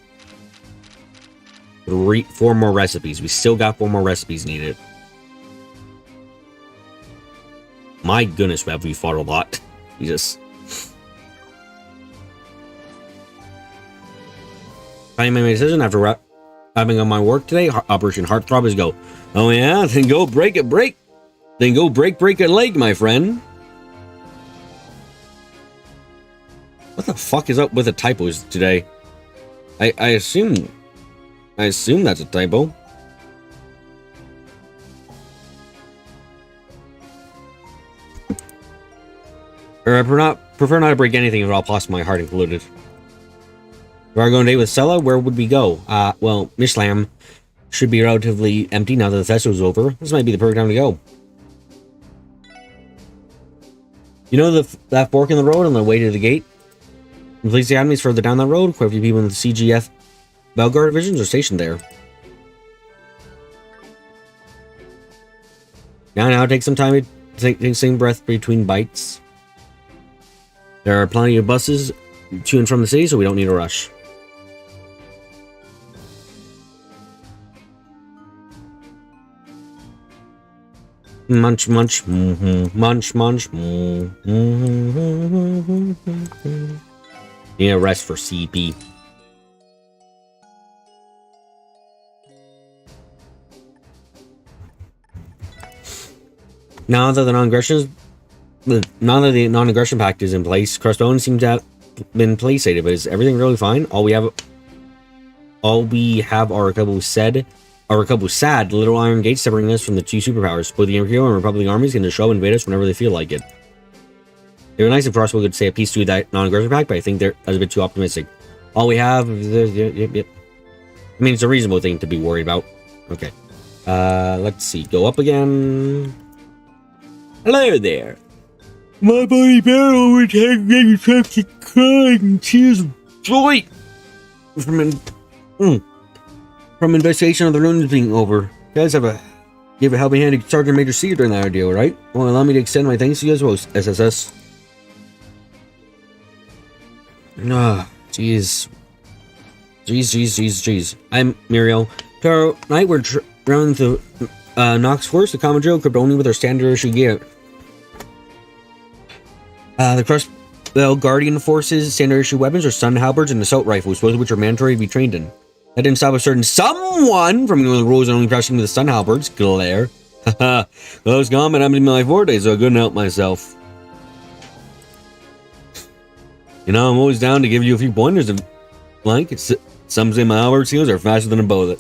4 more recipes. We still got 4 more recipes needed. My goodness, have we fought a lot. Jesus. I made my decision after wrapping up my work today. Operation Heartthrob is go. Oh yeah? Then go break a break. Then go break a leg, my friend. What the fuck is up with the typos today? I assume that's a typo. Or I prefer not to break anything if at all possible, my heart included. If we are going to date with Sella, where would we go? Well, Mishlam should be relatively empty now that the festival is over. This might be the perfect time to go. You know that fork in the road on the way to the gate? The police academy is further down that road. Quite a few people in the CGF Belgard divisions are stationed there. Now, take some time to take some breath between bites. There are plenty of buses to and from the city, so we don't need a rush. Munch, munch, munch, munch. Need a rest for CP. Now that the non-aggression pact is in place, Crossbone seems to have been placated, but is everything really fine? All we have are a couple sad little iron gates separating us from the 2 superpowers. Both the Imperial and Republic armies can just show up and invade us whenever they feel like it. It would be nice if Crossbow could say a peace to that non-aggression pact, but I think that's a bit too optimistic. All we have yep. I mean, it's a reasonable thing to be worried about. Okay. Let's see. Go up again. Hello there. My buddy Barrel would take many trips to cry and tears of joy from investigation of the ruins being over. You guys give a helping hand to Sergeant Major C during that ordeal, right? Well, allow me to extend my thanks to you as well, SSS. Jeez. I'm Muriel. Tonight we're running through Nox Force, the common drill, equipped only with our standard issue gear. The Crossbell Guardian Forces standard issue weapons are stun halberds and assault rifles, both of which are mandatory to be trained in. That didn't stop a certain someone from ignoring the rules and only pressing with the stun halberds. Glare. Haha. Those combat haven't been my forte, so I couldn't help myself. You know, I'm always down to give you a few pointers of, like, some say my Albert seals are faster than a bullet.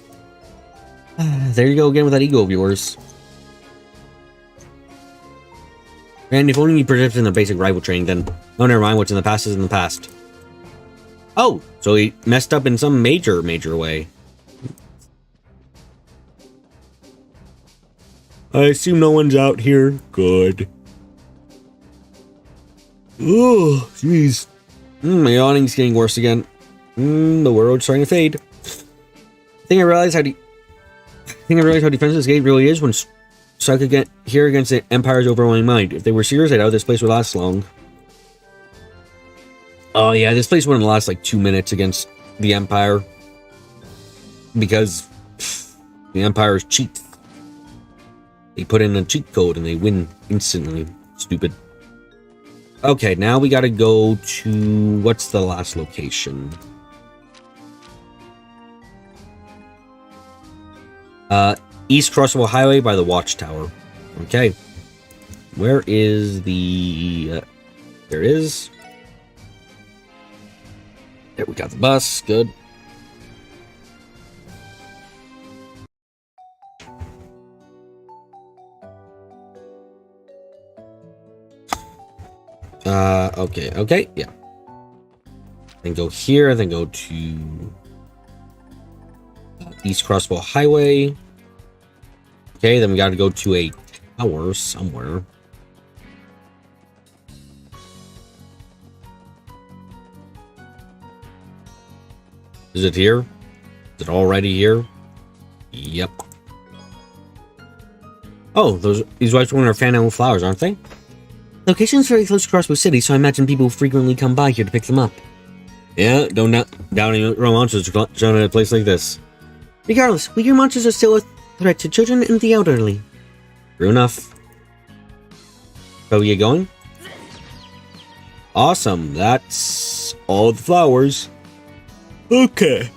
There you go again with that ego of yours. And if only you persisted in the basic rival training, then... Oh, never mind, what's in the past is in the past. Oh, so he messed up in some major way. I assume no one's out here. Good. Oh, jeez. My yawning's getting worse again. The world's starting to fade. I think I realized how defensive this gate really is when stuck here against the Empire's overwhelming might. If they were serious, I doubt this place would last long. Oh yeah, this place wouldn't last like 2 minutes against the Empire. Because the Empire's cheat. They put in a cheat code and they win instantly. Stupid. Okay, now we gotta go to... What's the last location? East Crosswell Highway by the Watchtower. Okay. Where is the... there it is. There, we got the bus. Good. Okay, yeah. Then go here, then go to East Crosswell Highway. Okay, then we gotta go to a tower somewhere. Is it here? Is it already here? Yep. Oh, these white ones are fan animal flowers, aren't they? Location's very close to Crossbow City, so I imagine people frequently come by here to pick them up. Yeah, don't doubt any real monsters shown at a place like this. Regardless, weaker monsters are still a threat to children and the elderly. True enough. So we get going? Awesome, that's all the flowers. Okay.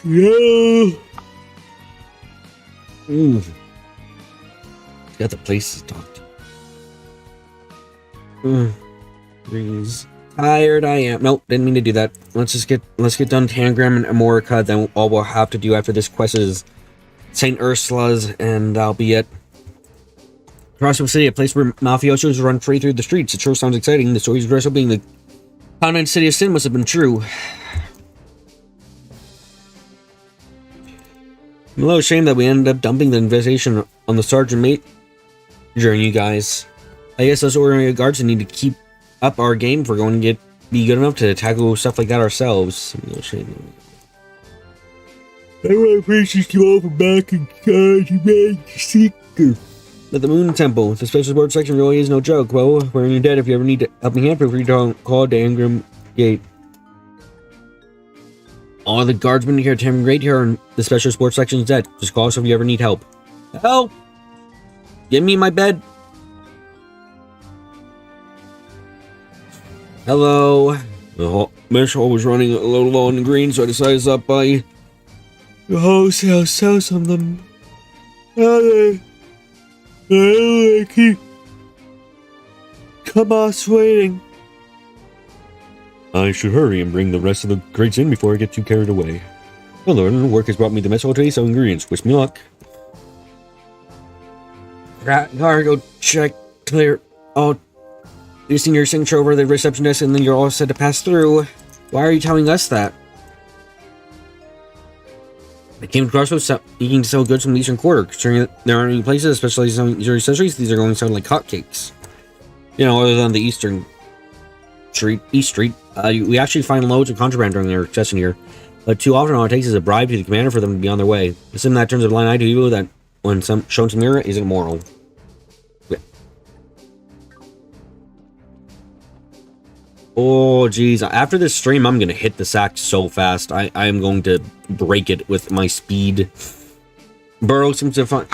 Yeah. Got the place to talk to. Breeze. Tired I am. Nope, didn't mean to do that. Let's get done Tangram and Amorica, then all we'll have to do after this quest is St. Ursula's, and that'll be it. Crossbow City, a place where mafiosos run free through the streets. It sure sounds exciting. The stories of Dressel being the convent city of sin must have been true. I'm a little ashamed that we ended up dumping the investigation on the sergeant mate during you guys. I guess us ordinary guards need to keep up our game if we're going to be good enough to tackle stuff like that ourselves. I'm a little ashamed. I want to appreciate you all for back in charge of the seeker. At the Moon Temple, the special sports section really is no joke. Well, we're in your debt. If you ever need helping hand, feel free to call Dangram Gate. All the guardsmen here at Tam Great here in the special sports section is dead. Just call us if you ever need help. Help! Get me in my bed. Hello. The mesh hall was running a little low on the green, so I decided to stop by the wholesale sell some of them. Keep come on, waiting. I should hurry and bring the rest of the crates in before I get too carried away. Hello, work has brought me the mess hall today, so ingredients. Wish me luck. Go check, clear. Oh, using your signature over the reception desk, and then you're all set to pass through. Why are you telling us that? I came to Crossroads seeking to sell goods from the Eastern Quarter. Considering that there aren't any places, especially some Missouri accessories, these are going to sound like hotcakes. You know, other than the East Street. We actually find loads of contraband during their session here. But too often all it takes is a bribe to the commander for them to be on their way. Assume that turns a blind eye to evil that when shown some mirror isn't moral. Oh, geez. After this stream, I'm going to hit the sack so fast. I am going to break it with my speed. Burrow seems to have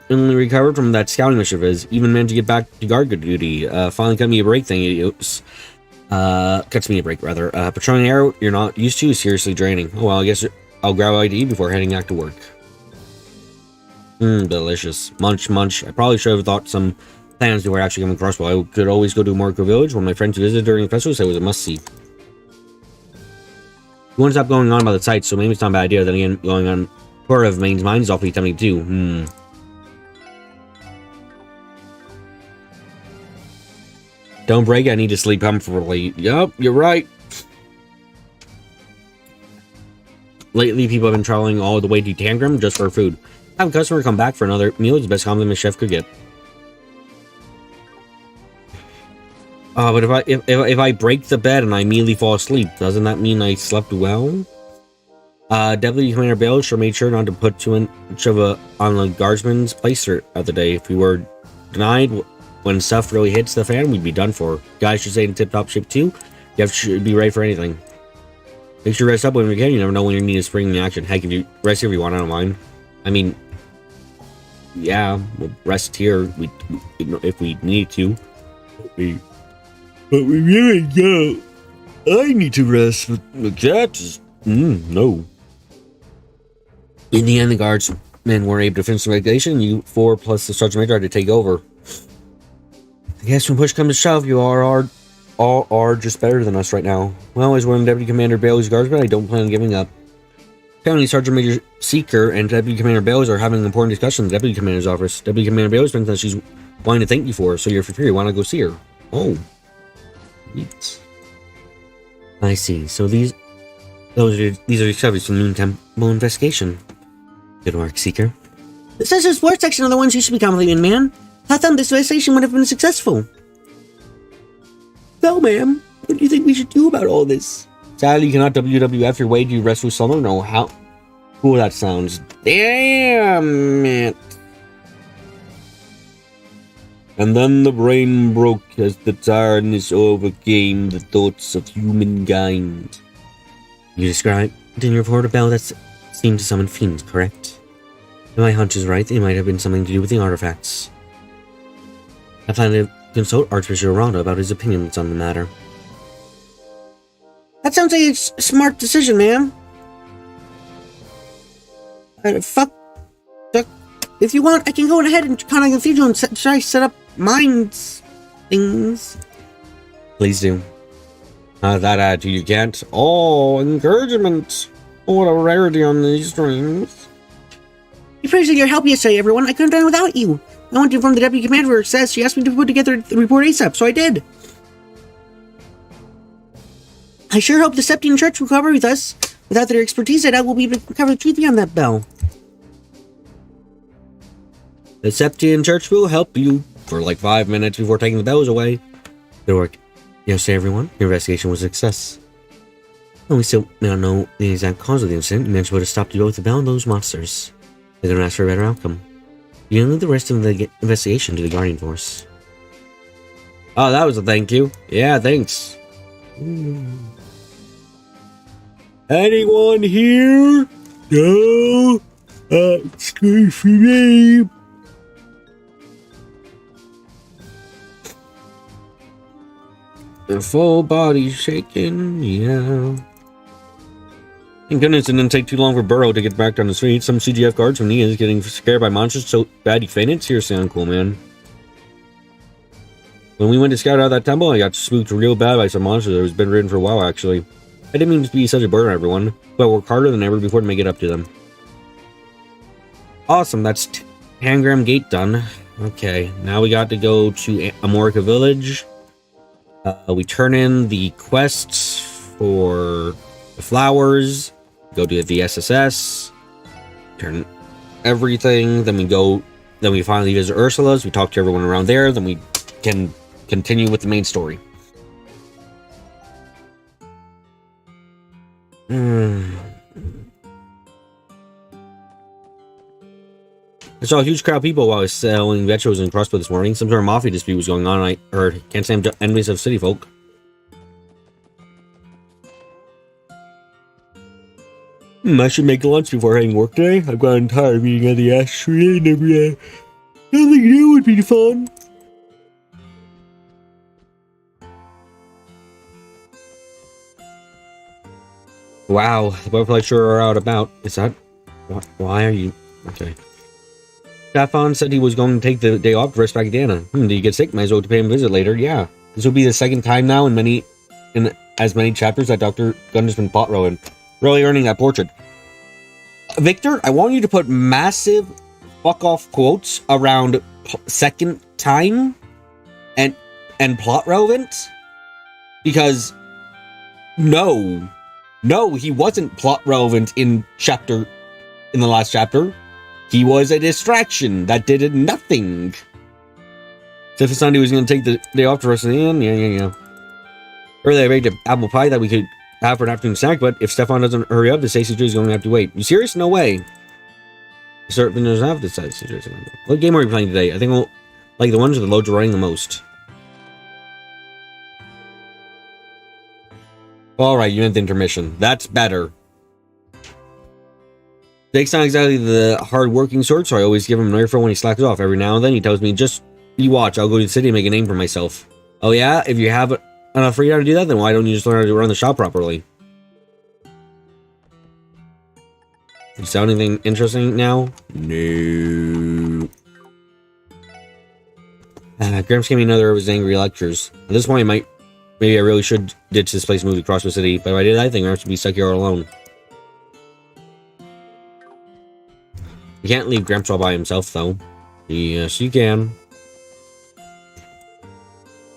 finally recovered from that scouting mission of his. Even managed to get back to guard duty. Finally cut me a break thing. Cuts me a break, rather. Patrolling arrow you're not used to is seriously draining. Oh, well, I guess I'll grab ID before heading back to work. Delicious. Munch, munch. I probably should have thought some plans before actually coming across. Well, I could always go to Morco Village. One of my friends who visited during the festival said it was a must-see. You want to stop going on about the sites, so maybe it's not a bad idea. Then again, going on tour of Maine's Mine is awfully tempting too. Don't break it, I need to sleep comfortably. Yup, you're right. Lately, people have been traveling all the way to Tangram just for food. Have a customer come back for another meal is the best compliment a chef could get. But if I break the bed and I immediately fall asleep, doesn't that mean I slept well? Deputy Commander Bale sure made sure not to put too much of on the guardsman's place of the day. If we were denied when stuff really hits the fan, we'd be done for. Guys should stay in tip-top shape too. You should be ready for anything. Make sure to rest up when you can. You never know when you need to spring in action. Heck, if you rest if you want, I don't mind. I mean, yeah, we'll rest here if we need to. But we really don't. I need to rest, but that's no. In the end, the guardsmen were able to finish the regulation. You four plus the sergeant major had to take over. I guess when push comes to shove, you all are just better than us right now. Well, as one of Deputy Commander Bailey's guardsmen, I don't plan on giving up. Apparently, Sergeant Major Seeker and Deputy Commander Bailey are having an important discussion in the Deputy Commander's office. Deputy Commander Bailey spent that she's wanting to thank you for, so you're for free. Why not go see her? Oh. Neat. I see. So these are discoveries from the Moon Temple investigation. Good work, Seeker. The Census War section are the ones who should be complimented, man. How come this investigation would have been successful? Well, ma'am, what do you think we should do about all this? Sadly, you cannot WWF your way to rescue someone. No, how cool that sounds. Damn it. And then the brain broke as the tiredness overcame the thoughts of humankind. You described in your report about that seemed to summon fiends, correct? If my hunch is right, it might have been something to do with the artifacts. I plan to consult Archbishop Aranda about his opinions on the matter. That sounds like a smart decision, ma'am. Fuck. If you want, I can go ahead and contact the cathedral and try to set up mines things. Please do. That attitude you can't. Oh, encouragement. Oh, what a rarity on these streams. I appreciate your help yesterday, everyone. I couldn't have done it without you. I went to inform the deputy commander of her success. She asked me to put together the report ASAP, so I did. I sure hope the Septian Church will cooperate with us. Without their expertise, I doubt we'll be able to uncover the truth behind that bell. The Septian Church will help you for like 5 minutes before taking the bells away. Good work. Yesterday, everyone. Your investigation was a success. Well, we still don't know the exact cause of the incident. You managed to stop both the bell and those monsters. They're going to ask for a better outcome. You can leave the rest of the investigation to the Guardian Force. Oh, that was a thank you. Yeah, thanks. Anyone here? No? It's good for me. The full body shaking, yeah. Thank goodness it didn't take too long for Burrow to get back on the street. Some CGF guards from Nia is getting scared by monsters so bad he fainted. Seriously uncool, man. When we went to scout out that temple, I got spooked real bad by some monsters that was been ridden for a while, actually. I didn't mean to be such a burden on everyone, but I worked harder than ever before to make it up to them. Awesome, that's Tangram Gate done. Okay, now we got to go to Amorica Village. We turn in the quests for the flowers, go to the SSS, turn everything, then we finally visit Ursula's, we talk to everyone around there, then we can continue with the main story. I saw a huge crowd of people while I was selling vegetables in Crossbow this morning. Some sort of mafia dispute was going on, and I heard can't say I'm enemies of city folk. I should make lunch before heading work today. I've gotten tired of eating on the ash tree and every day. Nothing new would be fun. Wow, the butterflies sure are out about. Is that... Why are you... Okay. Stefan said he was going to take the day off to rest back at Diana. Did he get sick? Might as well pay him a visit later. Yeah. This will be the second time now in as many chapters that Dr. Gunn has been pot rowing. really earning that portrait. Victor, I want you to put massive fuck off quotes around second time and plot relevant, because no, he wasn't plot relevant in the last chapter. He was a distraction that did nothing. So if Sunday was going to take the day off to rest of the inn, yeah. Earlier I baked an apple pie that we could have for an afternoon snack, but if Stefan doesn't hurry up, the Stacy Tree is going to have to wait. You serious? No way. Certainly doesn't have the Stacy Tree. What game are we playing today? I think we'll like the ones with the loads are running the most. Alright, you meant the intermission. That's better. Jake's not exactly the hard-working sort, so I always give him an earful when he slacks off. Every now and then he tells me, just you watch, I'll go to the city and make a name for myself. Oh yeah? If you have enough freedom to do that, then why don't you just learn how to run the shop properly? You sound anything interesting now? No. Gramps gave me another of his angry lectures. At this point, maybe I really should ditch this place and move to Crossroad City, but if I did, I think Gramps would be stuck here all alone. You can't leave Gramps all by himself, though. Yes, you can.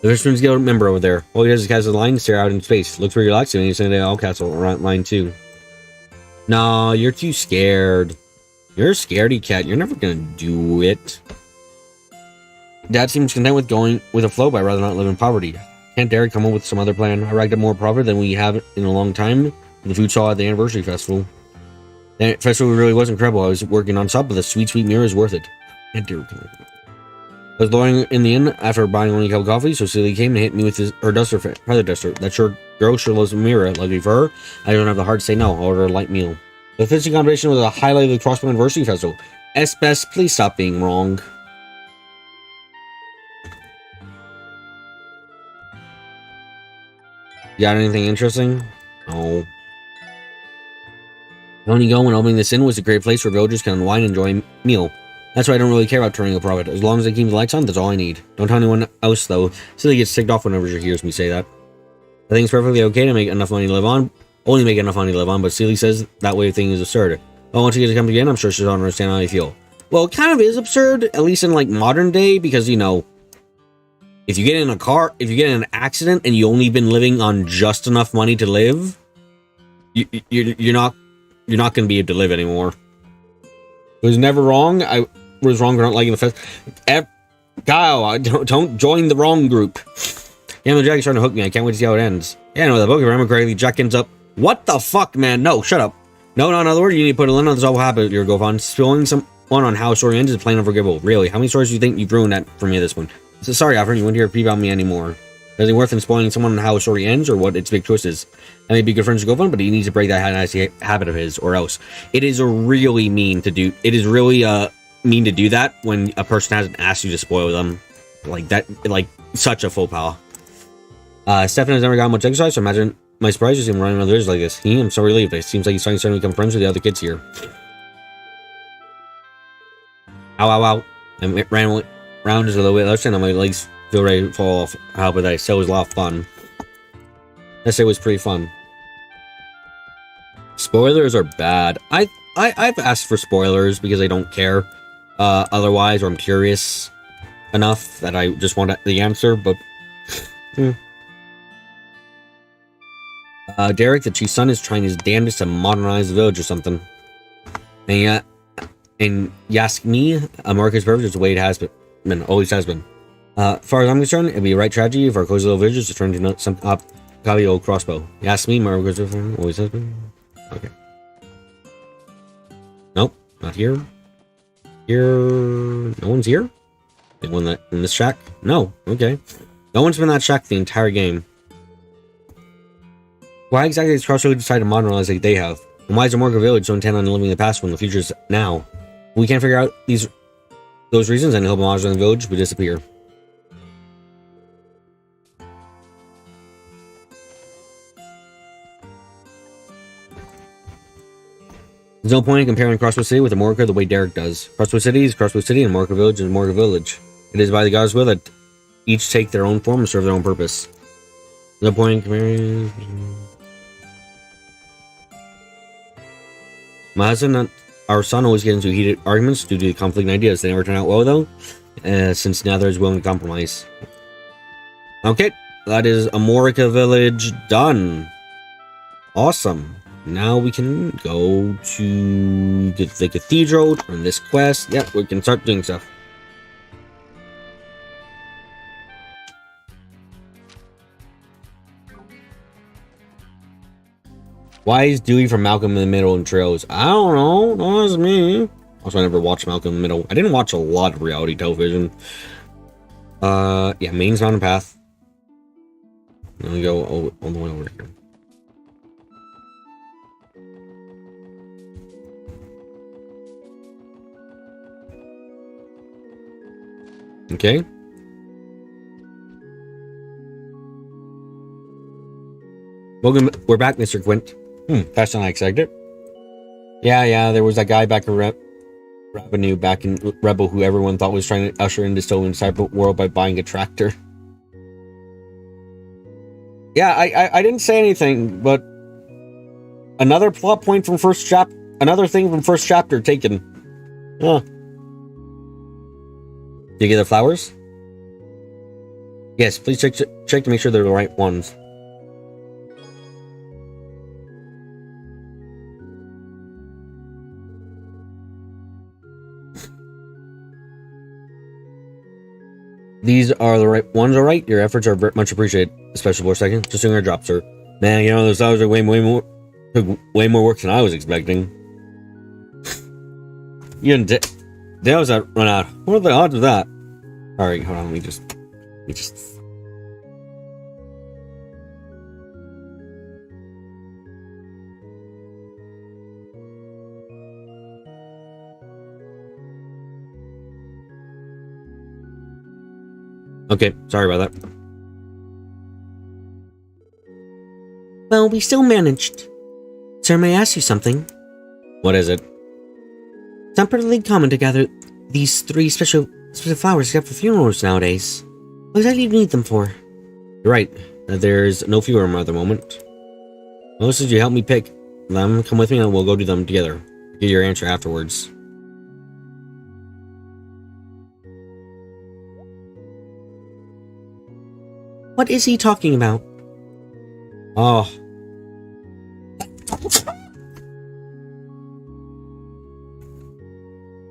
The Richmond's Guild member over there. All he does is cast a line and stare out in space. Looks pretty relaxing, and he's saying all castle line too. Nah, you're too scared. You're a scaredy cat. You're never gonna do it. Dad seems content with going with the flow, but I'd rather not live in poverty. Can't Derek come up with some other plan? I racked up more profit than we have in a long time for the food stall at the anniversary festival. The festival really was incredible. I was working on top, but the sweet mirror is worth it. Can't Derek come up with it. I was lowering in the inn after buying only a cup of coffee, so Celia came and hit me with her duster, feather duster. That girl sure loves Mira. Luckily for her, I don't have the heart to say no. I'll order a light meal. The fishing competition was a highlight of the Crossbow Anniversary Festival. Best, please stop being wrong. You got anything interesting? No. Only go when opening this inn was a great place where villagers can unwind and enjoy a meal. That's why I don't really care about turning a profit. As long as I keep the lights on, that's all I need. Don't tell anyone else, though. Silly gets ticked off whenever she hears me say that. I think it's perfectly okay to make enough money to live on. Only make enough money to live on, but Seely says that way of thinking is absurd. Well, once she gets to come again, I'm sure she doesn't understand how I feel. Well, it kind of is absurd, at least in, like, modern day, because, you know, if you get in an accident and you only been living on just enough money to live, you're not going to be able to live anymore. It was never wrong. I was wrong for not liking the fest. Kyle, don't join the wrong group. Yeah, the Jack's trying to hook me. I can't wait to see how it ends. Yeah, no, the book, if I remember correctly, Jack ends up. What the fuck, man? No, shut up. No, in other words, you need to put a limit on this awful habit you're go on. Spilling someone on how a story ends is plain unforgivable. Really, how many stories do you think you've ruined that for me at this point? So sorry, Alfred, you won't hear a peep about me anymore. Is it worth in spoiling someone on how a story ends or what its big twist is? I may be good friends with Govan, but he needs to break that nasty habit of his, or else. It is really mean to do. It is really mean to do that when a person hasn't asked you to spoil them. Like that, like such a faux pas. Stefan has never gotten much exercise, so imagine my surprise is him running around the village like this. I'm so relieved. It seems like he's starting to become friends with the other kids here. Ow. I ran around just a little bit left and my legs feel ready to fall off. How about that? So it was a lot of fun. Yes, it was pretty fun. Spoilers are bad. I've asked for spoilers because I don't care otherwise, or I'm curious enough that I just want the answer, but Derek, the chief's son, is trying his damnedest to modernize the village or something. And Yaskni, America's perfect is the way it has been, always has been. As far as I'm concerned, it'd be a right tragedy if our cozy little village just turned into some copy old crossbow. Yaskni, America's perfect, always has been. Okay. Nope, not here. Here, no one's here. Anyone that in this shack? No. Okay. No one's been in that shack the entire game. Why exactly does Crossroad decide to modernize like they have? And why is Amorga Village so intent on living in the past when the future is now? We can't figure out those reasons, and help modernizing the village would disappear. There's no point in comparing Crossroad City with Amorga the way Derek does. Crossroad City is Crossroad City, and Amorga Village is Amorga Village. It is by the gods' will that each take their own form and serve their own purpose. No point in comparing. My husband and our son always get into heated arguments due to conflicting ideas. They never turn out well, though, since neither is willing to compromise. Okay, that is Amorica Village done. Awesome. Now we can go to the cathedral, turn this quest. Yep, we can start doing stuff. Why is Dewey from Malcolm in the Middle and Trails? I don't know. No, that's me. Also, I never watched Malcolm in the Middle. I didn't watch a lot of reality television. Yeah, Maine's Mountain Path. Let me go all the way over here. Okay. Welcome. We're back, Mr. Quint. Faster than I expected. Yeah, there was that guy back in Revenue back in Rebel who everyone thought was trying to usher in the stolen cyber world by buying a tractor. Yeah, I didn't say anything, but another plot point from another thing from first chapter taken. Huh. Did you get the flowers? Yes, please check to make sure they're the right ones. These are the right ones, alright? Your efforts are much appreciated, especially for a second. Just doing our job, sir. Man, you know, those flowers are way more work than I was expecting. You didn't that was that run out. What are the odds of that? Alright, hold on, let me just Okay, sorry about that. Well, we still managed. Sir, may I ask you something? What is it? It's not particularly common to gather these 3 special flowers except for funerals nowadays. What exactly do you need them for? You're right. There's no funeral at the moment. Well, should you help me pick them? Come with me and we'll go do them together. Get your answer afterwards. What is he talking about? Oh.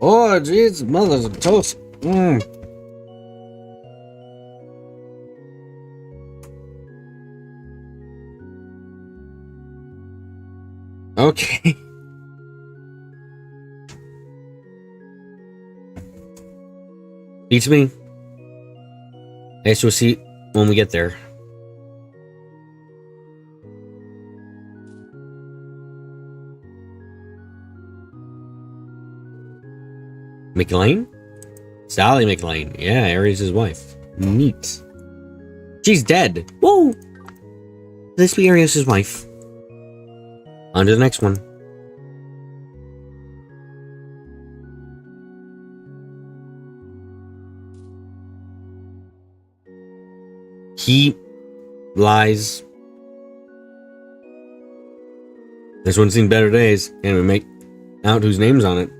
Oh, jeez, mother's toast. Okay. Beats me. I guess we'll see when we get there. McLean? Sally McLean. Yeah, Ares' wife. Neat. She's dead. Whoa! This be Ares' wife. On to the next one. He lies. This one's seen better days. Can't even make out whose name's on it.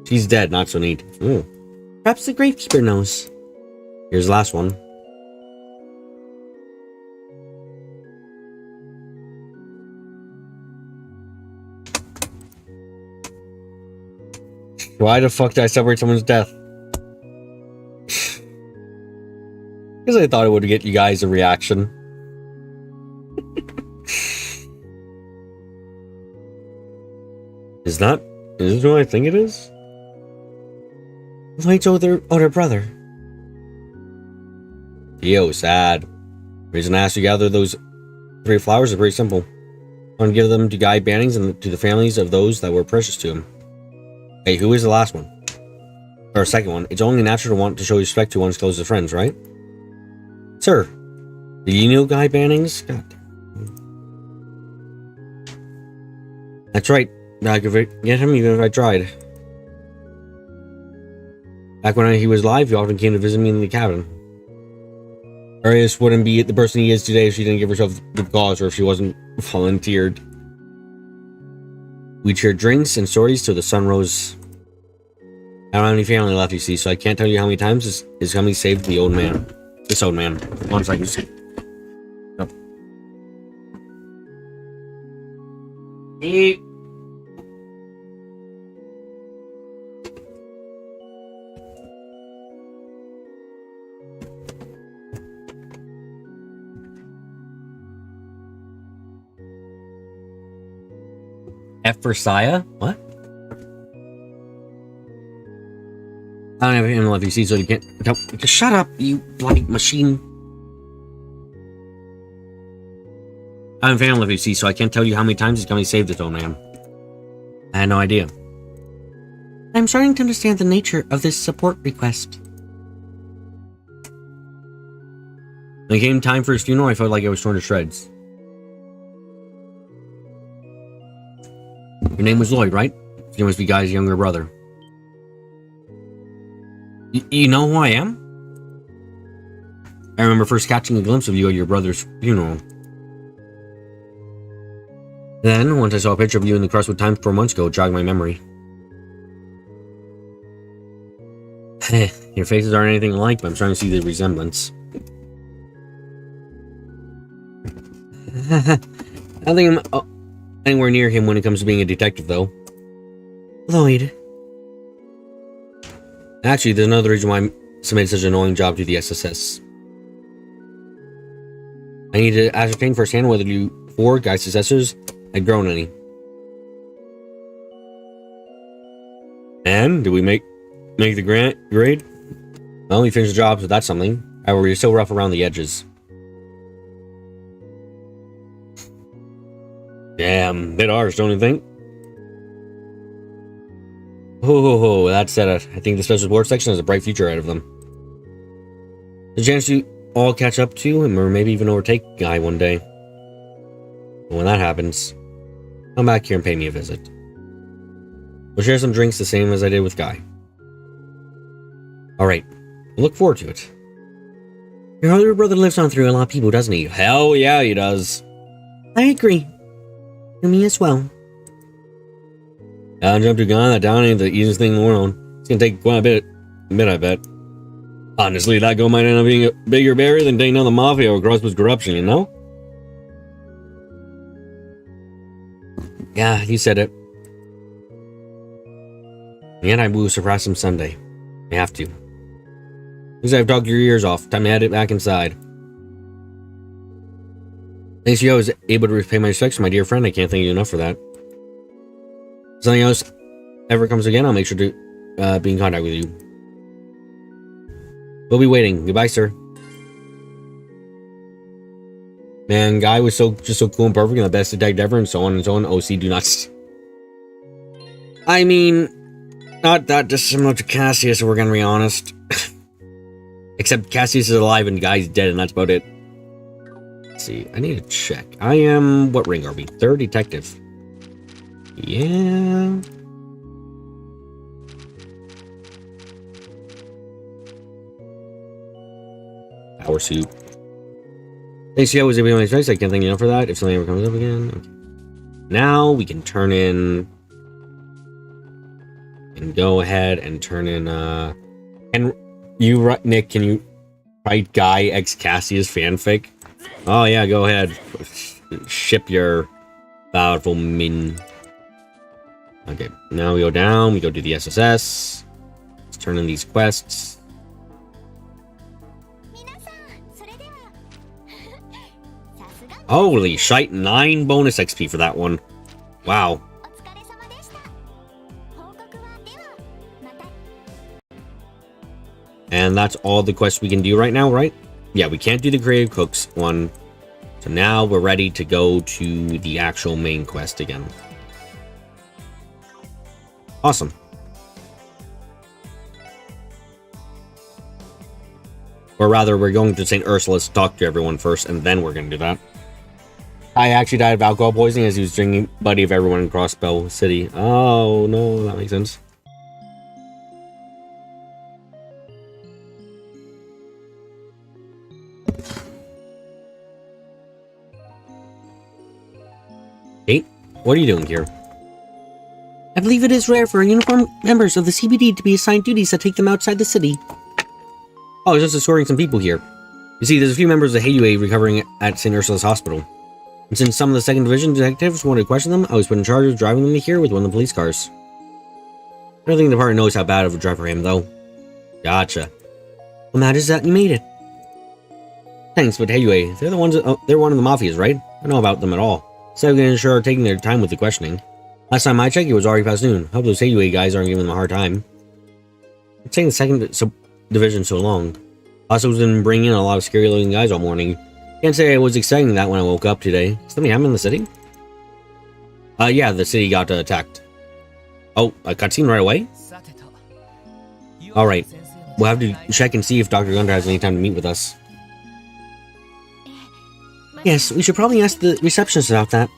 She's dead, not so neat. Ooh. Perhaps the Gravekeeper knows. Here's the last one. Why the fuck did I celebrate someone's death? Because I thought it would get you guys a reaction. Is this what I think it is? Light's older brother. Yo, sad. Reason I asked you to gather those 3 flowers is pretty simple. I want to give them to Guy Bannings and to the families of those that were precious to him. Hey, who is the last one? Or second one. It's only natural to want to show respect to one's closest friends, right? Sir, do you know Guy Bannings? God. That's right. I could get him even if I tried. Back when he was alive, he often came to visit me in the cabin. Arius wouldn't be the person he is today if she didn't give herself the cause or if she wasn't volunteered. We shared drinks and stories till the sun rose. I don't have any family left, you see, so I can't tell you how many times his company saved the old man. This old man. 1 second. Oh. Eat. F for Saya? What? I don't have him left, you see, so you can't. Just shut up, you bloody machine. I have family left, you see, so I can't tell you how many times his company saved this old man. I had no idea. I'm starting to understand the nature of this support request. When it came time for his funeral, I felt like I was torn to shreds. Your name was Lloyd, right? You must be Guy's younger brother. You know who I am? I remember first catching a glimpse of you at your brother's funeral. Then, once I saw a picture of you in the Crestwood Times 4 months ago, it jogged my memory. Your faces aren't anything alike, but I'm starting to see the resemblance. I don't think I'm anywhere near him when it comes to being a detective, though. Lloyd. Actually, there's another reason why I submitted such an annoying job to the SSS. I need to ascertain firsthand whether you 4 Guy's successors had grown any. And did we make the grade? Well, we finished the job, so that's something. However, we're still rough around the edges. Damn, bit harsh, don't you think? Oh, that said, I think the special sports section has a bright future ahead of them. The chance to all catch up to him, or maybe even overtake Guy one day. But when that happens, come back here and pay me a visit. We'll share some drinks the same as I did with Guy. Alright, we'll look forward to it. Your older brother lives on through a lot of people, doesn't he? Hell yeah, he does. I agree. To me as well. I'll jump to Ghana, that down ain't the easiest thing in the world. It's gonna take quite a bit, I bet. Honestly, that goal might end up being a bigger barrier than taking down the mafia or Crossbows corruption, you know? Yeah, you said it. And I will surprise him Sunday. I have to. Because I've dogged your ears off. Time to head it back inside. Thanks to you, I was able to repay my respects to my dear friend. I can't thank you enough for that. If something else ever comes again, I'll make sure to be in contact with you. We'll be waiting. Goodbye, sir. Man, Guy was just so cool and perfect and the best detective ever and so on and so on. OC, do not... I mean, not that dissimilar to Cassius, if we're gonna be honest. Except Cassius is alive and Guy's dead, and that's about it. Let's see, I need to check. I am... What ring are we? 3rd detective. Yeah... Power suit. Thanks, yeah, was able to my strikes. I can't thank you enough for that. If something ever comes up again. Okay. Now we can turn in... And go ahead and turn in, And you, Nick, can you write Guy X Cassius fanfic? Oh, yeah, go ahead. Ship your powerful min. Okay, now we go down. We go to the SSS. Let's turn in these quests. Holy shite, 9 bonus XP for that one. Wow. And that's all the quests we can do right now, right? Yeah, we can't do the Creative Cooks one. So now we're ready to go to the actual main quest again. Awesome. Or rather, we're going to St. Ursula's to talk to everyone first, and then we're going to do that. I actually died of alcohol poisoning as he was drinking buddy of everyone in Crossbow City. Oh, no, that makes sense. Kate, what are you doing here? I believe it is rare for uniformed members of the CBD to be assigned duties that take them outside the city. Oh, I was just escorting some people here. You see, there's a few members of the HUA recovering at St. Ursula's Hospital. And since some of the 2nd Division detectives wanted to question them, I was put in charge of driving them to here with one of the police cars. I don't think the department knows how bad of a driver I am, though. Gotcha. What matters that you made it. Thanks, but HUA, they're one of the mafias, right? I don't know about them at all. So I'm gonna sure are taking their time with the questioning. Last time I checked, it was already past noon. Hope those HUA guys aren't giving them a hard time. It's taking the 2nd Division so long. Also, was been bringing in a lot of scary-looking guys all morning. Can't say I was expecting that when I woke up today. Something happened in the city? Yeah, the city got attacked. Oh, a cutscene right away? Alright. We'll have to check and see if Dr. Gunter has any time to meet with us. Yes, we should probably ask the receptionist about that.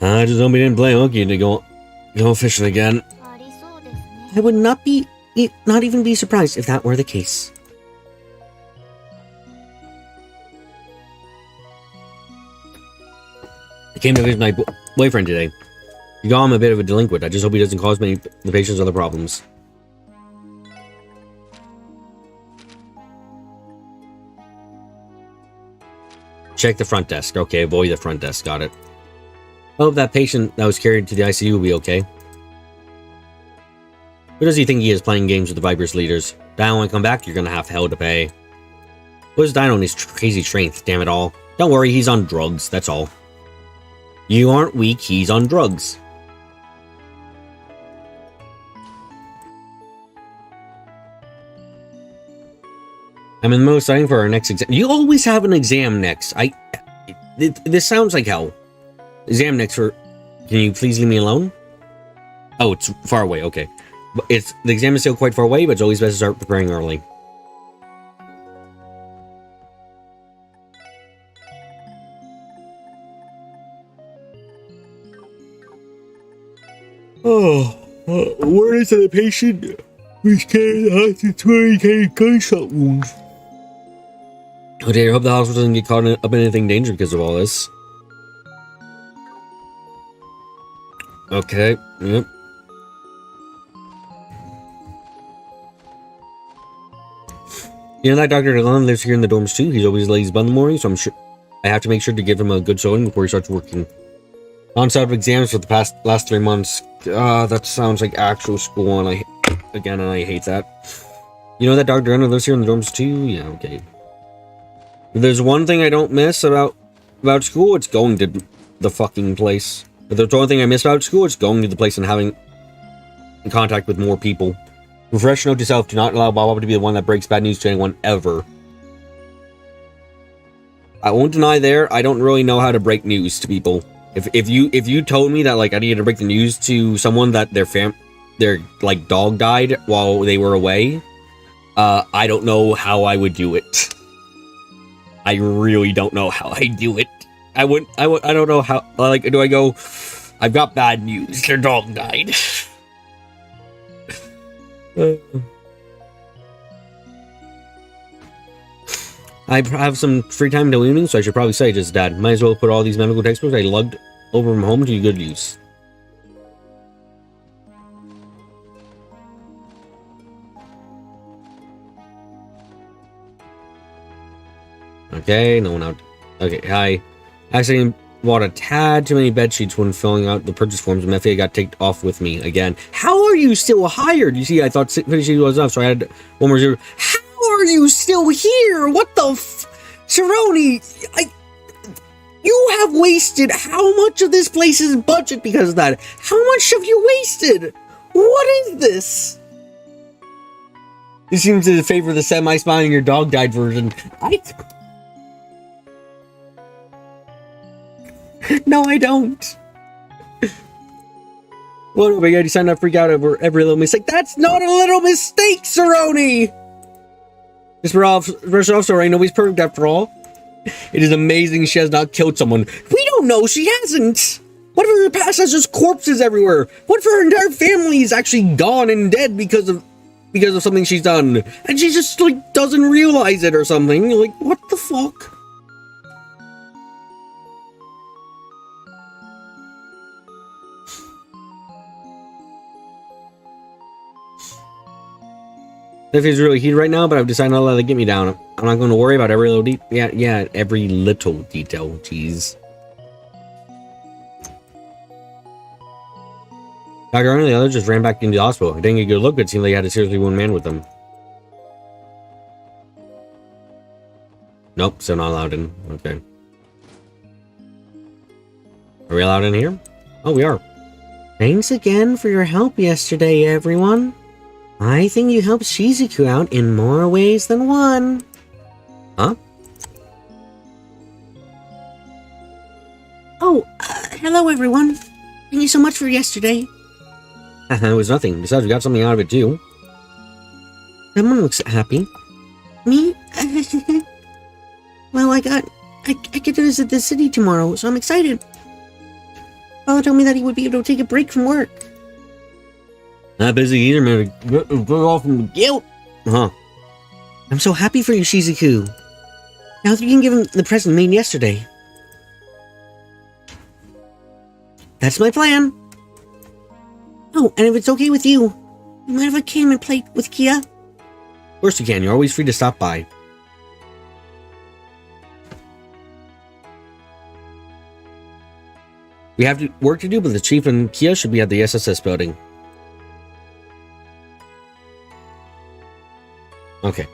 I just hope he didn't play hooky to go fishing again. I would not even be surprised if that were the case. I came to visit my boyfriend today. You call him a bit of a delinquent. I just hope he doesn't cause the patients other problems. Check the front desk. Okay, avoid the front desk. Got it. I hope that patient that was carried to the ICU will be okay. Who does he think he is playing games with the Vipers leaders? Dino, when I come back, you're gonna have hell to pay. Where's Dino and his crazy strength, damn it all? Don't worry, he's on drugs, that's all. You aren't weak, he's on drugs. I'm in the middle of studying for our next exam. You always have an exam next. This sounds like hell. Exam next for... Can you please leave me alone? Oh, it's far away, okay. But the exam is still quite far away, but it's always best to start preparing early. Where is the patient? Which carried the hospital where he carried gunshot wounds. Oh dear, I hope the hospital doesn't get caught up in anything dangerous because of all this. Okay, yep. You know that Dr. DeLon lives here in the dorms too? He's always lazy in the morning, so I'm sure I have to make sure to give him a good showing before he starts working. Non-stop exams for the last 3 months. That sounds like actual school, and I hate that. You know that Dr. DeLon lives here in the dorms too? Yeah, okay. If there's one thing I don't miss about school, it's going to the fucking place. If there's one thing I miss about school, it's going to the place and having contact with more people. Refresh note to self, do not allow Bob to be the one that breaks bad news to anyone ever. I won't deny I don't really know how to break news to people. If you told me that like I needed to break the news to someone that their like dog died while they were away, I don't know how I would do it. I really don't know how I do it. I don't know how, like, do I go, I've got bad news, their dog died. I have some free time till evening, so I should probably say just Dad, might as well put all these medical textbooks I lugged over from home to good use. Okay, no one out. Okay, hi. Accidentally bought a tad too many bed sheets when filling out the purchase forms, and FA got ticked off with me again. How are you still hired? You see, I thought 50 sheets was enough, so I had one more zero. How are you still here? What the Cerrone, you have wasted how much of this place's budget because of that? How much have you wasted? What is this? You seem to favor the semi-smiling your dog died version. No, I don't. What, oh my god, you signed up freak out over every little mistake. That's not a little mistake, Cerrone! First officer, right? Nobody's perfect after all. It is amazing she has not killed someone. We don't know she hasn't! What if her past has just corpses everywhere? What if her entire family is actually gone and dead because of something she's done? And she just, like, doesn't realize it or something? Like, what the fuck? If it's really heated right now, but I've decided not to let it get me down. I'm not going to worry about every little every little detail. Jeez. Dr. Arnold and the others just ran back into the hospital. I didn't get a good look, but it seemed like he had a seriously wounded man with them. Nope, still not allowed in. Okay. Are we allowed in here? Oh, we are. Thanks again for your help yesterday, everyone. I think you helped Shizuku out in more ways than one. Huh? Oh, hello everyone. Thank you so much for yesterday. It was nothing. Besides, we got something out of it too. Someone looks happy. Me? Well, I get to visit the city tomorrow, so I'm excited. Father told me that he would be able to take a break from work. Not busy either, man. Get off from the guilt. Huh. I'm so happy for you, Shizuku. Now you can give him the present made yesterday. That's my plan. Oh, and if it's okay with you, you mind if I came and played with Kia? Of course you can. You're always free to stop by. We have work to do, but the Chief and Kia should be at the SSS building. Okay.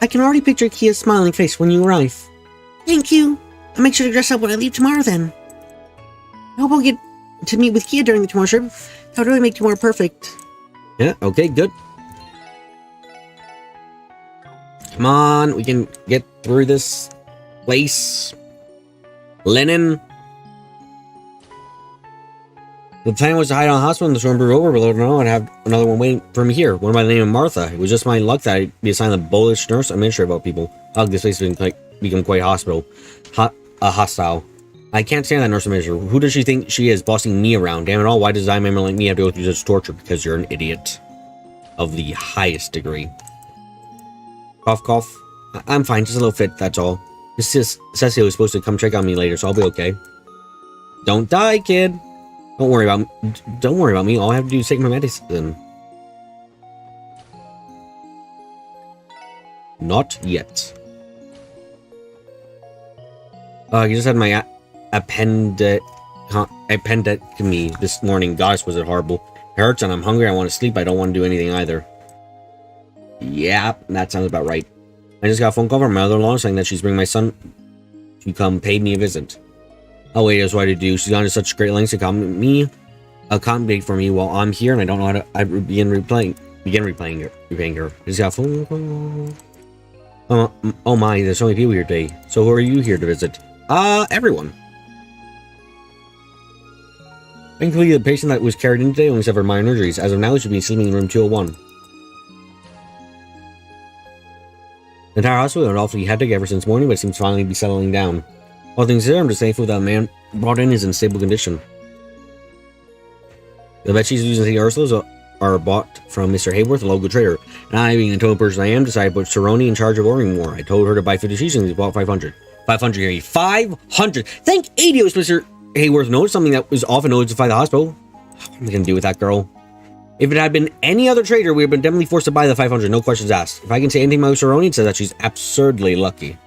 I can already picture Kia's smiling face when you arrive. Thank you. I'll make sure to dress up when I leave tomorrow then. I hope I'll get to meet with Kia during the tomorrow trip. That would really make tomorrow perfect. Yeah, okay, good. Come on, we can get through this place. Lennon. The plan was to hide on the hospital and the storm blew over, but later on I'd have another one waiting for me here. One by the name of Martha. It was just my luck that I'd be assigned the bullish nurse administrator about people. Oh, this place has become quite hostile. I can't stand that nurse administrator. Who does she think she is, bossing me around? Damn it all, why does I member like me have to go through such torture? Because you're an idiot. Of the highest degree. Cough, cough. I'm fine, just a little fit, that's all. Mrs. Cecily was supposed to come check on me later, so I'll be okay. Don't die, kid. Don't worry about me. All I have to do is take my medicine. Not yet. I just had my appendectomy this morning. Gosh, was it horrible. It hurts and I'm hungry. I want to sleep. I don't want to do anything either. Yeah, that sounds about right. I just got a phone call from my mother-in-law saying that she's bringing my son to come pay me a visit. Oh wait, that's what I do. She's gone to such great lengths to accommodate for me while I'm here, and I don't know how to begin repaying her. Just got a phone call. Oh my, there's so many people here today. So who are you here to visit? Everyone. Thankfully, the patient that was carried in today only suffered minor injuries. As of now, he should be sleeping in room 201. The entire hospital had awfully hectic ever since morning, but it seems to finally be settling down. All things considered, I'm just thankful that the man brought in is in stable condition. The bed she's using to Ursula's are bought from Mr. Hayworth, a local trader. And I, being the total person I am, decided to put Cerrone in charge of ordering more. I told her to buy 50 sheets and he bought 500. 500, 500! Thank Adios, Mr. Hayworth noticed something that was often notified the hospital. What am I going to do with that girl? If it had been any other trader, we would have been definitely forced to buy the 500, no questions asked. If I can say anything about Cerrone, it says that she's absurdly lucky.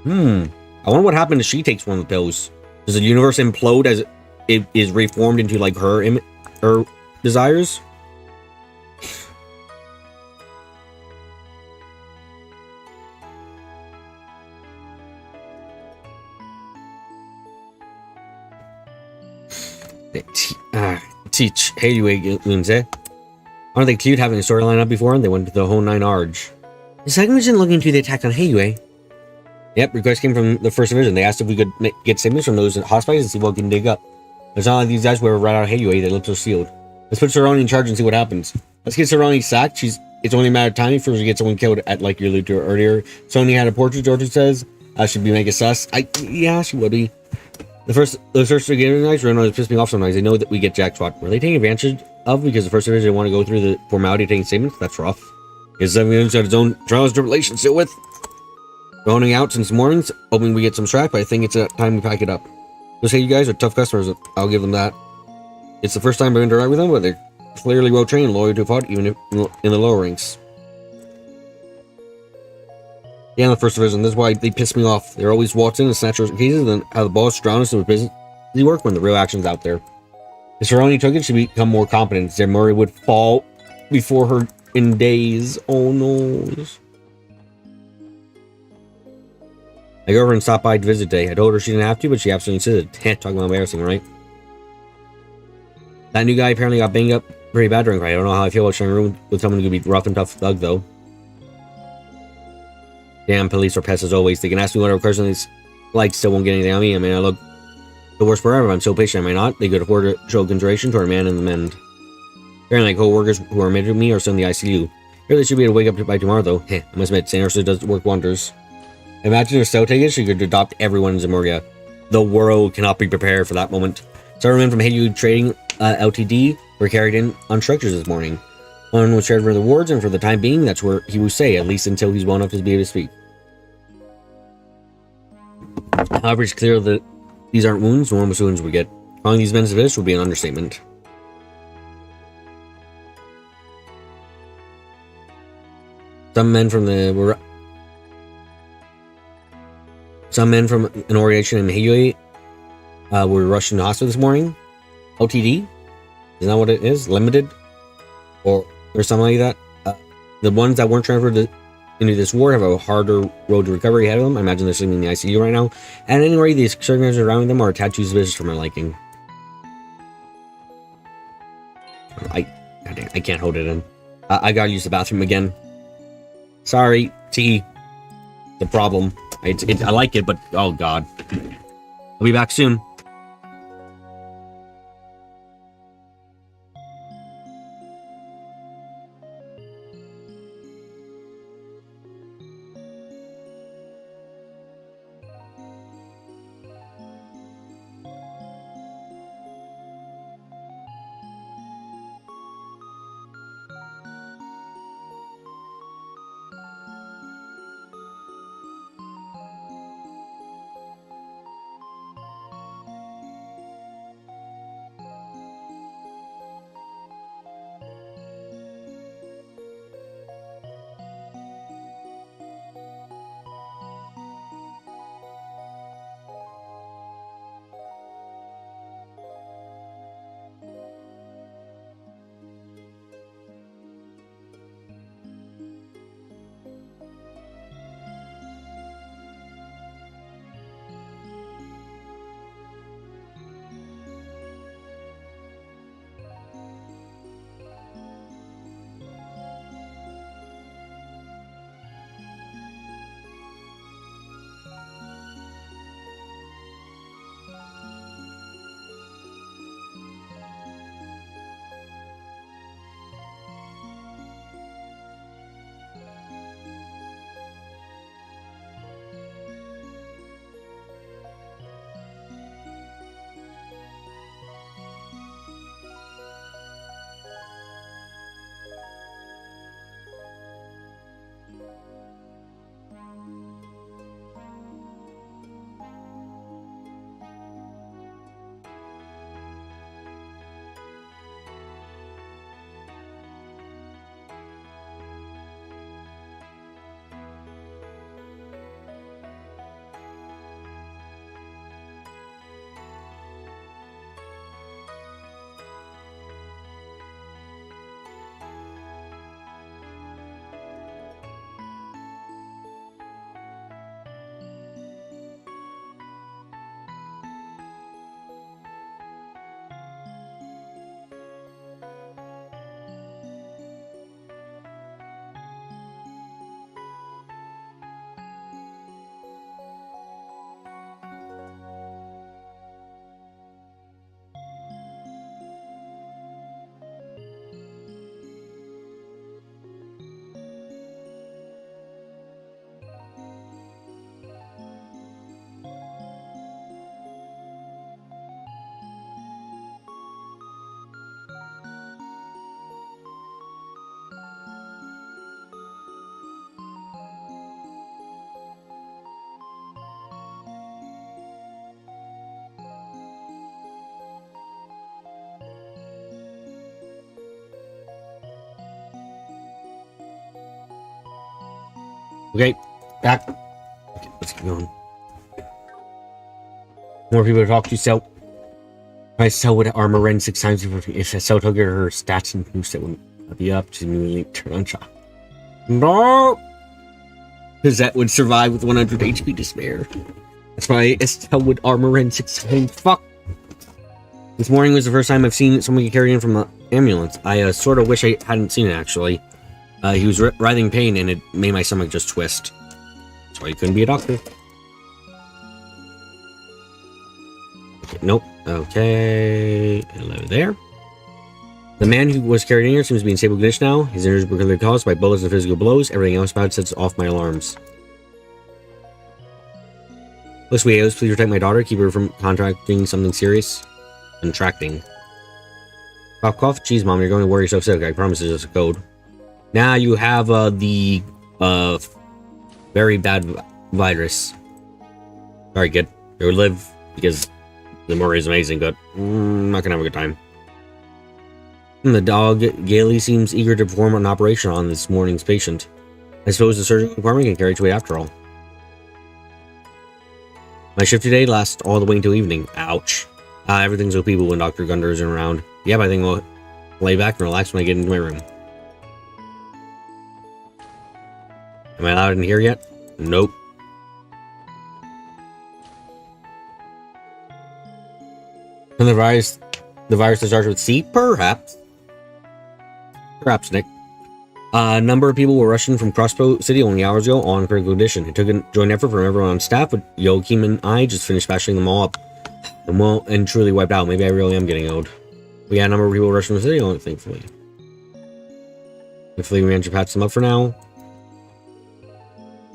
I wonder what happened if she takes one of the pills. Does the universe implode as it is reformed into like her desires? Teach Hayway Lunze. Aren't they cute having a storyline up before and they went to the whole 9 Arj? The second division looking into the attack on Hayway. Yep, request came from the first division. They asked if we could get statements from those hospitals and see what we can dig up. It's not like these guys were right out of Hayway, their lips are sealed. Let's put Cerrone in charge and see what happens. Let's get Cerrone sacked. It's only a matter of time before we get someone killed at, like you alluded to earlier. Sony had a portrait, Georgia says. Should be mega sus. Yeah, she would be. The first beginning nights, Reno is pissing me off sometimes. They know that we get jackpot. Were they taking advantage of because the first division didn't want to go through the formality of taking statements? That's rough. Is 7 minutes got its own trials to relation still with? Going out since mornings, hoping we get some track, but I think it's time we pack it up. Just say you guys are tough customers, I'll give them that. It's the first time I interact with them, but they're clearly well trained, loyal to a fault, even in the lower ranks. Yeah, in the first division. This is why they piss me off. They're always waltzing and snatch cases, and then have the boss drown us with busy work when the real action's out there. If Saroni took it, she'd become more competent. Then Murray would fall before her in days. Oh no. My girlfriend stopped by to visit today. I told her she didn't have to, but she absolutely insisted. Talking about embarrassing, right? That new guy apparently got banged up pretty bad during fight. I don't know how I feel about sharing a room with someone who could be rough and tough thug, though. Damn, police are pests as always. They can ask me whatever question they like, still won't get anything on me. I mean, I look the worst forever. I'm so patient, am I not? They could afford to show consideration to our man in the mend. Apparently, co-workers who are mad at me are still in the ICU. Really should be able to wake up by tomorrow, though. I must admit, St. Ursula does work wonders. Imagine if so take it, she could adopt everyone in Zamorga. The world cannot be prepared for that moment. Cybermen from Hayu Trading Ltd. were carried in on stretchers this morning. One was shared for the wards, and for the time being, that's where he will stay, at least until he's well enough to be able to speak. However, it's clear that these aren't wounds normal wounds would get. Calling these men civilians would be an understatement. Some men from an organization in Hayu were rushed into hospital this morning. LTD? Isn't that what it is? Limited? Or something like that? The ones that weren't transferred into this war have a harder road to recovery ahead of them. I imagine they're sitting in the ICU right now. And anyway, these circumstances around them are tattoos vicious for my liking. I can't hold it in. I gotta use the bathroom again. Sorry, T. The problem. I like it, but oh god. I'll be back soon. Okay, back. Okay, let's keep going. More people to talk to. Cell. If I Cell would armor Ren 6 times if a Cell targeted her stats and boost it would be up to immediately turn on shot. No! Because that would survive with 100 HP to spare. That's why Estelle would armor Ren 6 times. Fuck! This morning was the first time I've seen someone get carried in from the ambulance. I sort of wish I hadn't seen it, actually. He was writhing in pain, and it made my stomach just twist. That's why he couldn't be a doctor. Okay, nope. Okay. Hello there. The man who was carried in here seems to be in stable condition now. His injuries were clearly caused by bullets and physical blows. Everything else about it sets off my alarms. List Weos, please protect my daughter. Keep her from contracting something serious. Contracting. Cough, cough. Jeez, Mom, you're going to worry yourself sick. I promise it's just a code. Now you have the very bad virus. Alright, kid. You live because the memory is amazing, but I'm not gonna have a good time. The dog gaily seems eager to perform an operation on this morning's patient. I suppose the surgical department can carry its weight after all. My shift today lasts all the way until evening. Ouch. Everything's with people when Dr. Gunder isn't around. Yep, I think I'll lay back and relax when I get into my room. Am I allowed in here yet? Nope. And the virus that starts with C? Perhaps. Perhaps, Nick. A number of people were rushing from Crossbow City only hours ago on critical condition. It took a joint effort from everyone on staff, but Joachim and I just finished bashing them all up. And truly wiped out. Maybe I really am getting old. We had a number of people rushing the city, thankfully. Hopefully we managed to patch them up for now.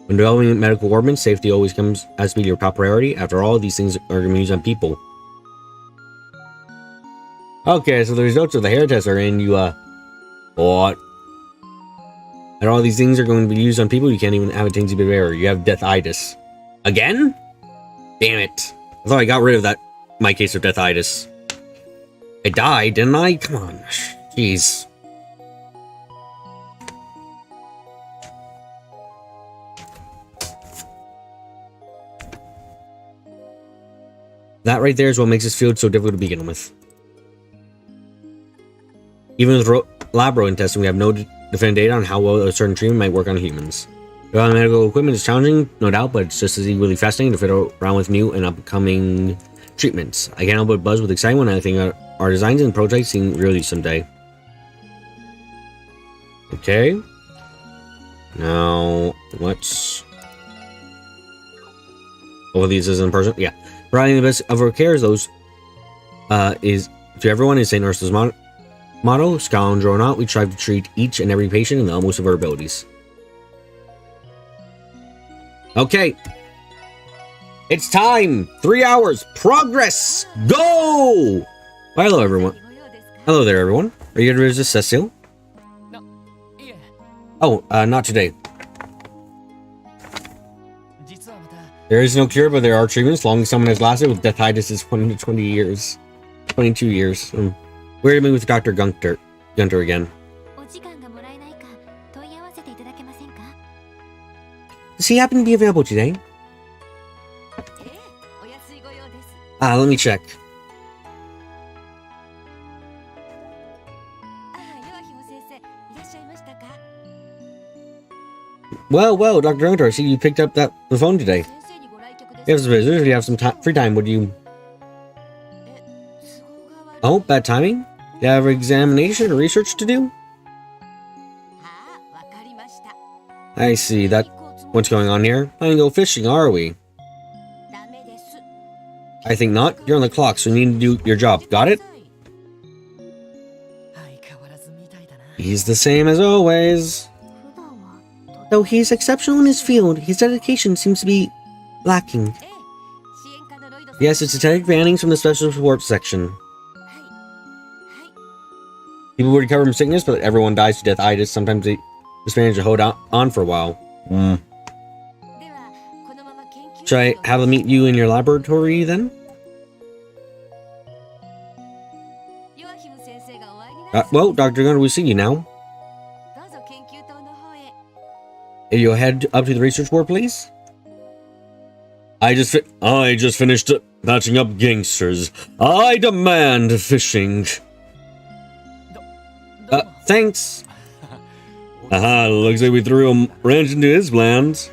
When developing medical equipment, safety always has to be your top priority. After all, these things are going to be used on people. Okay, so the results of the hair test are in. What? And all these things are going to be used on people. You can't even have a teensy bit of error. You have deathitis. Again? Damn it. I thought I got rid of that. My case of deathitis. I died, didn't I? Come on. Jeez. That right there is what makes this field so difficult to begin with. Even with lab rodent testing, we have no definitive data on how well a certain treatment might work on humans. Developing medical equipment is challenging, no doubt, but it's just as equally fascinating to fit around with new and upcoming treatments. I can't help but buzz with excitement when I think our designs and prototypes seem really someday. Okay. Now, let's... All of these is in person? Yeah. Providing the best of our care is those... is to everyone is St. Ursula's motto. Scoundrel or not, we strive to treat each and every patient in the utmost of our abilities. Okay. It's time! 3 hours! Progress! Go! Well, hello, everyone. Hello there, everyone. Are you going to resist Cecile? Oh, not today. There is no cure, but there are treatments. Long as someone has lasted with deathitis is 20 to 20 years. 22 years. We're meeting with Dr. Gunter again. Does he happen to be available today? Let me check. Well, Dr. Gunter, I see you picked up the phone today. You have some visitors, if you have some free time, would you... Oh, bad timing? You have an examination or research to do? I see, that... What's going on here? Not gonna go fishing, are we? I think not. You're on the clock, so you need to do your job. Got it? He's the same as always. Though he's exceptional in his field, his dedication seems to be lacking. Yes, it's attack bannings from the special support section. People would recover from sickness, but everyone dies to deathitis. Sometimes they just manage to hold on for a while. Should I have them meet you in your laboratory then? Well, Dr. Gunter, we see you now. You head up to the research ward, please. I just finished patching up gangsters. I demand fishing. Thanks. Aha, looks like we threw a wrench into his plans.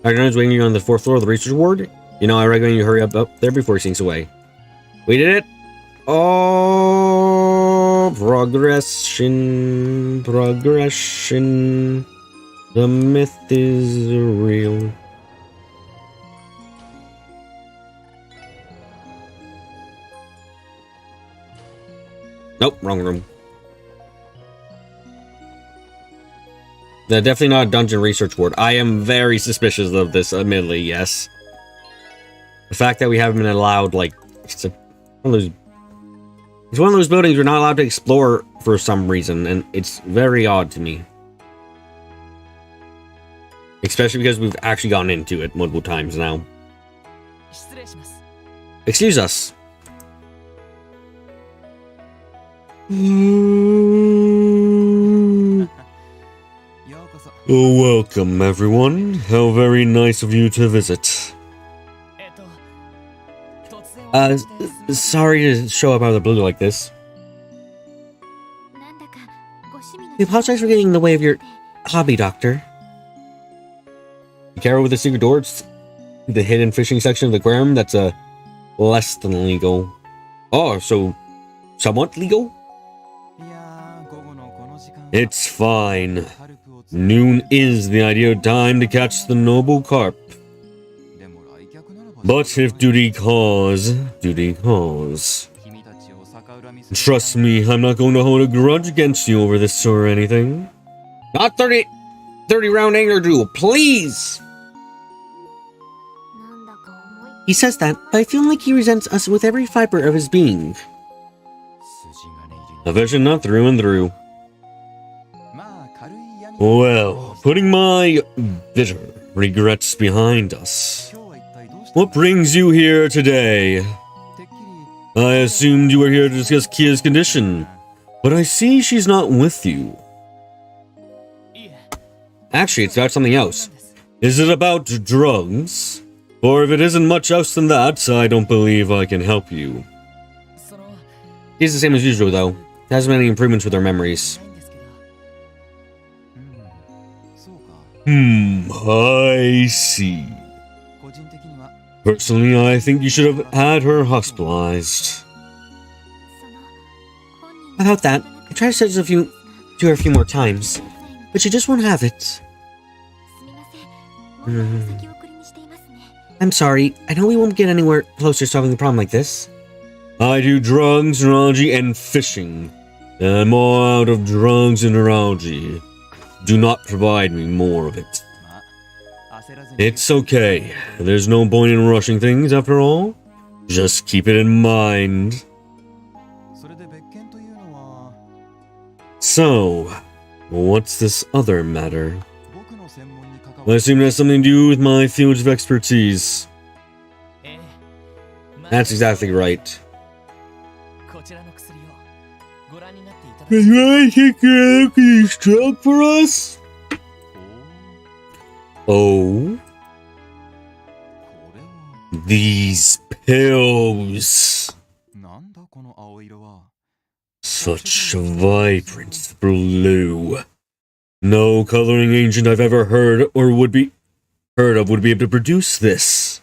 Is waiting you on the 4th floor of the research ward. You know, I recommend you hurry up there before he sinks away. We did it. Oh, progression. The myth is real. Nope, wrong room. They're definitely not a dungeon research ward. I am very suspicious of this, admittedly, yes. The fact that we haven't been allowed, like, it's one of those buildings we're not allowed to explore for some reason, and it's very odd to me. Especially because we've actually gotten into it multiple times now. Excuse us. Oh, welcome, everyone. How very nice of you to visit. Sorry to show up out of the blue like this. We apologize for getting in the way of your hobby, Doctor. Be careful with the secret doors. The hidden fishing section of the aquarium, that's less than legal. Oh, so somewhat legal? It's fine. Noon is the ideal time to catch the noble carp. But if duty calls, duty calls. Trust me, I'm not going to hold a grudge against you over this or anything. Not 30 round anger duel, please! He says that, but I feel like he resents us with every fiber of his being. A vision not through and through. Well, putting my bitter regrets behind us. What brings you here today? I assumed you were here to discuss Kia's condition, but I see she's not with you. Actually, it's about something else. Is it about drugs? Or if it isn't much else than that, I don't believe I can help you. She's the same as usual, though. Hasn't many improvements with her memories. I see. Personally, I think you should have had her hospitalized. About that, I tried to say to her a few more times, but she just won't have it. I'm sorry, I know we won't get anywhere closer to solving the problem like this. I do drugs, neurology, and fishing. I'm all out of drugs and neurology. Do not provide me more of it. It's okay. There's no point in rushing things after all. Just keep it in mind. So, what's this other matter? I assume it has something to do with my field of expertise. That's exactly right. Can I take a look at this drug for us? Oh? These pills. Such vibrant blue. No coloring agent I've ever heard of would be able to produce this.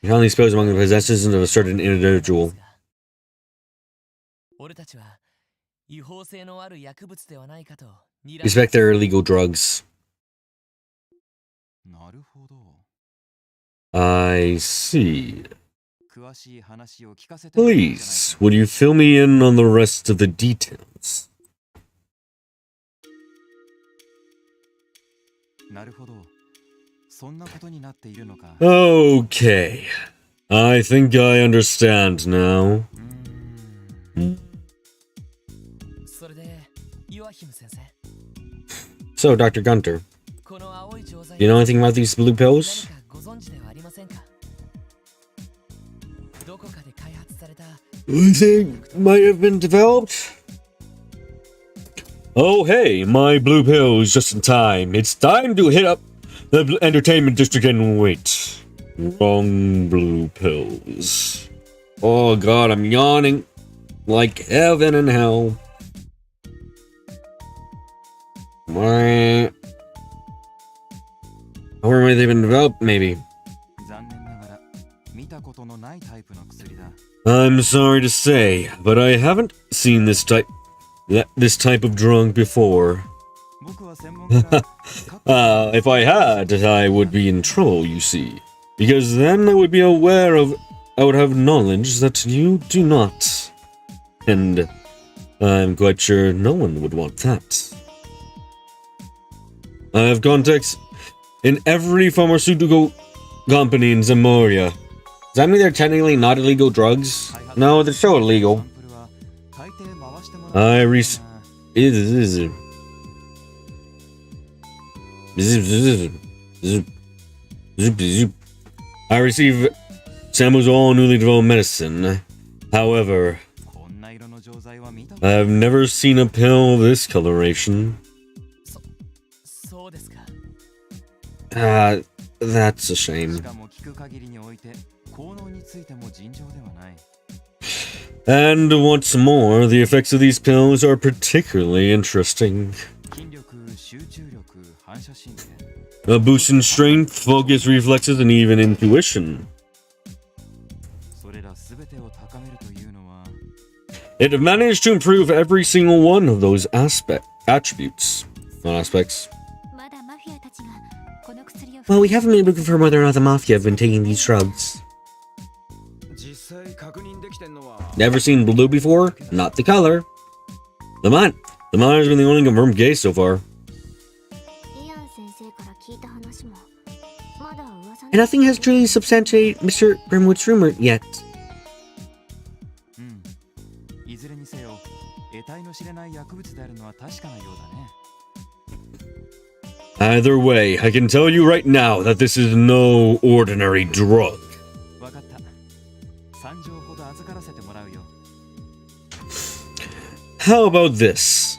It only spells among the possessions of a certain individual. Respect their illegal drugs. I see. Please, would you fill me in on the rest of the details? Okay. I think I understand now. So, Dr. Gunter, you know anything about these blue pills? You think might have been developed? Oh, hey, my blue pills just in time. It's time to hit up the entertainment district and wait. Wrong blue pills. Oh god, I'm yawning like heaven and hell. Where might they been developed, maybe? I'm sorry to say, but I haven't seen this type of drug before. If I had, I would be in trouble, you see. Because then I would be aware of, I would have knowledge that you do not. And I'm quite sure no one would want that. I have contacts in every pharmaceutical company in Zamoria. Does that mean they're technically not illegal drugs? No, they're still illegal. I receive samples of all newly developed medicine. However, I have never seen a pill of this coloration. That's a shame. And what's more, the effects of these pills are particularly interesting. A boost in strength, focus, reflexes, and even intuition. It managed to improve every single one of those attributes. Not aspects. Well, we haven't been able to confirm whether or not the Mafia have been taking these drugs. Never seen blue before? Not the color. The miner's been the only confirmed case so far. And nothing has truly substantiated Mr. Grimwood's rumor yet. Either way, I can tell you right now that this is no ordinary drug. How about this?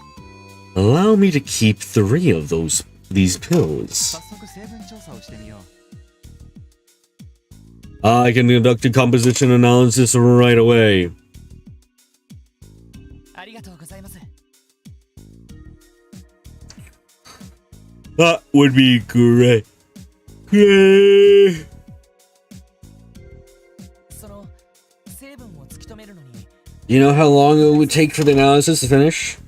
Allow me to keep 3 of these pills. I can conduct a composition analysis right away. That would be great. Yay! You know how long it would take for the analysis to finish?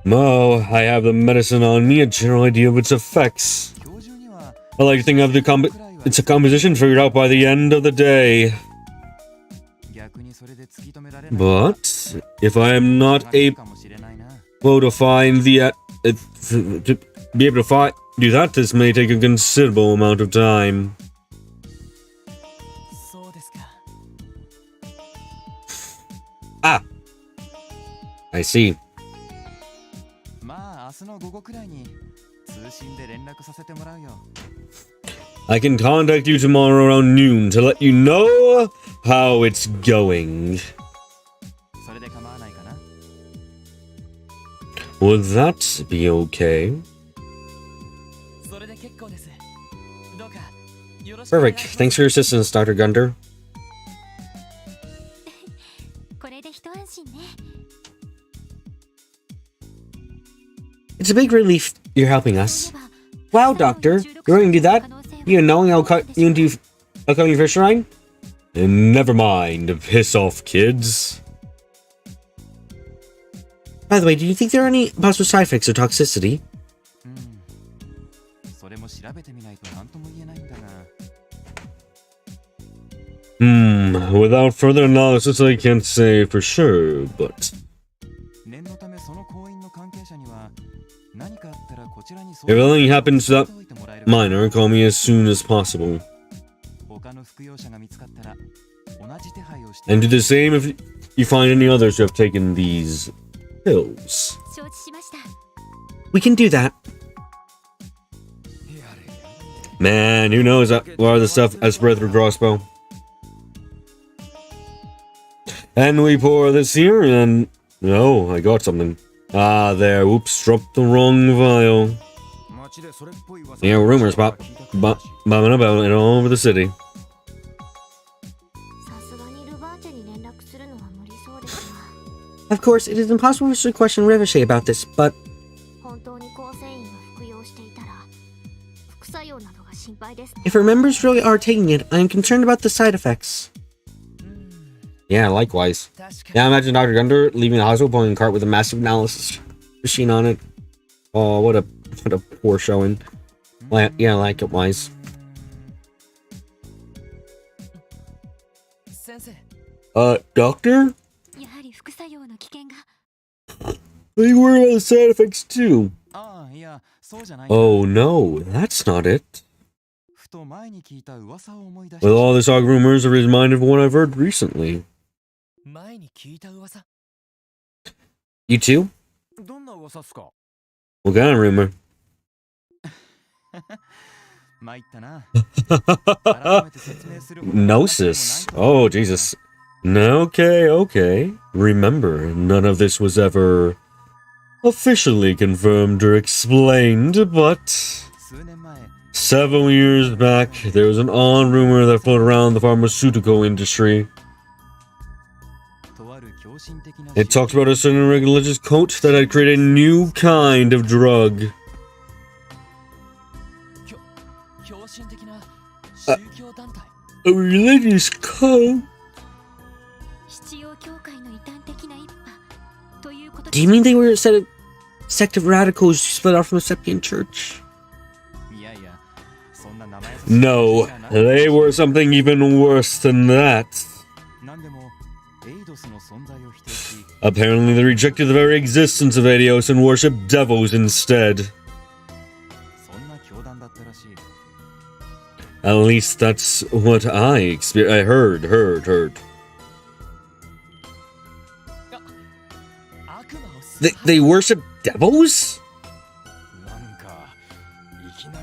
Mo, I have the medicine on me, a general idea of its effects. I like to think of it's a composition figured out by the end of the day. But if I am not able to find the to be able to do that, this may take a considerable amount of time. Ah, I see. I can contact you tomorrow around noon to let you know how it's going. Would that be okay? Perfect. Thanks for your assistance, Dr. Gunder. It's a big relief you're helping us. Wow, Doctor, you're going to do that? You knowing I'll cut you into a coming fish line? Never mind, piss off, kids. By the way, do you think there are any possible side effects or toxicity? Without further analysis, I can't say for sure, but... If anything happens to that miner, call me as soon as possible. And do the same if you find any others who have taken these pills. We can do that. Man, who knows what other stuff has spread through Crossbow? And we pour this here, and... Oh, I got something. Ah, there. Oops, dropped the wrong vial. Yeah, rumors bobbing about it all over the city. Of course, it is impossible for us to question Ricochet about this, but if her members really are taking it, I am concerned about the side effects. Yeah, likewise. Yeah, imagine Dr. Gunter leaving the hospital pulling a cart with a massive analysis machine on it. Oh, what a poor showing. Yeah, likewise. Doctor? They worry about the side effects too. Oh no, that's not it. With all this arg rumors, I'm reminded of what I've heard recently. You too? What kind of rumor? Gnosis. Oh, Jesus. Okay. Remember, none of this was ever officially confirmed or explained, but several years back, there was an odd rumor that floated around the pharmaceutical industry. It talked about a certain religious cult that had created a new kind of drug. A religious cult? Do you mean they were a sect of radicals who split off from the Seppian Church? No, they were something even worse than that. Apparently they rejected the very existence of Eidos and worshipped devils instead. At least that's what I experienced. I heard. They worship devils?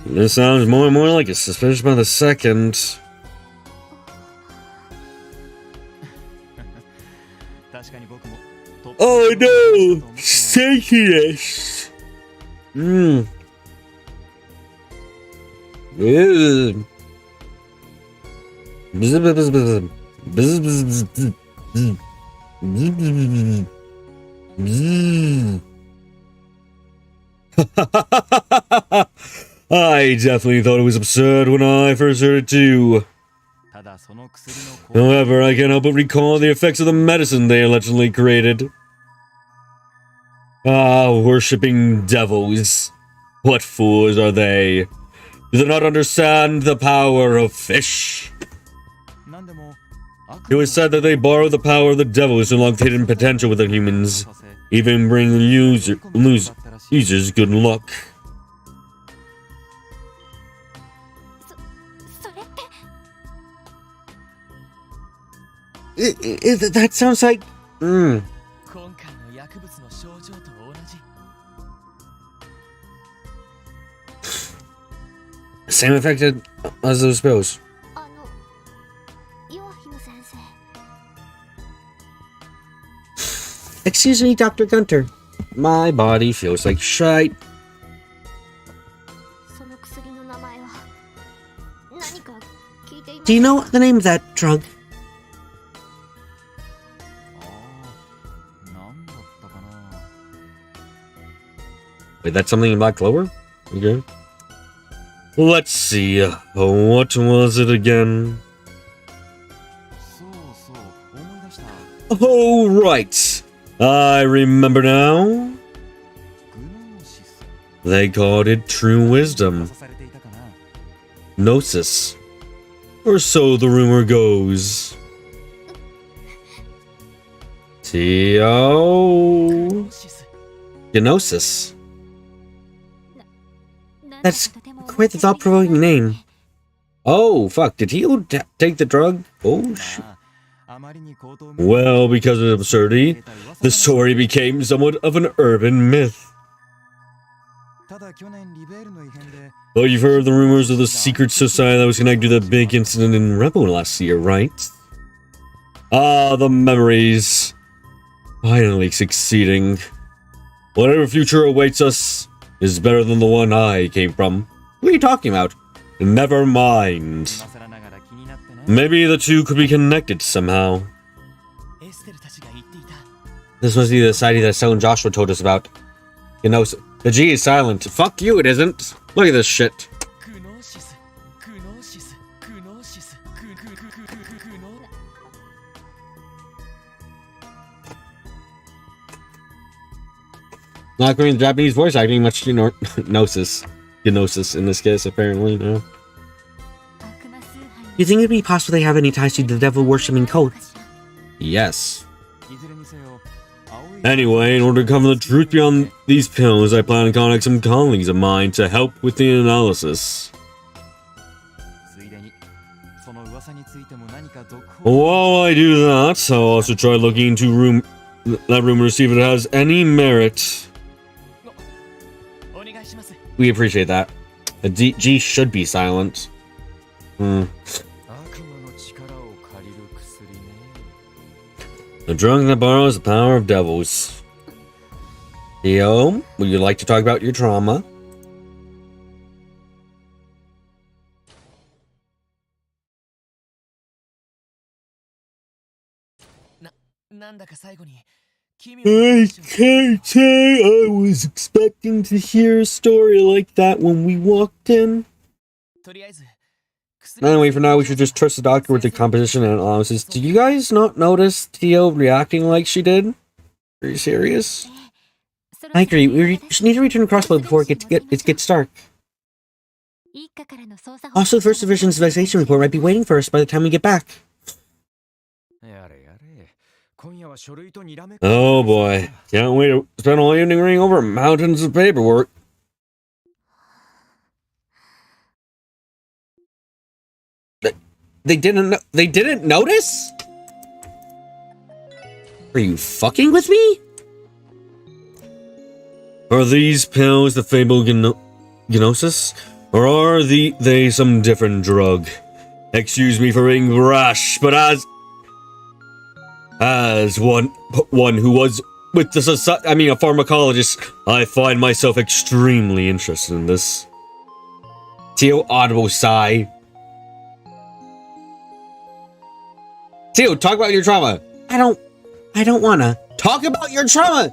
This sounds more and more like a suspicious by the second. Oh no! Stinkiness! Ew. I definitely thought it was absurd when I first heard it too. However, I can't help but recall the effects of the medicine they allegedly created. Worshipping devils. What fools are they? Do they not understand the power of fish? It was said that they borrow the power of the devils to unlock hidden potential within humans, even bring users good luck. That sounds like... Same effect as those spells. Excuse me, Dr. Gunter. My body feels like shite. Do you know the name of that drug? Wait, that's something in Black Clover? Okay. Let's see. What was it again? Oh, right. I remember now. They called it true wisdom. Gnosis. Or so the rumor goes. Gnosis. That's quite the thought-provoking name. Oh, fuck. Did he take the drug? Oh, shit. Well, because of absurdity, the story became somewhat of an urban myth. Oh, you've heard the rumors of the secret society that was connected to the big incident in Rebel last year, right? Ah, the memories. Finally succeeding. Whatever future awaits us is better than the one I came from. What are you talking about? Never mind. Maybe the two could be connected somehow. This must be the society that Stella and Joshua told us about. You know, the G is silent. Fuck you, it isn't. Look at this shit. Not going to Japanese voice acting, much gnosis. Gnosis in this case, apparently, no. You think it'd be possible they have any ties to the devil-worshipping cult? Yes. Anyway, in order to cover the truth beyond these pills, I plan to contact some colleagues of mine to help with the analysis. While I do that, I'll also try looking into that rumor to see if it has any merit. We appreciate that. A G should be silent. A drug that borrows the power of devils. Theo, would you like to talk about your trauma? I can't say I was expecting to hear a story like that when we walked in. Anyway, for now, we should just trust the doctor with the composition and analysis. Did you guys not notice Theo reacting like she did? Are you serious? I agree. We need to return to Crossbow before it gets dark. Also, the First Division's investigation report might be waiting for us by the time we get back. Oh boy, can't wait to spend all evening reading over mountains of paperwork. They didn't notice? Are you fucking with me? Are these pills the fabled gnosis? Or are they some different drug? Excuse me for being rash, but as one who was with the society, a pharmacologist, I find myself extremely interested in this. Theo audible sigh. Theo, talk about your trauma. I don't wanna. Talk about your trauma!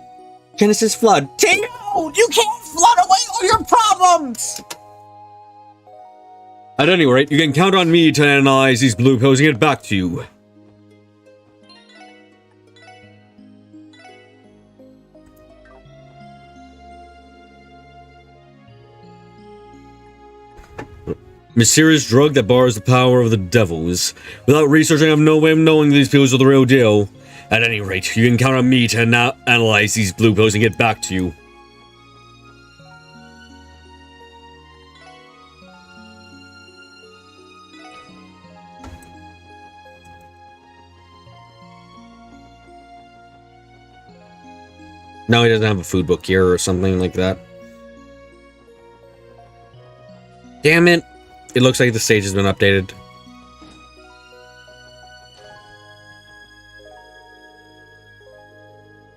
Genesis flood. Theo, you can't flood away all your problems! At any rate, you can count on me to analyze these blue pills and get back to you. Mysterious drug that borrows the power of the devils. Without researching, I have no way of knowing these pills are the real deal. At any rate, you can count on me to analyze these blue pills and get back to you. No, he doesn't have a food book here or something like that. Damn it. It looks like the stage has been updated.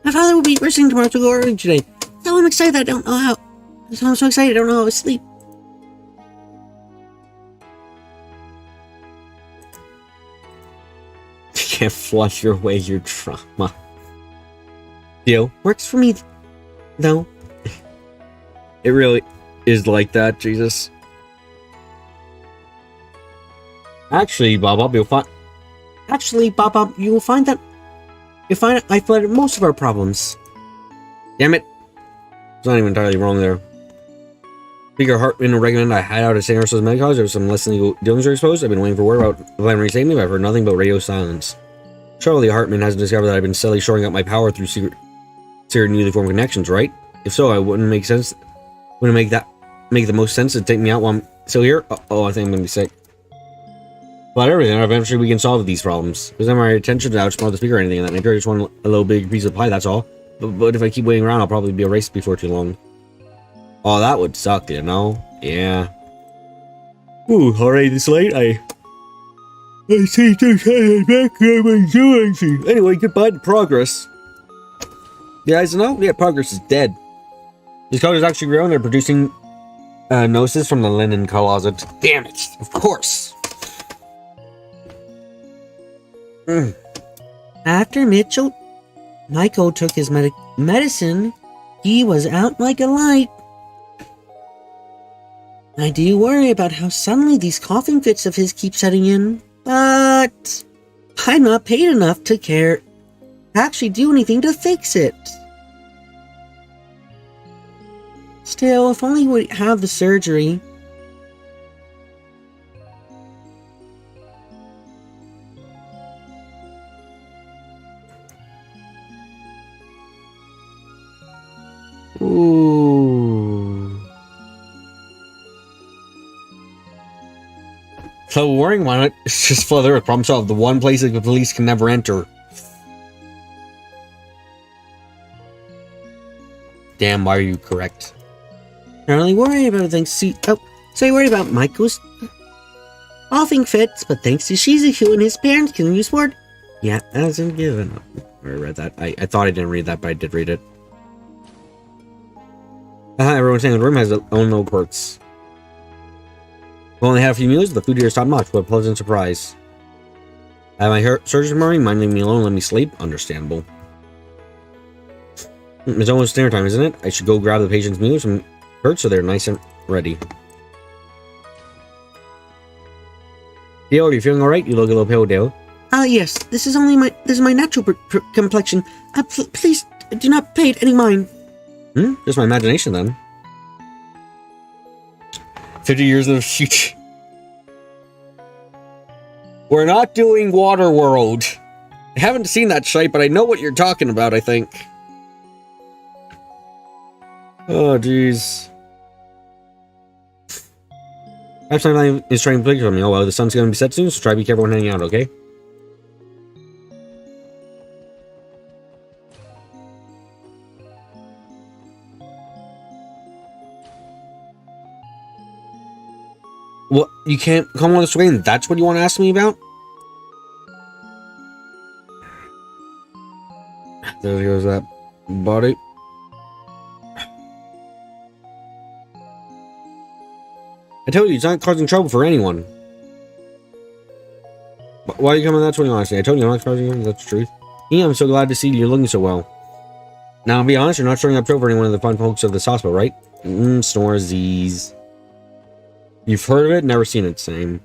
My father will be resting tomorrow to go early today. So I'm excited I don't know how. I'm so excited I don't know how to sleep. You can't flush your way your trauma. Theo, works for me, though. It really is like that, Jesus. Actually, Bob, you'll find that I flooded most of our problems. Damn it. It's not even entirely wrong there. Speaker Hartman recommended I hide out at St. Ursula's Medical College. There was some less than legal dealings are exposed. I've been waiting for word about the plan to resave me, but I've heard nothing but radio silence. Surely Hartman hasn't discovered that I've been steadily shoring up my power through secret newly formed connections, right? If so, wouldn't make the most sense to take me out while I'm still here? Oh, I think I'm gonna be sick. But everything, eventually we can solve these problems. Because I'm my attention to outsmart the speaker or anything of that nature. I just want a little big piece of pie, that's all. But if I keep waiting around, I'll probably be erased before too long. Oh, that would suck, you know? Yeah. Ooh, already this late? I see the back. Anyway, goodbye to progress. You guys know? Yeah, progress is dead. These colors actually grow and they're producing noses from the linen closet. Damn it! Of course. After Michael took his medicine, he was out like a light. I do worry about how suddenly these coughing fits of his keep setting in, but I'm not paid enough to actually do anything to fix it. Still, if only we'd have the surgery. Ooh. So worrying about it, it's just further a problem solved. The one place that the police can never enter. Damn, why are you correct? I only worry about things. So I worry about Michael's coughing fits, but thanks to Shizuku and his parents can use word. Yeah, hasn't given up. I read that. I thought I didn't read that, but I did read it. Everyone's saying the room has its own little quirks. We only had a few meals, the food here is top notch, but a pleasant surprise. I have my surgery morning, mind leaving me alone, let me sleep. Understandable. It's almost dinner time, isn't it? I should go grab the patient's meals from Kurt so they're nice and ready. Dale, are you feeling alright? You look a little pale, Dale. Yes. This is my natural complexion. Please do not pay it any mind. Just my imagination then. 50 years of the future. We're not doing Waterworld. I haven't seen that shite, but I know what you're talking about, I think. Oh, jeez. Perhaps I'm is trying to play from me. Oh, well, the sun's going to be set soon, so try to be careful when hanging out, okay? What? You can't come on the screen? That's what you want to ask me about? There goes that body. I told you, it's not causing trouble for anyone. Why are you coming? That's what you want to say. I told you I'm not causing trouble. That's the truth. Yeah, I'm so glad to see you looking so well. Now, I'll be honest, you're not showing up trouble for anyone of the fun folks of this hospital, right? Snorzies. You've heard of it, never seen it. Same.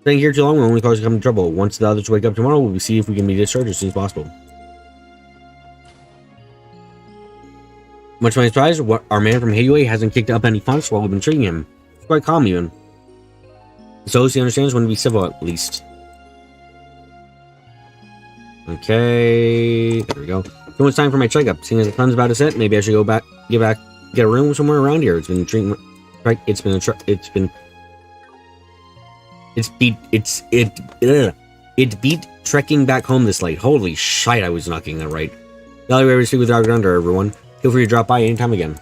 Staying here too long will only cause you to come in trouble. Once the others wake up tomorrow, we'll see if we can be discharged as soon as possible. Much to my surprise, our man from Hayway hasn't kicked up any fuss while we've been treating him. It's quite calm, even. So he understands when to be civil, at least. Okay, there we go. So it's time for my checkup. Seeing as the sun's about to set, maybe I should go back, get a room somewhere around here. It's been treatment. It beat trekking back home this late. Holy shite, I was knocking that right. The only way to speak with Dr. Under, everyone. Feel free to drop by anytime again.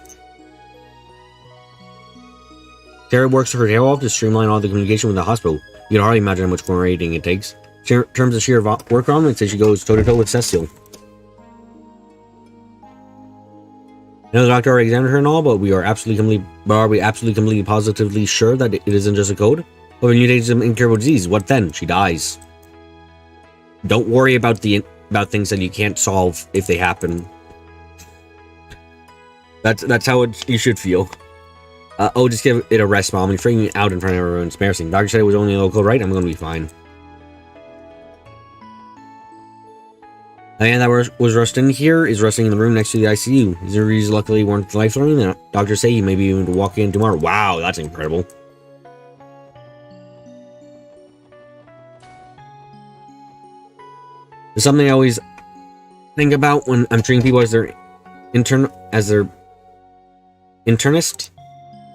Sarah works her tail off to streamline all the communication with the hospital. You can hardly imagine how much coordinating it takes. In terms of sheer work on, I'd say she goes toe-to-toe with Cecile. I know the doctor already examined her and all, but we are absolutely completely positively sure that it isn't just a code? But when you take some incurable disease, what then? She dies. Don't worry about things that you can't solve if they happen. That's how you should feel. Just give it a rest, Mom. You're freaking out in front of everyone. It's embarrassing. Doctor said it was only a local, right? I'm gonna be fine. The man that was rushed in here is resting in the room next to the ICU. His injuries luckily weren't life-threatening. The doctors say he may be able to walk in tomorrow. Wow, that's incredible. There's something I always think about when I'm treating people as their internist.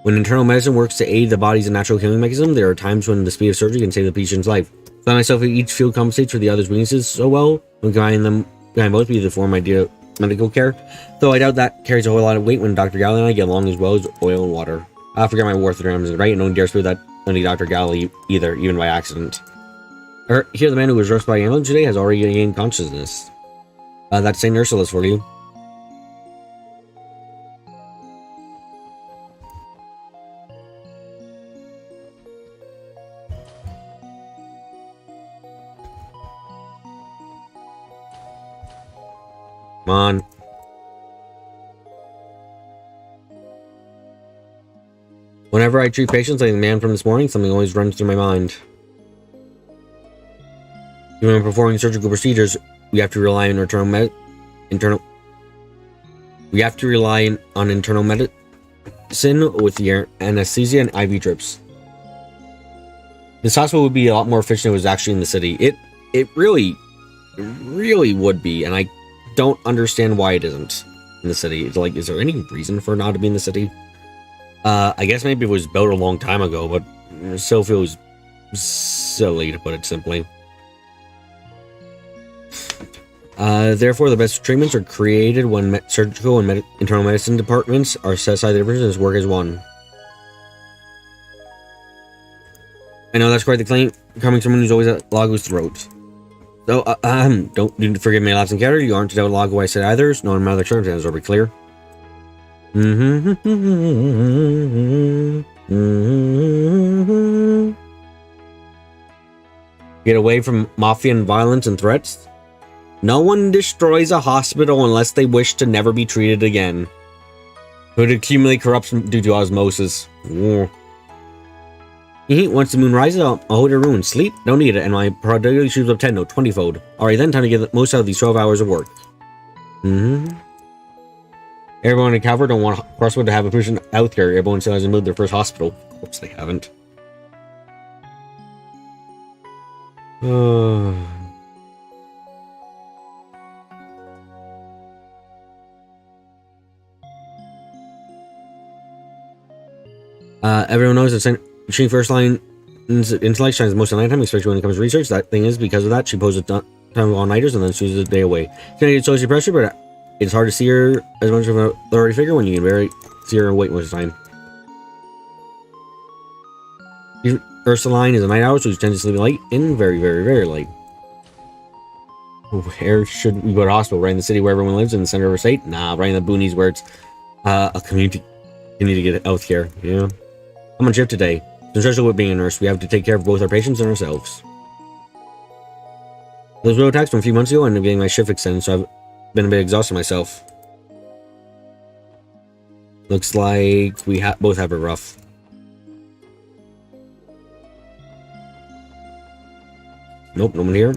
When internal medicine works to aid the body's natural healing mechanism, there are times when the speed of surgery can save the patient's life. I find myself in each field compensates for the other's weaknesses so well. When combining both be the form ideal medical care. Though I doubt that carries a whole lot of weight when Dr. Galley and I get along as well as oil and water. I forget my worth grams, right? No one dares put that any Dr. Galley either, even by accident. Here, the man who was rushed by ambulance today has already gained consciousness. That's St. Ursula's for you. Come on. Whenever I treat patients like the man from this morning, something always runs through my mind. Even when performing surgical procedures, we have to rely on internal medicine with the anesthesia and IV drips. This hospital would be a lot more efficient if it was actually in the city. It really would be, and I don't understand why it isn't in the city. It's like, is there any reason for it not to be in the city? I guess maybe it was built a long time ago, but it still feels silly, to put it simply. Therefore, the best treatments are created when surgical and internal medicine departments are set aside the differences and work as one. I know that's quite the claim, coming from someone who's always at Lago's throat. So, don't forgive me, lapse in character. You aren't to doubt Lago I said either, so no matter circumstances, are we clear? Get away from mafia and violence and threats. No one destroys a hospital unless they wish to never be treated again. It would accumulate corruption due to osmosis. Once the moon rises, I'll hold your ruin. Sleep? Don't need it, and my productivity shoots up 10, no, 20-fold. Alright then, time to get the most out of these 12 hours of work. Everyone in Calvert don't want Crosswood to have a patient out here. Everyone still hasn't moved their first hospital. Of course they haven't. Everyone knows that she first line intellect shines most of the nighttime, especially when it comes to research. That thing is, because of that, she poses time of all-nighters and then chooses a day away. She's gonna get social pressure, but it's hard to see her as much of an authority figure when you can barely see her and wait most of the time. Ursuline is a night owl, so she tends to sleep late and very, very, very late. Where should we go to hospital? Right in the city where everyone lives, in the center of our state? Nah, right in the boonies where it's a community. You need to get health care, yeah. I'm on shift today. Especially with being a nurse, we have to take care of both our patients and ourselves. Those road attacks from a few months ago, and I'm getting my shift extended, so I've been a bit exhausted myself. Looks like we both have it rough. Nope, no one here.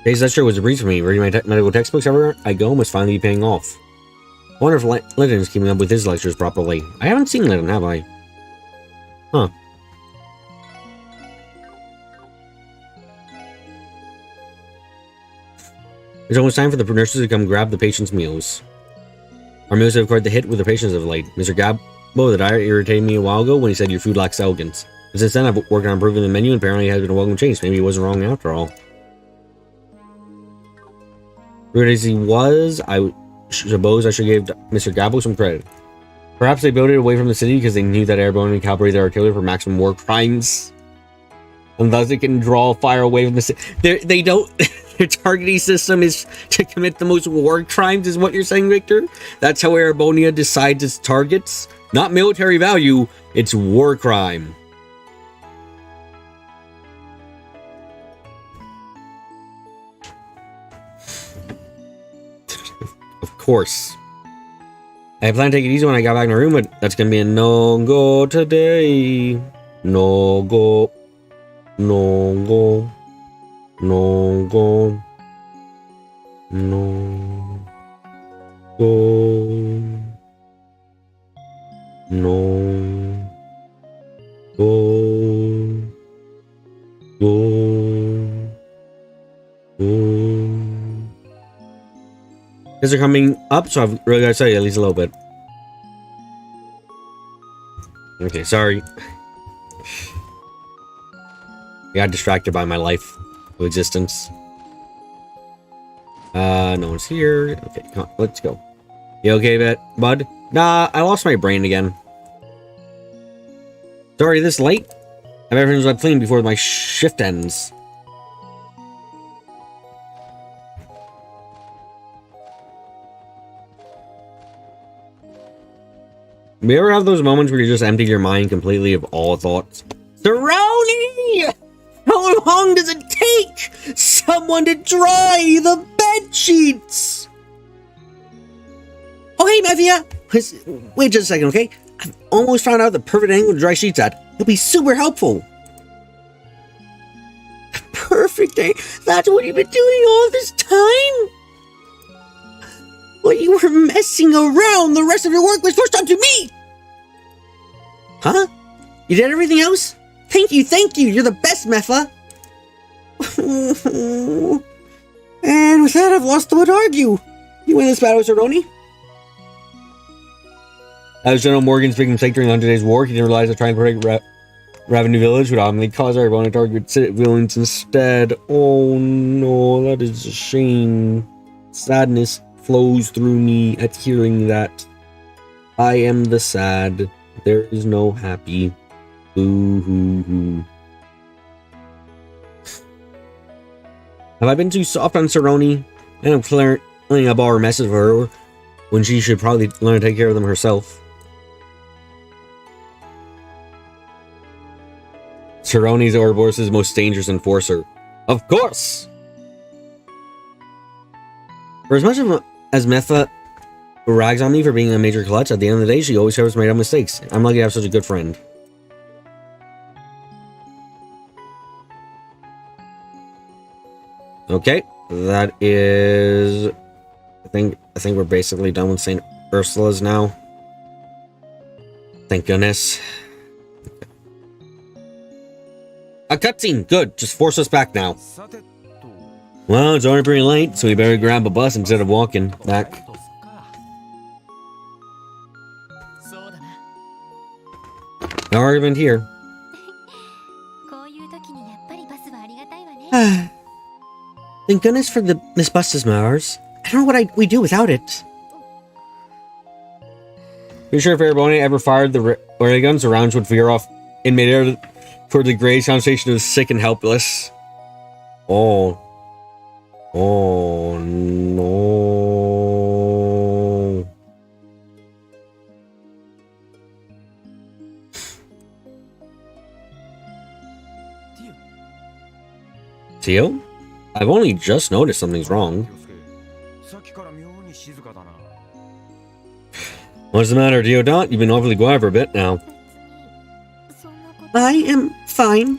Today's lecture was a breeze for me. Reading my medical textbooks everywhere I go must finally be paying off. I wonder if Lyndon is keeping up with his lectures properly. I haven't seen Lyndon, have I? Huh. It's almost time for the nurses to come grab the patients' meals. Our meals have quite the hit with the patients of late. Mr. Gabo, the diet, irritated me a while ago when he said your food lacks elegance. But since then, I've worked on improving the menu, and apparently it has been a welcome change. Maybe he wasn't wrong after all. Rude as he was, I suppose I should give Mr. Gabo some credit. Perhaps they built it away from the city because they knew that everyone can calibrate their artillery for maximum war crimes. And thus it can draw fire away from the city. They don't... Their targeting system is to commit the most war crimes, is what you're saying, Victor? That's how Erebonia decides its targets? Not military value, it's war crime. Of course. I had planned to take it easy when I got back in my room, but that's gonna be a no-go today. No-go. No-go. No-go. No-go. No-go. Go. Because they're coming up, so I've really got to tell you at least a little bit. Okay, sorry. I got distracted by my life of existence. No one's here. Okay, come on, let's go. You okay, bud? Nah, I lost my brain again. Sorry, this late? I better finish my cleaning before my shift ends. You ever have those moments where you just empty your mind completely of all thoughts? Cerrone! How long does it take someone to dry the bed sheets? Okay, Mevia. Wait just a second, okay? I've almost found out the perfect angle to dry sheets at. It'll be super helpful. Perfect angle? That's what you've been doing all this time? But you were messing around. The rest of your work was forced onto me. Huh? You did everything else? Thank you. You're the best, Mepha. And with that, I've lost the will to argue. You win this battle, Cerrone. As General Morgan's big mistake during 100 Days War, he didn't realize that trying to protect Ravenous Village would ultimately cause everyone to target civilians instead. Oh no, that is a shame. Sadness flows through me at hearing that. I am the sad. There is no happy. Boo hoo hoo. Have I been too soft on Cerrone? And I'm clearing up all her messes for her when she should probably learn to take care of them herself. Cerrone's Ouroboros' most dangerous enforcer. Of course! For as much as Mepha rags on me for being a major klutz, at the end of the day, she always covers my dumb mistakes. I'm lucky to have such a good friend. Okay, that is... I think we're basically done with St. Ursula's now. Thank goodness. A cutscene! Good, just force us back now. Well, it's already pretty late, so we better grab a bus instead of walking back. No argument here. Thank goodness for the Miss Buses Mowers. I don't know what we do without it. Pretty sure if Erebone ever fired the ray guns, the rounds would veer off in midair toward the gray sound station is sick and helpless. Oh. Oh no. Tio? I've only just noticed something's wrong. What's the matter, Diodont? You've been awfully quiet for a bit now. I am fine.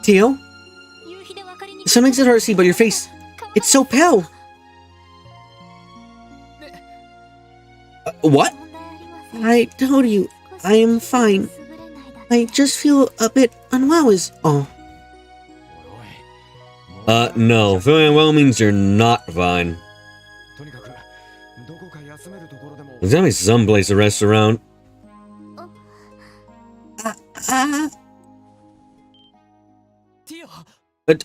Tio? Something's hard to see, but your face, it's so pale. What? I told you, I am fine. I just feel a bit unwell is all. No. Feeling unwell means you're not fine. There's gotta be someplace to rest around.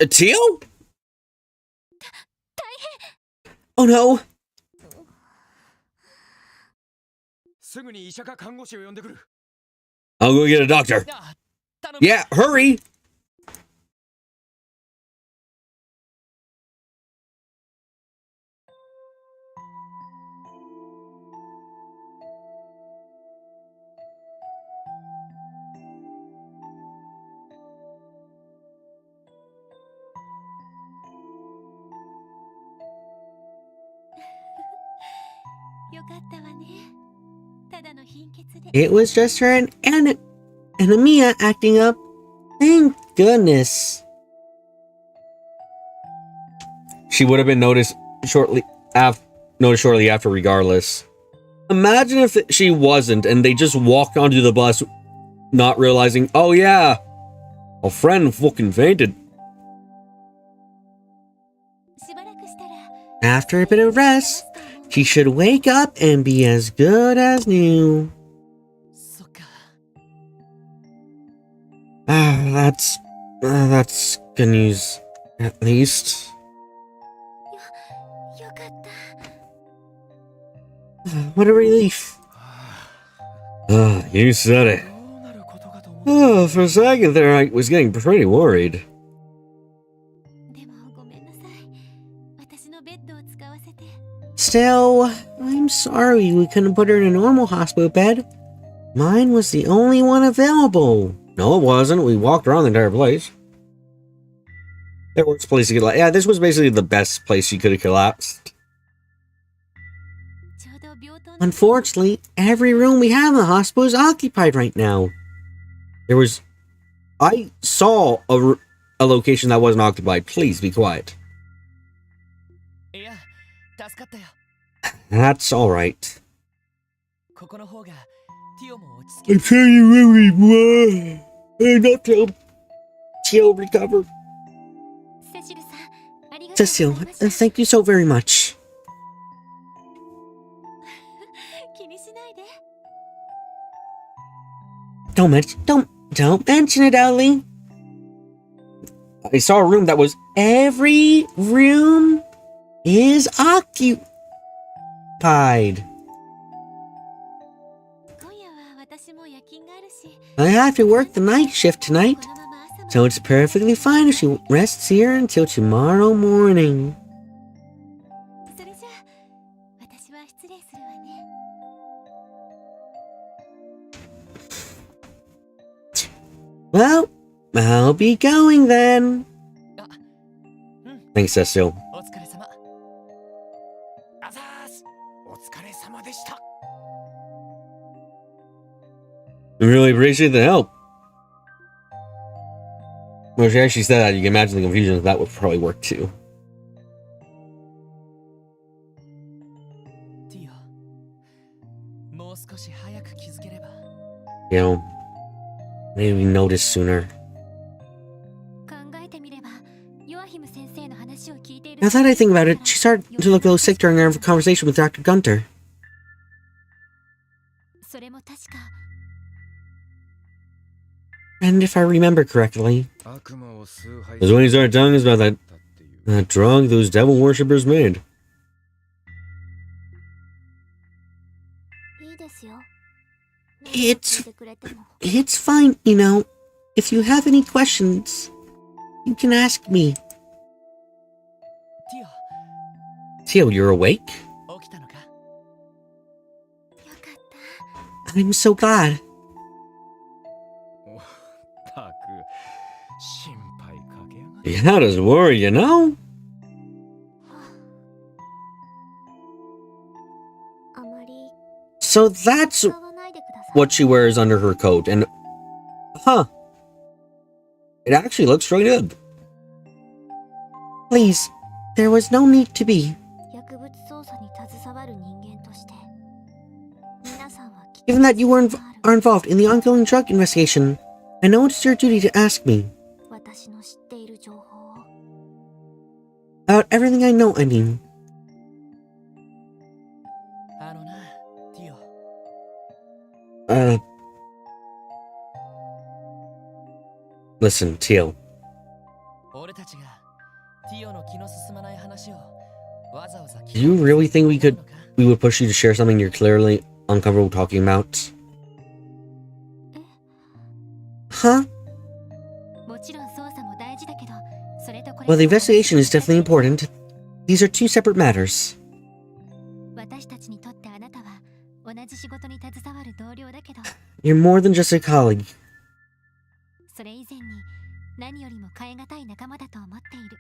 Tio? Oh no! I'll go get a doctor. Yeah, hurry! It was just her and Anamia acting up. Thank goodness. She would have been noticed shortly after regardless. Imagine if she wasn't and they just walked onto the bus not realizing, oh yeah, a friend fucking fainted. After a bit of rest, she should wake up and be as good as new. That's Good news, at least. よかった。 What a relief. You said it. Oh, for a second there, I was getting pretty worried. でもごめんなさい。私のベッドを使わせて。 Still, I'm sorry we couldn't put her in a normal hospital bed. Mine was the only one available. No, it wasn't. We walked around the entire place. There was a place to get collapsed. Yeah, this was basically the best place she could have collapsed. ちょうど病棟の Unfortunately, every room we have in the hospital is occupied right now. I saw a location that wasn't occupied. Please be quiet. いや、助かったよ。 That's alright. ここの方がティオも落ち着ける。 tell you really why. Not till Tio recovered. セシルさん、ありがとうござい Cecile, ました。 thank you so very much. 気にしないで。 Don't mention it, Ellie. I saw a room that was every room is occupied. 今夜は私も夜勤があるし、 I have to work the night shift tonight, このまま朝まで so it's perfectly fine if she rests here until tomorrow morning. それじゃあ、私は失礼するわね。 Well, I'll be going then. あ、うん、 Thanks, Cecile. お疲れ様。あざーす。お疲れ様でした。 I really appreciate the help. Well, if she actually said that, you can imagine the confusion that would probably work too. ティオ、もう少し早く気づければ。 You know, maybe we noticed sooner. 考えてみれば、ヨアヒム先生の話を聞いている。 Now that I think about it, she started to look a little sick during our conversation with Dr. Gunter. それも確か。 And if I remember correctly, 悪魔を崇拝 is when he started telling us about だっていう that drug those devil worshippers made. いいですよ。 It's- 聞いてくれても。 It's fine, you know. If you have any questions, you can ask me. ティ Tio, you're awake? オ、起きたのか。よかった。 I'm so glad. おったく心配かけやがっ You had us worried, you know? あまり So that's 使わないでください。 what she wears under her coat, and it actually looks really good. Please, there was no need to be. 薬物捜査に携わる人間として、皆さんはきっと Given that you were 責任があ are る involved in the ongoing drug investigation, I know it's your duty to ask me 私の知っている情報を about everything I know. I mean, あのな、ティオ。 listen, Teal. 俺たちがティオの気の進まない話をわざわざ Do you really think we would push you to share something you're clearly uncomfortable talking about? Huh? もちろん捜査も大事だけど、それとこれ Well, the investigation is definitely important. These are two separate matters. 私たちにとってあなたは同じ仕事に携わる同僚だけど、 You're more than just a colleague. それ以前に何よりも代え難い仲間だと思っている。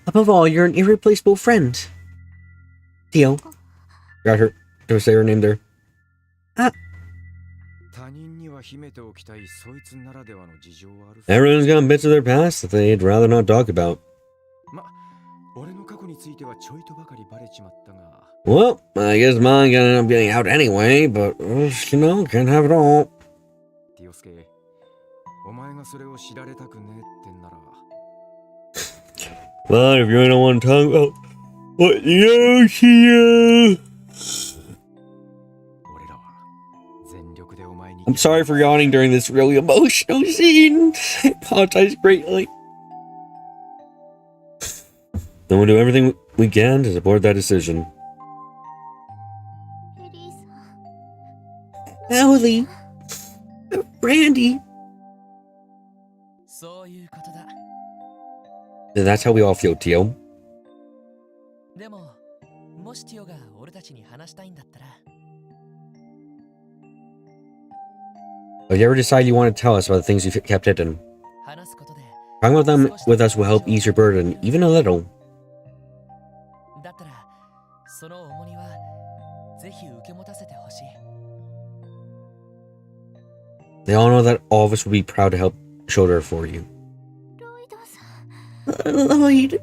Above all, you're an irreplaceable friend. Theo. Got her. Did I say her name there? 他人には秘めておきたいそいつならではの事情はある Everyone's got bits of their past that they'd rather not talk about. ま、俺の過去についてはちょいとばかりバレちまったが Well, I guess mine gonna end up getting out anyway, but, you know, can't have it all. ティオスケお前がそれを知られたくねえってんなら But if you don't want to talk about what you see, 俺らは全力でお前に I'm sorry for yawning during this really emotional scene. I apologize greatly. Then we'll do everything we can to support that decision. エリーさん Ellie! Randy! そういうことだ。 That's how we all feel, Tio. でも、もしティオが俺たちに話したいんだったら、 If you ever decide you want to tell us about the things you kept hidden, 話すことで、 talking about them with us will help ease your burden, even a little. だったら、その重荷はぜひ受け持たせてほしい。 They all know that all of us will be proud to help shoulder for you. ロイドさん Lloyd!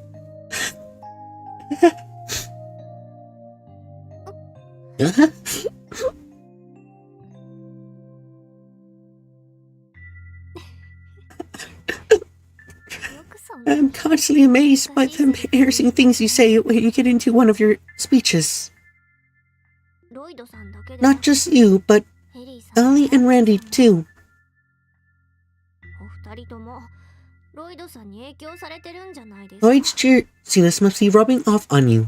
I'm constantly amazed by the embarrassing things you say when you get into one of your speeches. ロイドさんだけで Not just you, but エリーさん Ellie and Randy too. お二人ともロイドさんに影響されてるんじゃないですか Lloyd's cheersiness must be rubbing off on you.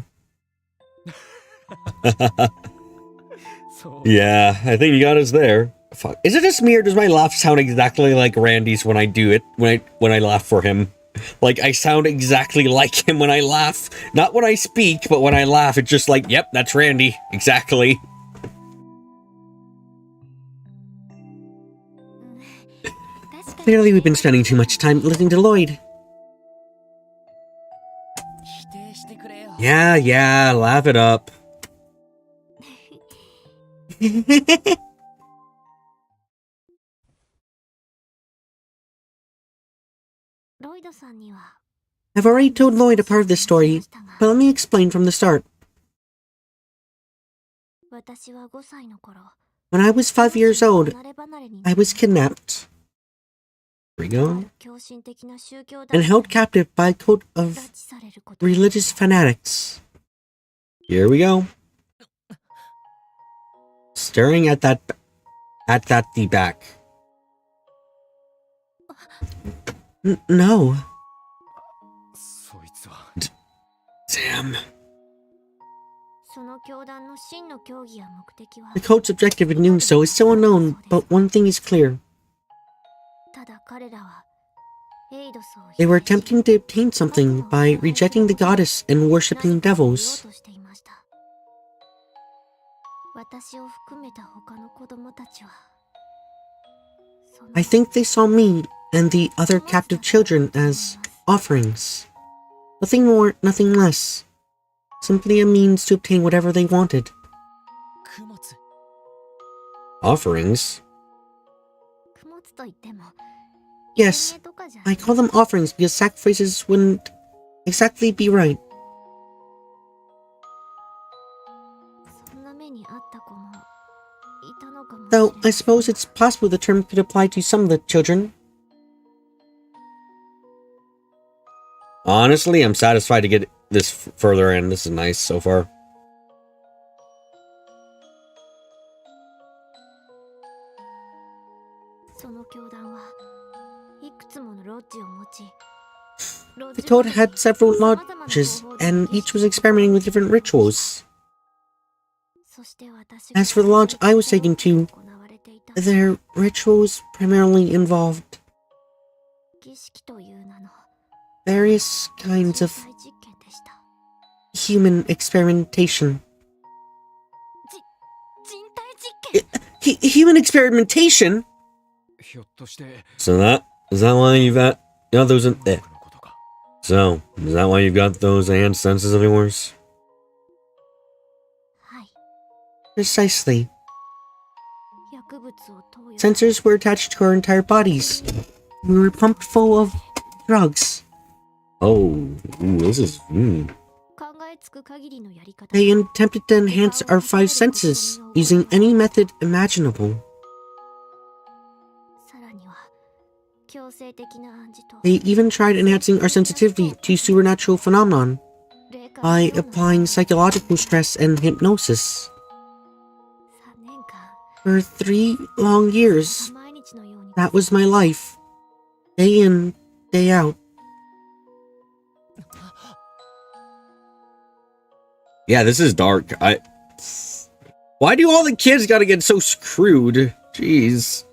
そう Yeah, I think you got us there. Fuck. Is it just me or does my laugh sound exactly like Randy's when I do it? When I laugh for him? Like, I sound exactly like him when I laugh. Not when I speak, but when I laugh, it's just like, yep, that's Randy. Exactly. 確かに Clearly, we've been spending too much time listening to Lloyd. 否定してくれよ。 Yeah, yeah, laugh it up. ロイドさんには I've already told Lloyd a part of this story, but let me explain from the start. 私は5歳の頃 When I was 5 years old, 離れ離れに I was kidnapped. Here we あ go. る狂信的な宗教 And 団体 held captive by a cult に of 拉致されることに religious fanatics. Here we go. Staring at the back. No. そいつは Damn. その教団の真の教義や目的は The cult's objective in doing so is still unknown, but one thing is clear. ただ彼らはエイドスを They were 否定し attempting to obtain something by rejecting the goddess and worshipping 何かを得よう devils. としていました私を含めた他の子供たちはその I think they saw me and the other captive children as offerings. Nothing more, nothing less. Simply a means to obtain whatever they wanted. 供物。 Offerings? 供物と言っても Yes, 生贄とかじゃ I call them offerings because sacrifices wouldn't exactly be right. そんな目にあった子もいたのかもし Though れ I suppose it's possible the term could apply to some of the children. Honestly, I'm satisfied to get this further in. This is nice so far. その教団はいくつものロッジを持ち The cult had several lodges, and each was experimenting with different rituals. そして私が As for the lodge I was taken to, 行われていた their rituals primarily involved 儀式という名の various kinds 人 of 体実験でした human experimentation. 人体実験 Human experimentation? ひょっとして So is that why you've got those in there? 僕のことか So, is that why you've got those hand senses of yours? はい Precisely. 薬物を投与 Sensors were attached to our entire bodies. We were pumped full of drugs. Oh, this is. 考えつく限りのやり方 They attempted to enhance our five senses using any method imaginable. さらには強制的な暗示と They even tried enhancing our sensitivity to supernatural phenomenon 霊感 by のような applying psychological stress and hypnosis. 3年間 For 3 long years, 毎日のように that was my life. Day in, day out. Yeah, this is dark. Why do all the kids gotta get so screwed? Jeez.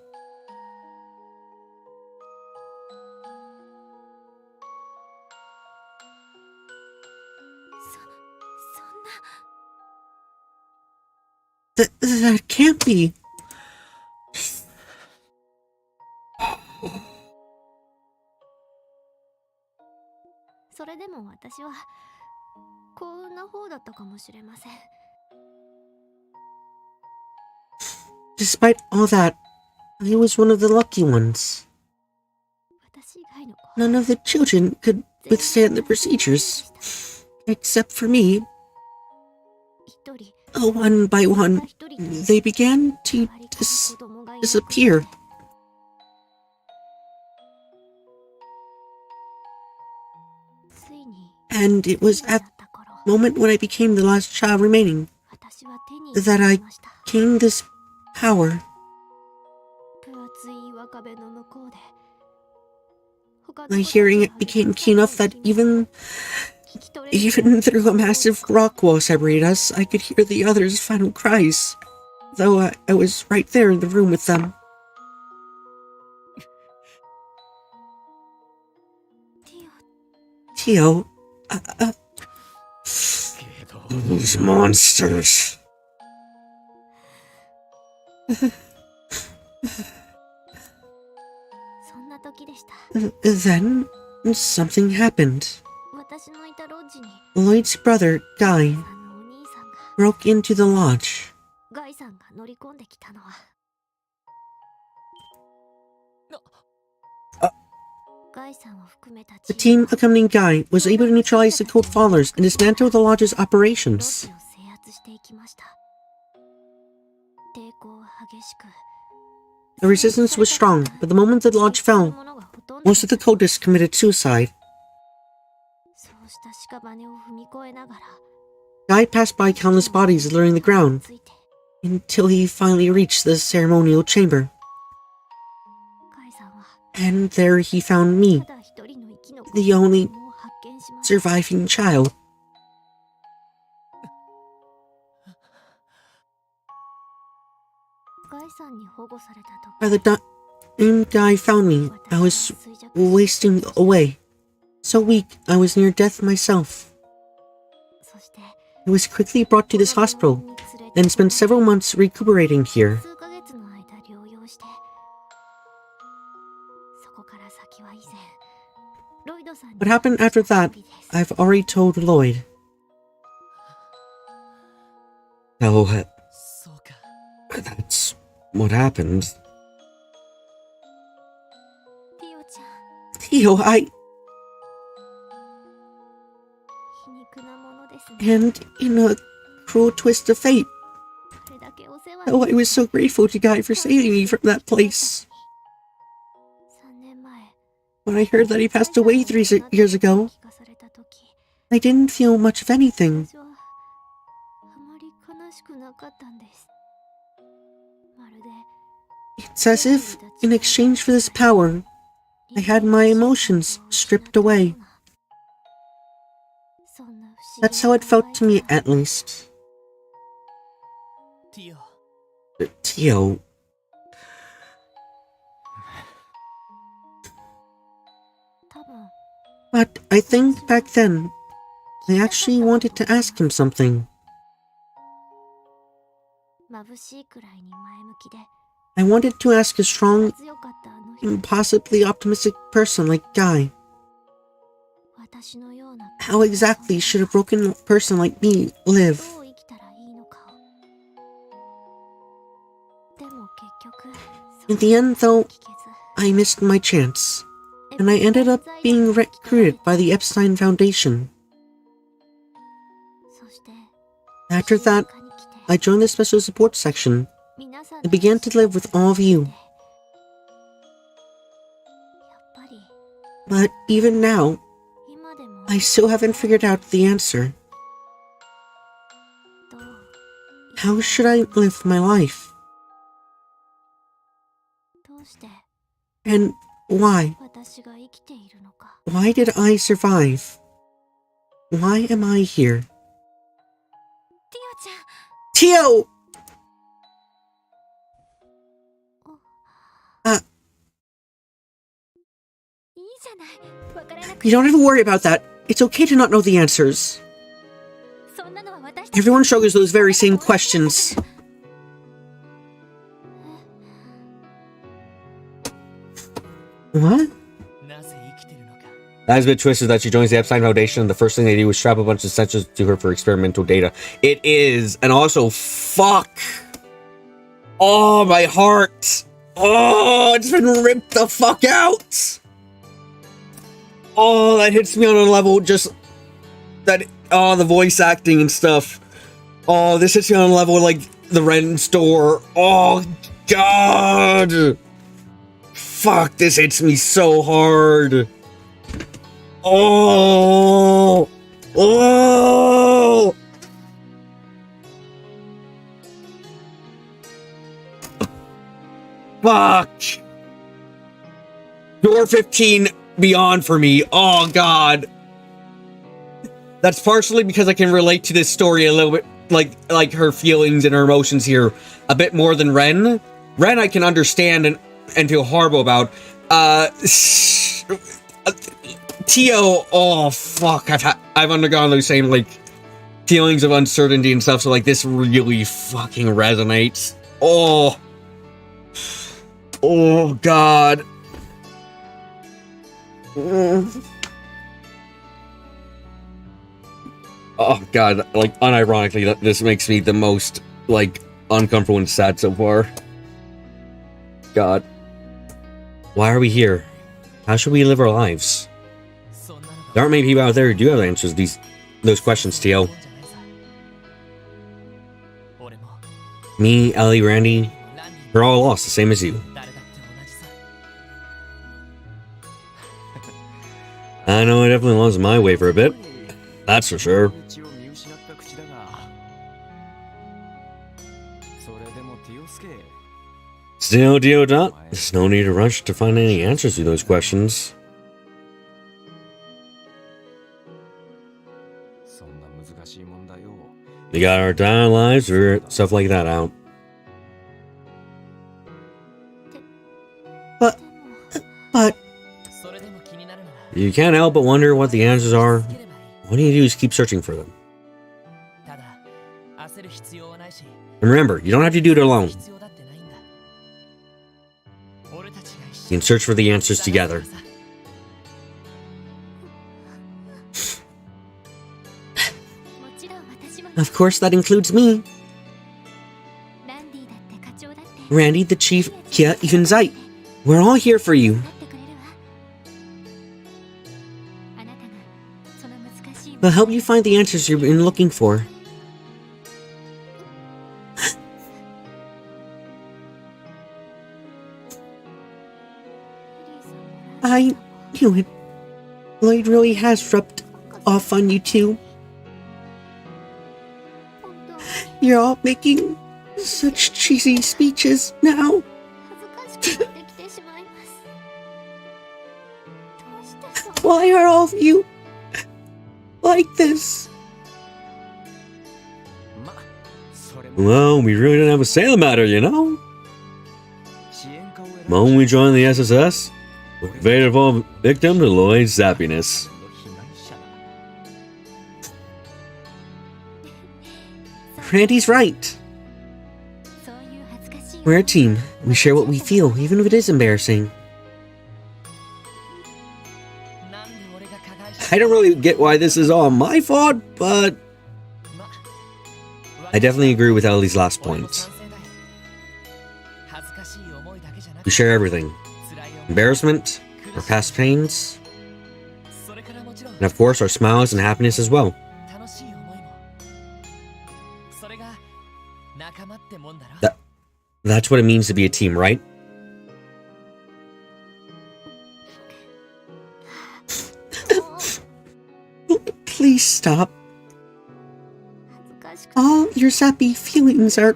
そんな That can't be. それでも私は幸運な方だったかもしれません。 Despite all that, I was one of the lucky ones. 私以外の子 None of the children could withstand the procedures, except for me. 一人 One by た one, 一人 they began to 周りから子供がいなくて disappear. ついに And it was だ at った頃 the moment when I became the last child remaining 私は手に that I 入れました。 gained this power. 分厚い岩壁の向こうで他の My 子たち hearing は it became keen enough that 聞 even き取れる even through a massive rock wall separating us, I could hear the others' final cries, though I was right there in the room with them. ティオ Tio, けど Those monsters. そんな時でした。 then something happened. 私のいたロッジに Lloyd's brother, Guy, あのお兄さんが broke into the lodge. ガイさんが乗り込んできたのはガイさんを含めた The team accompanying Guy was able to neutralize the code followers and dismantle the lodge's ロッ operations. ジを制圧していきました。抵抗は激しく The resistance was strong, but the moment the lodge fell, most of the cultists committed suicide. そうした屍を踏み越えながら Guy passed by countless bodies littering the ground ついて until he finally reached the ceremonial chamber. ガイさんは And there he found me, ただ一人の生き残 the り only を発見しました surviving child. ガイさんに保護された By 時 the time Guy found me, I was 私は衰弱 wasting away. So weak, I was near death myself. そして I was quickly brought to this hospital and spent several months recuperating here. 数ヶ月の間療養してそこから先は以前ロイドさんに What happened after that, I've already told Lloyd. Oh, そうか。 that's what happened. ティオちゃん Theo, I 皮肉なものですね and in a cruel twist of fate, これだけお世話 oh, I was so grateful to Guy for saving me from that place. 3年前 When I heard that he passed away 3 years ago, 聞かされた時 I didn't feel much of anything. 私はあまり悲しくなかったんですまるで It's as if, in exchange for this power, I had my emotions stripped away. That's how it felt to me, at least. ティオ、 Tio, 多分 But I think back then, I actually wanted to ask him something. 眩しいくらいに前向きで I wanted to ask a strong 強かったあの人 and possibly optimistic person like Guy, 私のような how exactly should a broken person like me live? どう生きたらいいのかをでも結局 In the end, though, 聞けず I missed my chance, and I ended up being recruited by the Epstein Foundation. そして After that, I joined the special support section and began to live with all of you. やっぱり But even now, 今でも I still haven't figured out the answer. どう How should I live my life? どうして And why? 私が生きているのか Why did I survive? Why am I here? Tio! Uh, いいじゃない。わからなく you don't have to worry about that. It's okay to not know the answers. そんなのは私たち Everyone struggles with those very same questions. What? なぜ生きてるのか。 That is a bit twisted that she joins the Epstein Foundation and the first thing they do is strap a bunch of sensors to her for experimental data. It is, and also, fuck. Oh, my heart. Oh, it's been ripped the fuck out. Oh, that hits me on a level just that. Oh, the voice acting and stuff. Oh, this hits me on a level like the Ren store. Oh, God. Fuck, this hits me so hard. Oh. Oh. Fuck. Door 15 beyond for me. Oh, God. That's partially because I can relate to this story a little bit, like her feelings and her emotions here a bit more than Ren. Ren I can understand and feel horrible about. Tio, oh fuck, I've undergone those same like feelings of uncertainty and stuff. So like this really fucking resonates. Oh, oh God. Oh God, like unironically, this makes me the most like uncomfortable and sad so far. God. Why are we here? How should we live our lives? そんなのが There aren't many people out there who do have answers to those questions, Tio. 俺も Me, Ellie, Randy, ランディ we're all lost, the same as you. 誰だって同じさ。 I know I definitely lost my way for a bit. That's for sure. 道を見失った口だが、それでもティオスケ、 Still, Tio Dot, there's no need to rush to find any answers to those questions. そんな難しい問題を We got our entire lives for stuff like that out. But それでも気になるなら You can't help but wonder what the answers are. 続ければいい。 All you need to do is keep searching for them. ただ焦る必要はないし、 And remember, you don't have to do it alone. 必要だってないんだ。俺たちが一 You 緒 can に search for the answers 探すから together. さ。もちろん私も of course that includes me, ランディだって課長だって Randy, the chief, Kia, even Zeit. We're all here for you. なってくれるわあなたがその難しい We'll help you find the answers you've been looking for. I knew it. Lloyd really has rubbed off on you two. 本当に You're all making such cheesy speeches now. 恥ずかしくなってきてしまいますどうしてそう Why are all of you like this? ま、それも Well, we really didn't have a say in the matter, you know? 支援家を選 The moment we joined the SSS, we evaded fall victim to Lloyd's zappiness. の被害者だ。 Randy's right. そういう恥ずかしい We're a team. We share what we feel, even if it is embarrassing. なんで俺が加害者 I don't really get why this is all my fault, but ま I definitely agree with Ellie's last 俺も points. 賛成だよ。恥ずかしい思いだけじゃなく We share everything. 辛い思い Embarrassment, our past pains, それからもちろん and of course our smiles and happiness as well. 楽しい思いもそれが仲間ってもんだろ That- That's what it means to be a team, right? Please stop. 恥ずかしくて All your sappy feelings are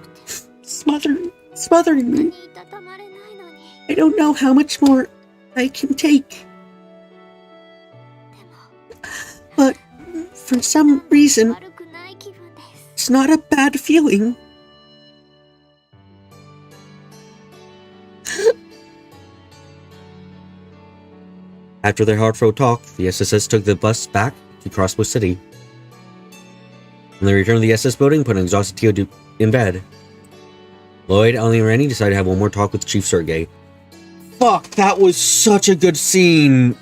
smothering me. いたたまれないのに I don't know how much more I can take. でも But for some reason, 悪くない気分です it's not a bad feeling. After their heartfelt talk, the SSS took the bus back to Crossbow City. When they returned to the SS building, put an exhausted Tio in bed. Lloyd, Ellie, and Randy decided to have one more talk with Chief Sergey. Fuck, that was such a good scene.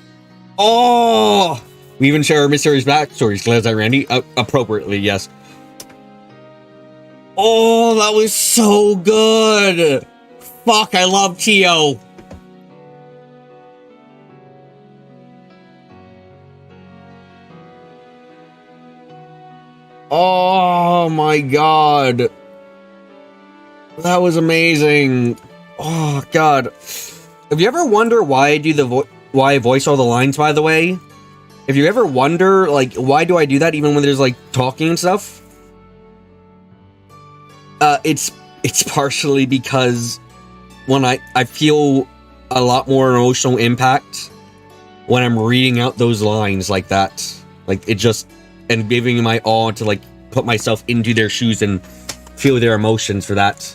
Oh! We even share our mysterious backstories, glad that Randy. Appropriately, yes. Oh, that was so good. Fuck, I love Tio. Oh my god. That was amazing. Oh god. If you ever wonder why I do why I voice all the lines, by the way, if you ever wonder, like, why do I do that even when there's, like, talking and stuff? It's partially because when I feel a lot more emotional impact when I'm reading out those lines like that. Like, it just, and giving my all to, like, put myself into their shoes and feel their emotions for that.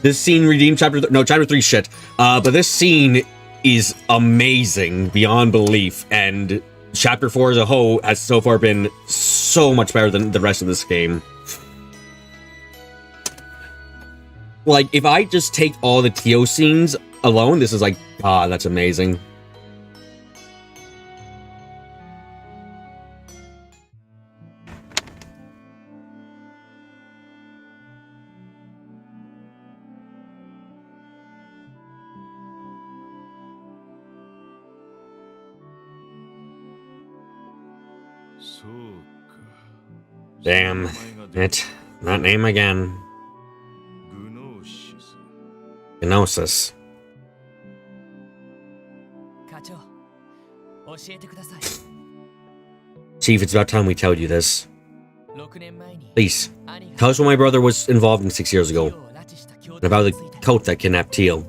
This scene redeemed chapter 3 shit. But this scene is amazing beyond belief, and chapter 4 as a whole has so far been so much better than the rest of this game. Like, if I just take all the Tio scenes alone, this is like, that's amazing. Damn it. That name again. Gnosis. 課長、教えてください。 Chief, it's about time we tell you this. 6年前に Please, 兄が tell us what my brother was involved in 6 years ago, ティオを拉致した兄 and 弟 about に the ついて cult that kidnapped Teal.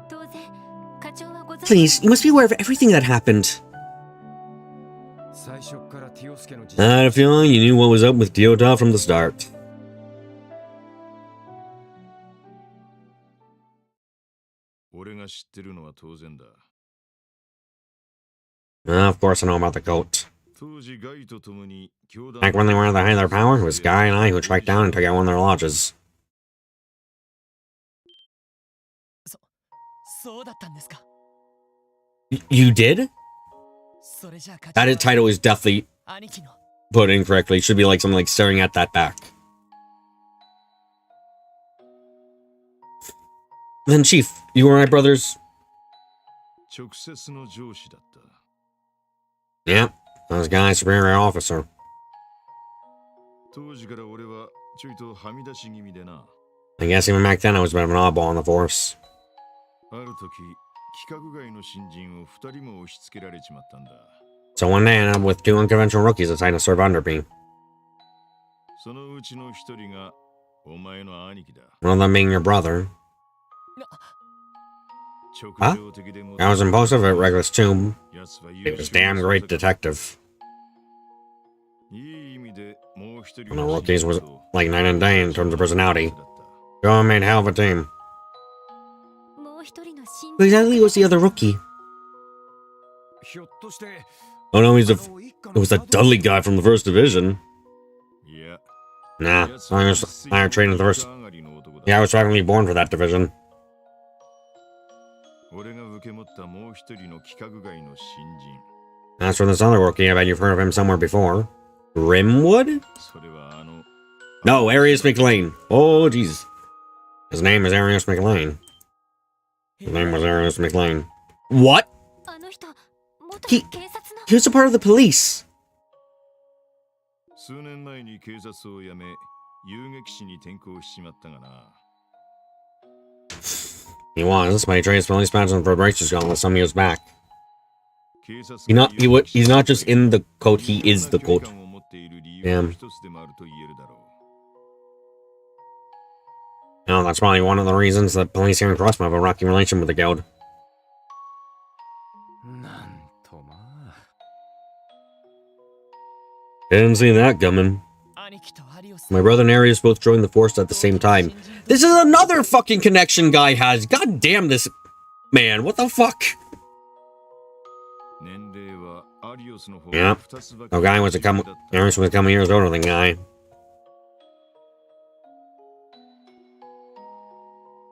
当然課長はご存知 Please, you must be aware of everything that happened. 最初からティオスケの自 I had a feeling you knew what was up with Teota from the start. 俺が知ってるのは当然だ。 Of course I know about the cult. 当時ガイと共に教団 Back when they were at the height of their power, it was Guy and I who tracked down and took out one of their lodges. そうだったんですか。 You did? それじゃあ課長 That title is definitely 兄貴の put incorrectly. It should be like something like staring at that back. Then, Chief, you were my brother's... 直接の上司だった。 Yep, I was Guy's superior officer. 当時から俺はちょいとはみ出し気味でな。 I guess even back then I was a bit of an oddball on the force. ある時、規格外の新人を2人も押し付けられちまったんだ。 So one day I ended up with 2 unconventional rookies deciding to serve under me. そのうちの一人がお前の兄貴だ。 One of them being your brother. 直 Huh? 情的でも I was impulsive at Regulus too. 奴は He was damn great detective. いい意味でもう一人 And the rookies was like night and day in terms of personality. Joe made hell of a team. もう一人の新 Who exactly was the other rookie? ひょっとして Oh no, it was that Dudley guy from the first division. いや Nah, I was trained in the first. Yeah, I was randomly born for that division. 俺が受け持ったもう一人の規格外の新人 As for this other rookie, I bet you've heard of him somewhere before. Grimwood? それはNo, Arius McLean. Oh, Jesus. His name is Arius McLean. His name was Arius McLean. What? あの人元き警察の He was a part of the police. 数年前に警察を辞め遊撃士に転向しちまったがな He was, but he traded police badge and for Righteous Gauntlet some years back. 警察 He's not just in the cult, he is the cult. を持っている理由 Damn. の一つでもあると言えるだろ No, that's probably one of the reasons that police here in Crossbow have a rocky relation with the guild. うなんとまあ Didn't see that coming. 兄貴とアリオス My brother and Arius both joined the force at the same time. This is another fucking connection Guy has. God damn this man. What the fuck? Yep. The guy was a couple years older than Guy.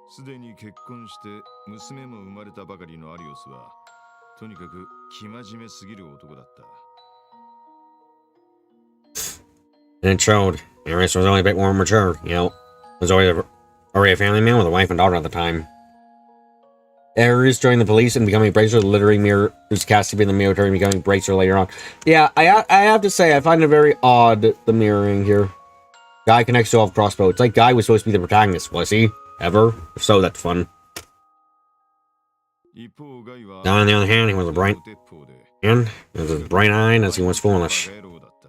すでに結婚して娘も生まれたばかりのアリオスはとにかく生真面目すぎる男だった And it showed. Arius was only a bit more mature, you know. Was already a family man with a wife and daughter at the time. Arius joined the police and becoming a bracer, the littering mirror, who's cast to be in the military and becoming bracer later on. Yeah, I have to say, I find it very odd, the mirroring here. Guy connects to off crossbow. It's like Guy was supposed to be the protagonist, was he? Ever? If so, that's fun. Now, on the other hand, he was a bright eyed as he was foolish.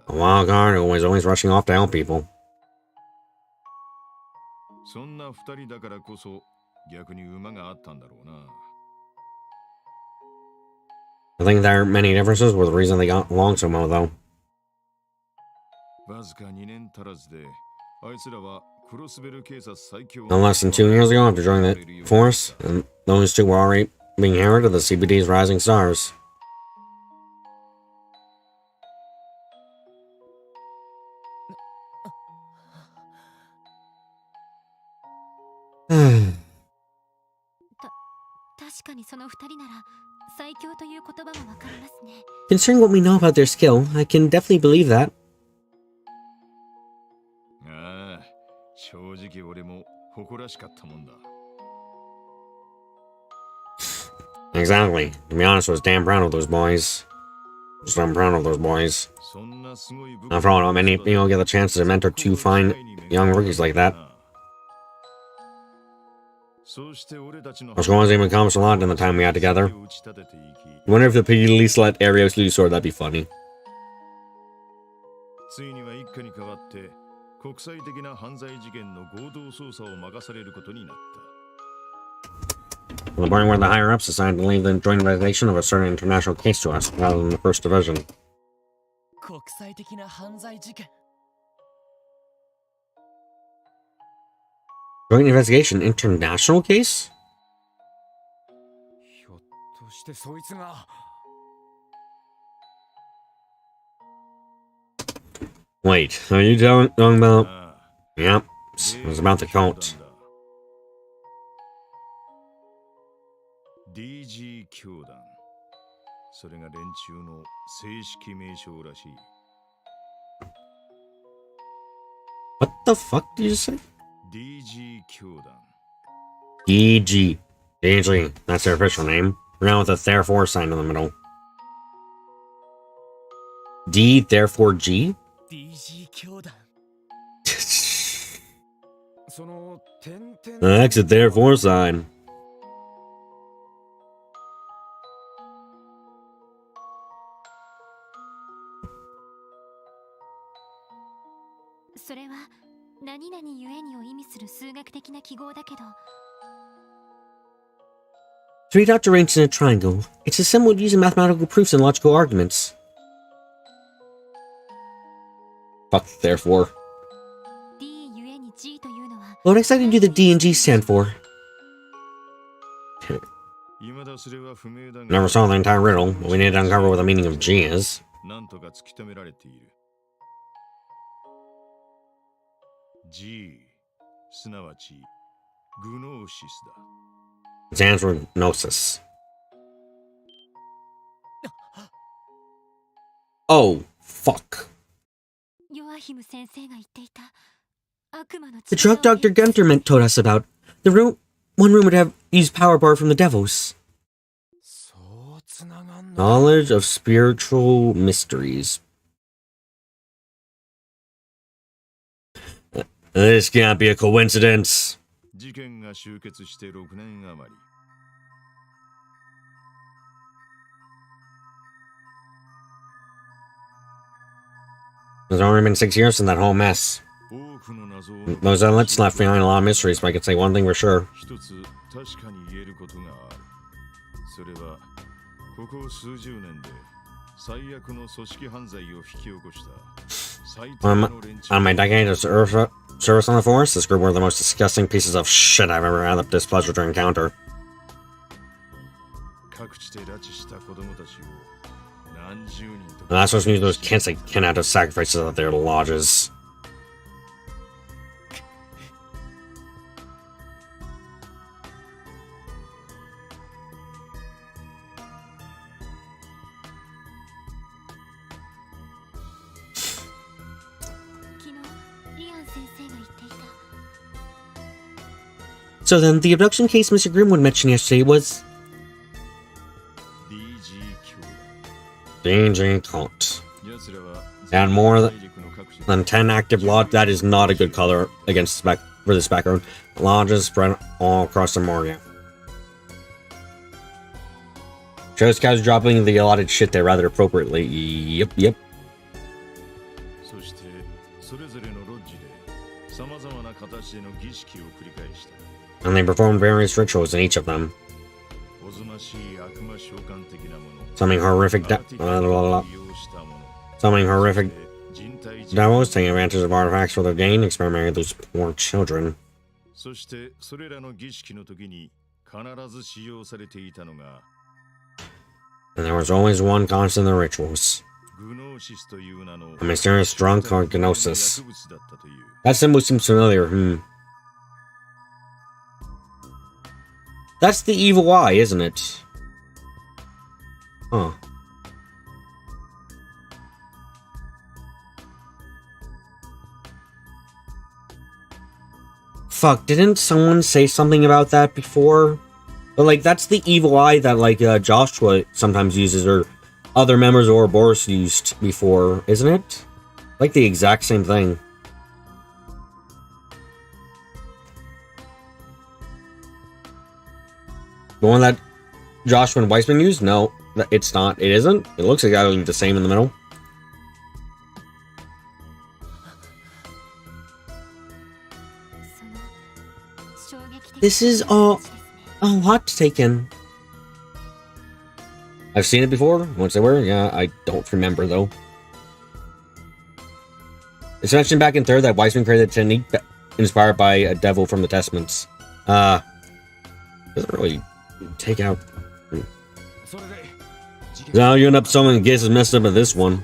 A wild card who was always rushing off to help people. そんな二人だからこそ逆に馬があったんだろうな I think there are many differences were the reason they got along so well, though. わずか2年足らずであいつらはクロスベル警察最強 No less than 2 years ago, after joining the force, and those two were already being heralded as the CBD's rising stars. Hmm. 確かにその二人なら最強という言葉もわかりますね Considering what we know about their skill, I can definitely believe that. ああ正直俺も誇らしかったもんだ Exactly. To be honest, I was damn proud of those boys. Just I'm proud of those boys. そんなすごい部 After all, not many people get the chance to mentor two fine young rookies like that. そうして俺たちの Osgone's even accomplished a lot in the time we had together. I wonder if the police let Arios lose sword, that'd be funny. ついには一家に代わって国際的な犯罪事件の合同捜査を任されることになった To the point where the higher-ups decided to leave the joint investigation of a certain international case to us, rather than the first division. 国際的な犯罪事件 Joint investigation? International case? ひょっとしてそいつが Wait, are you talking about... ああ Yep, it was about the cult. DG 教団それが連中の正式名称らしい What the fuck did you say? DG 教団 DG. DG, that's their official name. Around with a therefore sign in the middle. D, therefore G? DG 教団 The exit therefore sign. それは何々ゆえにを意味する数学的な記号だけど Three dots arranged in a triangle. It's assembled using mathematical proofs and logical arguments. Fuck, therefore. D ゆえに G というのは What exactly do the D and G stand for? 未だそれは不明だが Never saw the entire riddle, but we need to uncover what the meaning of G is. なんとか突き止められている G すなわちグノーシスだ It stands for Gnosis. Oh, fuck. ヨアヒム先生が言っていた悪魔の The 力 drug を Dr. Gunterman told us about. One room would have used power bar from the devils. そうつながんの Knowledge of spiritual mysteries. This can't be a coincidence. 事件が終結して6年余り It's only been 6 years since that whole mess. 多くの謎を Those outlets left behind a lot of mysteries, but I can say one thing for sure. 一つ確かに言えることがあるそれはここ数十年で最悪の組織犯罪を引き起こした最低 On の my, 連中 on my decade of service on the force, this group were the most disgusting pieces of shit I've ever had the displeasure to encounter. 各地で拉致した子供たちを And that's what's means those kids like cannot have sacrifices at their lodges. So then, the abduction case Mr. Grimwood mentioned yesterday was DG Count. And more than 10 active lodges. That is not a good color against for this background. Lodges spread all across the Moria. Shows guys dropping the allotted shit there rather appropriately. Yep. And they performed various rituals in each of them. Summoning horrific devils, taking advantage of artifacts for their gain, experimenting with those poor children. And there was always one constant in the rituals. A mysterious drunk called Gnosis. That symbol seems familiar, That's the evil eye, isn't it? Huh. Fuck, didn't someone say something about that before? But, like, that's the evil eye that, like, Joshua sometimes uses, or other members of Ouroboros used before, isn't it? Like, the exact same thing. The one that Joshua and Weissman used? No, it's not. It isn't. It looks exactly the same in the middle. This is a lot to take in. I've seen it before. Once they were, yeah, I don't remember though. It's mentioned back in third that Weissman created a technique inspired by a devil from the Testaments. Doesn't really take out. Now you end up someone gets messed up at this one.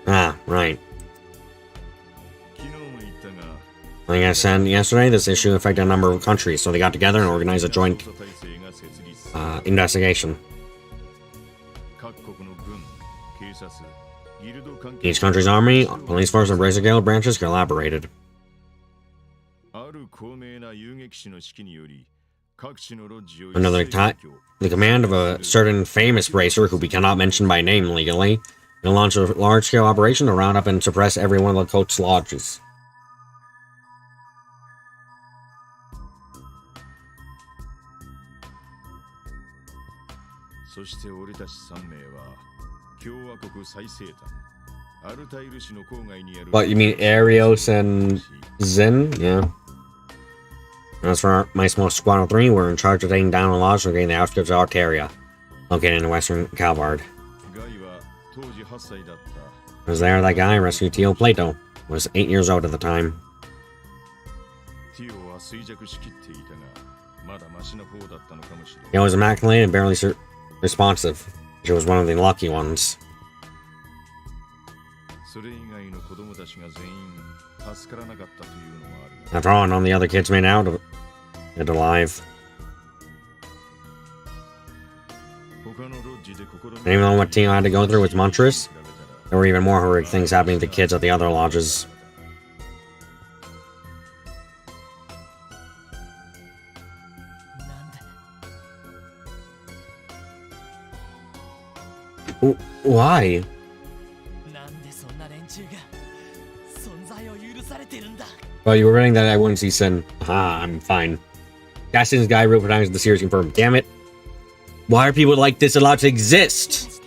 Ah, right. Like I said yesterday, this issue affected a number of countries, so they got together and organized a joint investigation. Each country's army, police force, and Bracer Guild branches collaborated. Another time, the command of a certain famous bracer, who we cannot mention by name legally, will launch a large-scale operation to round up and suppress every one of the coach's lodges. What, you mean Arios and Zin? Yeah. As for my small Squadron 3, we're in charge of taking down a lodge located in the outskirts of Arteria, located in the western Calvard. I was there, that guy rescued Tio Plato, was 8 years old at the time. He was immaculate and barely responsive. She was one of the lucky ones. After all, none of the other kids made out of it alive. And even though what Tio had to go through was monstrous, there were even more horrific things happening to kids at the other lodges. Why? Well, you were writing that I wouldn't see Sin. Ah, I'm fine. Casting's guy real protagonist of the series confirmed. Damn it. Why are people like this allowed to exist?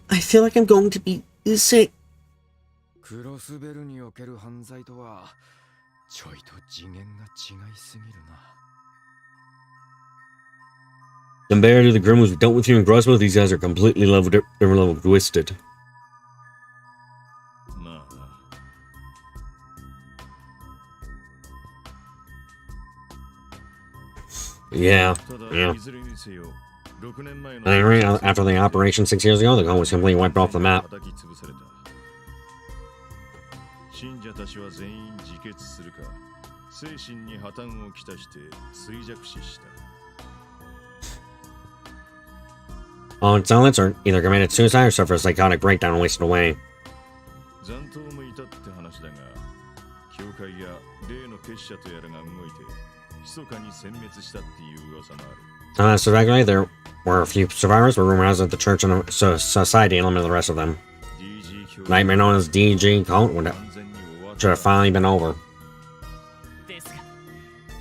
I feel like I'm going to be sick. Compared to the Grimoires we've dealt with here in Grossmouth, these guys are completely different level twisted. Yeah. ただ Yeah. いずれにせよ6年前の Anyway, after the operation 6 years ago, the cult was completely wiped off the map. 叩き潰された。信者たちは全員自決するか、精神に破綻をきたして衰弱死した。 All its zealots are either committed suicide or suffered a psychotic breakdown and wasted away. 残党もいたって話だが、教会や例の結社とやらが動いて、密かに殲滅したっていう噂もある。Surprisingly, there were a few survivors, but rumor has it the church and the society eliminated the rest of them. DG 教 Nightmare known as DG cult would 完全に終わっ should have た。 finally been over. ですが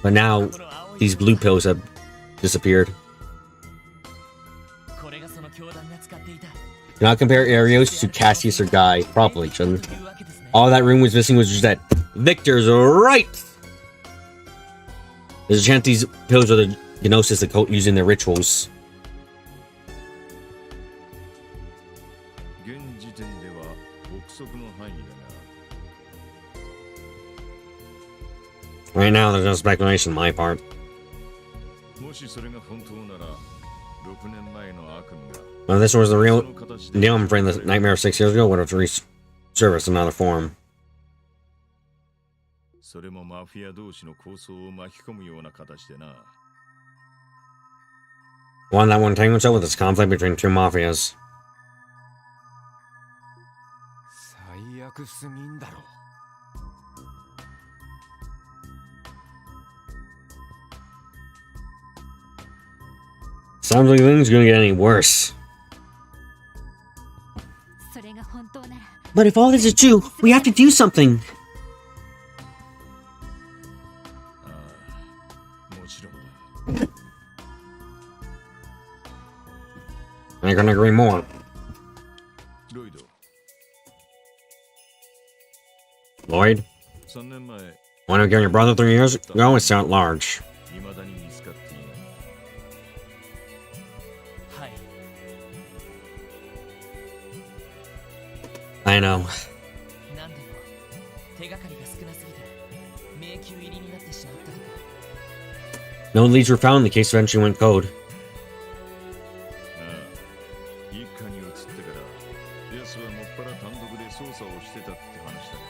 But now, この青い these blue pills have disappeared. これがその教団が使っていた Do not compare Arios to Cassius or Guy. Properly, children. というわけですね All that room was missing was just that Victor's right! There's a chance these pills are the Gnosis the cult using their rituals. 現時点では憶測の範囲だ Right now, there's no speculation on my part. が、もしそれが本当なら、6年前の悪夢が If this was the そ real の形で deal, I'm afraid the nightmare of 6 years ago would have resurfaced in another form. それもマフィア同士の抗争を巻き込むような形でな。 One that won't tangle itself with this conflict between two mafias. 最悪すぎんだろ。 Sounds like things gonna get any worse. それが本当なら But if all this is true, we have to do something. ああ、もちろんだ。 I couldn't agree more. ロイド、 Lloyd, 3年前、 one who killed your brother 3 years ago is still at large. 未だに見つかっていない。はい I know. なんでも手がかりが少なすぎて迷宮入りになってしまったとか No leads were found, the case eventually went cold. ああ、一家に移ってから、ヤスはもっぱら単独で捜査をしてたって話だか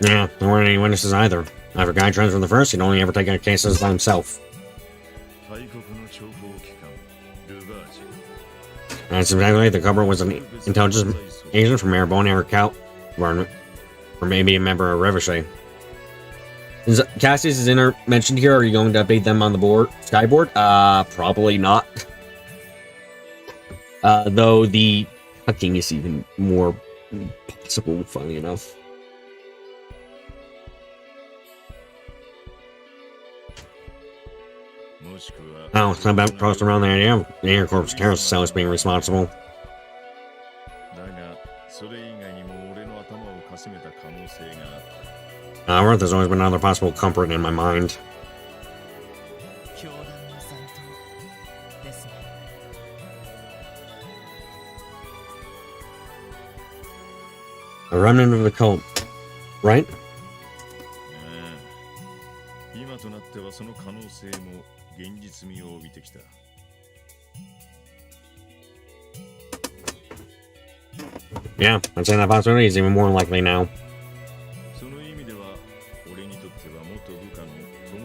らな。 Yeah, there weren't any witnesses either. After Guy transferred the first, he'd only ever taken cases by himself. 大国の諜報機関、ルガージ。 And surprisingly, the culprit was an intelligence agent from Maribone or Cal, or maybe a member of Ricochet. Is Cassius is inner mentioned here? Are you going to update them on the board, Skyboard? Probably not. Though the hacking is even more possible, funny enough. Oh, some about tossed around the idea of the Air Corps terrorist cells being responsible. だが、それ以外にも俺の頭をかすめた可能性があった。 However, there's always been another possible culprit in my mind. 教団の残党ですね A remnant of the cult, right? ああ、今となってはその可能性も現実味を帯びてきた。 Yeah, I'd say that possibility is even more likely now. その意味では、俺にとっては元部下の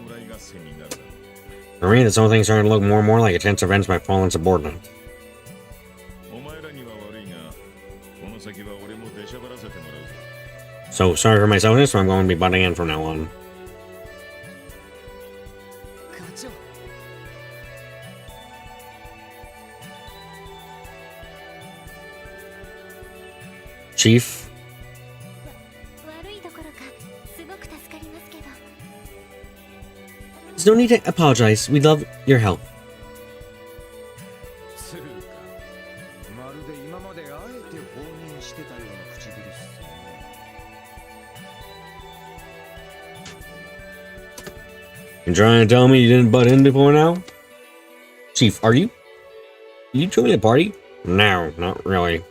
弔い合戦になるだろう。 For me, this whole thing's starting to look more and more like a chance to avenge my fallen subordinate. お前らには悪いが、この先は俺も出しゃばらせてもらうぞ。 So sorry for my selfishness, but I'm going to be butting in from now on. 課長 Chief, 悪いどころかすごく助かりますけど there's no need to apologize. We love your help. つうか、まるで今まであえて放任してたような唇っすね。 You trying to tell me you didn't butt in before now? Chief, are you joining the party? No, not really.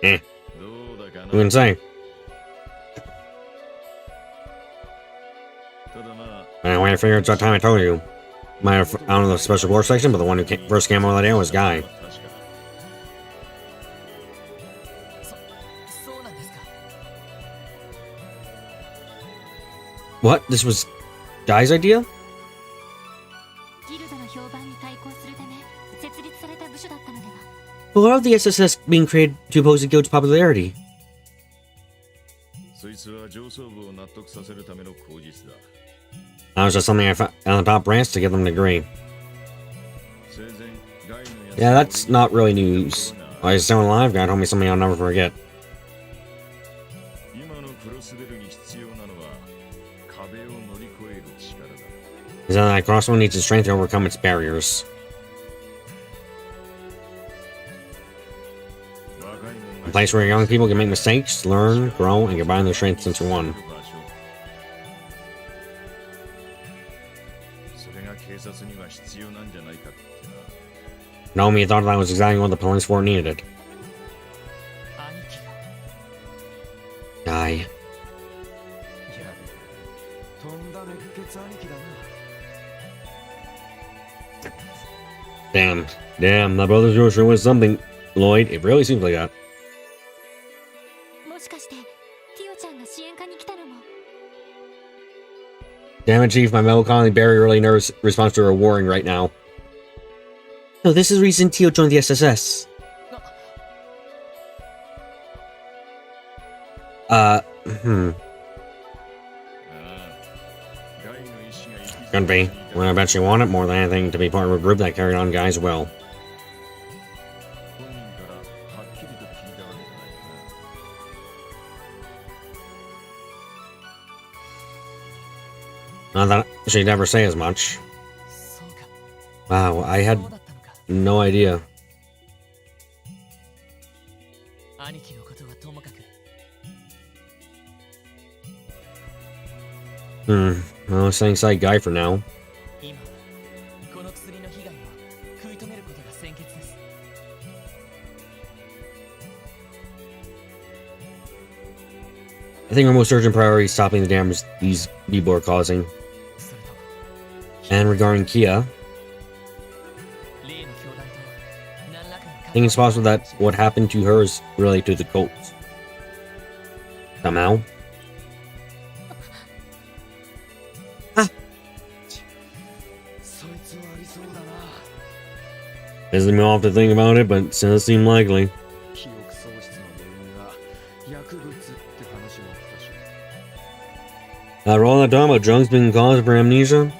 どうだか Who can say? Anyway, I figured it's that time I told you. Might have found the special force section, but the one who first came over there was Guy. そうなんですか。 What? This was Guy's idea? ギルドの評判に対抗するため設立された部署だったのでは。 But what of the SSS being created to oppose the guild's popularity? そいつは上層部を納得させるための口実だ。 That was just something I found on the top branch to get them to agree. 生前ガイのやつ Yeah, that's not really news. While he's still alive, Guy told me something I'll never forget. 今のクロスベルに必要なのは壁を乗り越える力だ。 He said that Crossbow needs the strength to overcome its barriers. 若い者 A place where young people can make mistakes, learn, grow, and combine their strengths into one. それが警察には必要なんじゃないかってな。 Naomi thought that was exactly what the police force needed. 兄貴が。 Guy. やべとんだ熱血兄貴だな。 Damn. Damn, that brother's yours sure was something, Lloyd. It really seems like that. もしかしてティオちゃんが支援課に来たのも。 Damn it, Chief, my melancholy, very early nervous response to her warring right now. No, this is the reason Tio joined the SSS. Hmm. ああガイの意志が行き過 Could ぎ be. た Well, I bet she wanted more than anything to be part of a group that carried on Guy's will. 本人からはっきりと聞いたわけじゃないかな。 Not that she'd ever say as much. そうか。 Wow, I had そうだったのか。 no idea. 兄貴のことはともかく。 Well, setting aside Guy for now. 今はこの薬の被害を食い止めることが先決です。 I think our most urgent priority is stopping the damage these people are causing. それとも And regarding Kia, 例の教団と何らかの I think it's possible that what happened to her is related to the cult. Somehow. そいつはありそうだな。 Doesn't mean I'll have to think about it, but it does seem likely. 記憶喪失の原因は薬物って話もあったし。 All that talk about drugs being caused for amnesia? ああ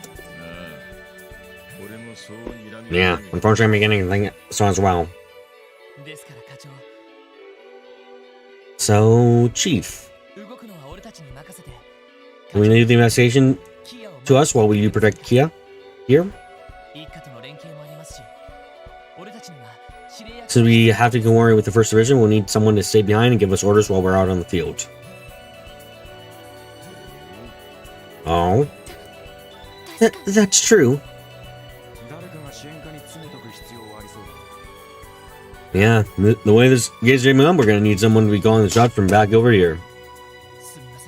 俺もそう睨み Yeah, unfortunately I'm beginning to think so as well. ですから課長、 So, Chief, 動くのは俺たちに任せて。 can we leave the investigation キアを to us while you protect Kia here? 一家との連携もありますし、俺たちには指令役 Since we have to go worry with the first division, we'll need someone to stay behind and give us orders while we're out on the field. Oh, 確かに that's true. 誰かが支援課に詰めとく必要はありそうだ。 Yeah, the way this gets shaping up, we're gonna need someone to be calling the shots from back over here. すみま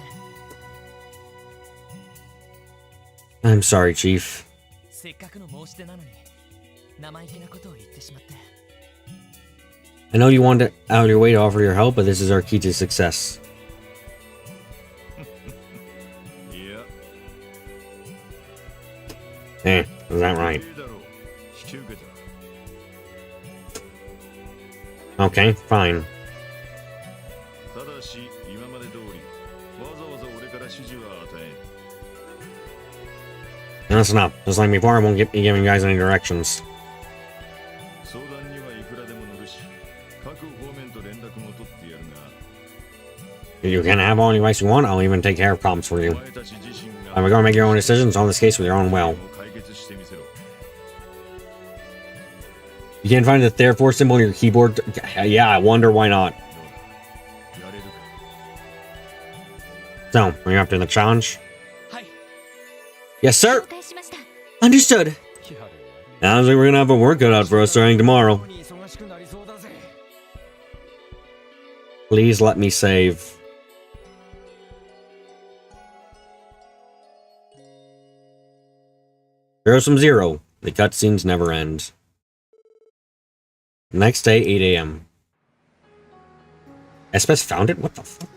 せん。 I'm sorry, Chief. せっかくの申し出なのに生意気なことを言ってしまって。 I know you want to out of your way to offer your help, but this is our key to success. いや Eh, is that right? いいだろう引き受けた Okay, fine. ただし今まで通りわざわざ俺から指示は与えん That's enough. Just like before, I won't be giving you guys any directions. 相談にはいくらでも乗るし各方面と連絡も取ってやるが You can have all the advice you want. I'll even take care of problems for お you. 前たち自身 And が we're gonna make your own decisions on this case with your own will. 解決してみせろ You can't find the Therefore symbol on your keyboard? Yeah, I wonder why not. どうだやれるか So, are you up to the challenge? はい。 Yes, 了 sir. 解しました。 Understood. やれや Sounds like we're gonna have a work cut out for us starting れ。 tomorrow. に忙しくなりそうだぜ。 Please let me save. Zero Sum Zero. The cutscenes never end. Next day, 8 a.m. Espes found it? What the fuck?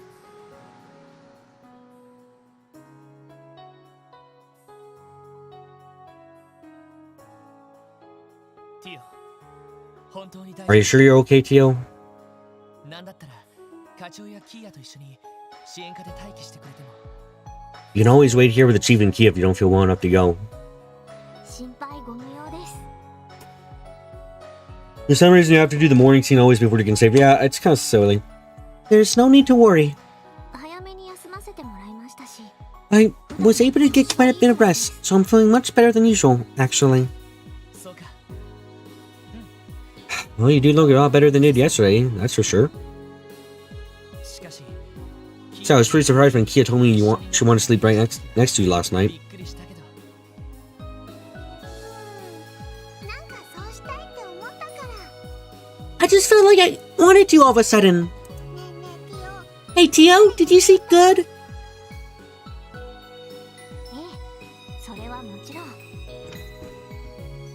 Are you sure you're okay, Tio? なんだったら課長やキーヤと一緒に支援課で待機してくれても。 You can always wait here with the Chief and Key if you don't feel well enough to go. 心配ご無用です。 For some reason, you have to do the morning scene always before you can save. Yeah, it's kind of silly. There's no need to worry. 早めに休ませてもらいましたし。 I was able to get quite a bit of rest, so I'm feeling much better than usual, actually. そうか。 Well, you do look a lot better than you did yesterday, that's for sure. しかし。 So I was pretty surprised when Kia told me she wanted to sleep right next to you last night. びっくりしたけど。なんかそうしたいって思ったから。 I just felt like I wanted to all of a sudden. ねえねえ、ティオ。 Hey, Tio, did you sleep good? ええ、それはもちろん。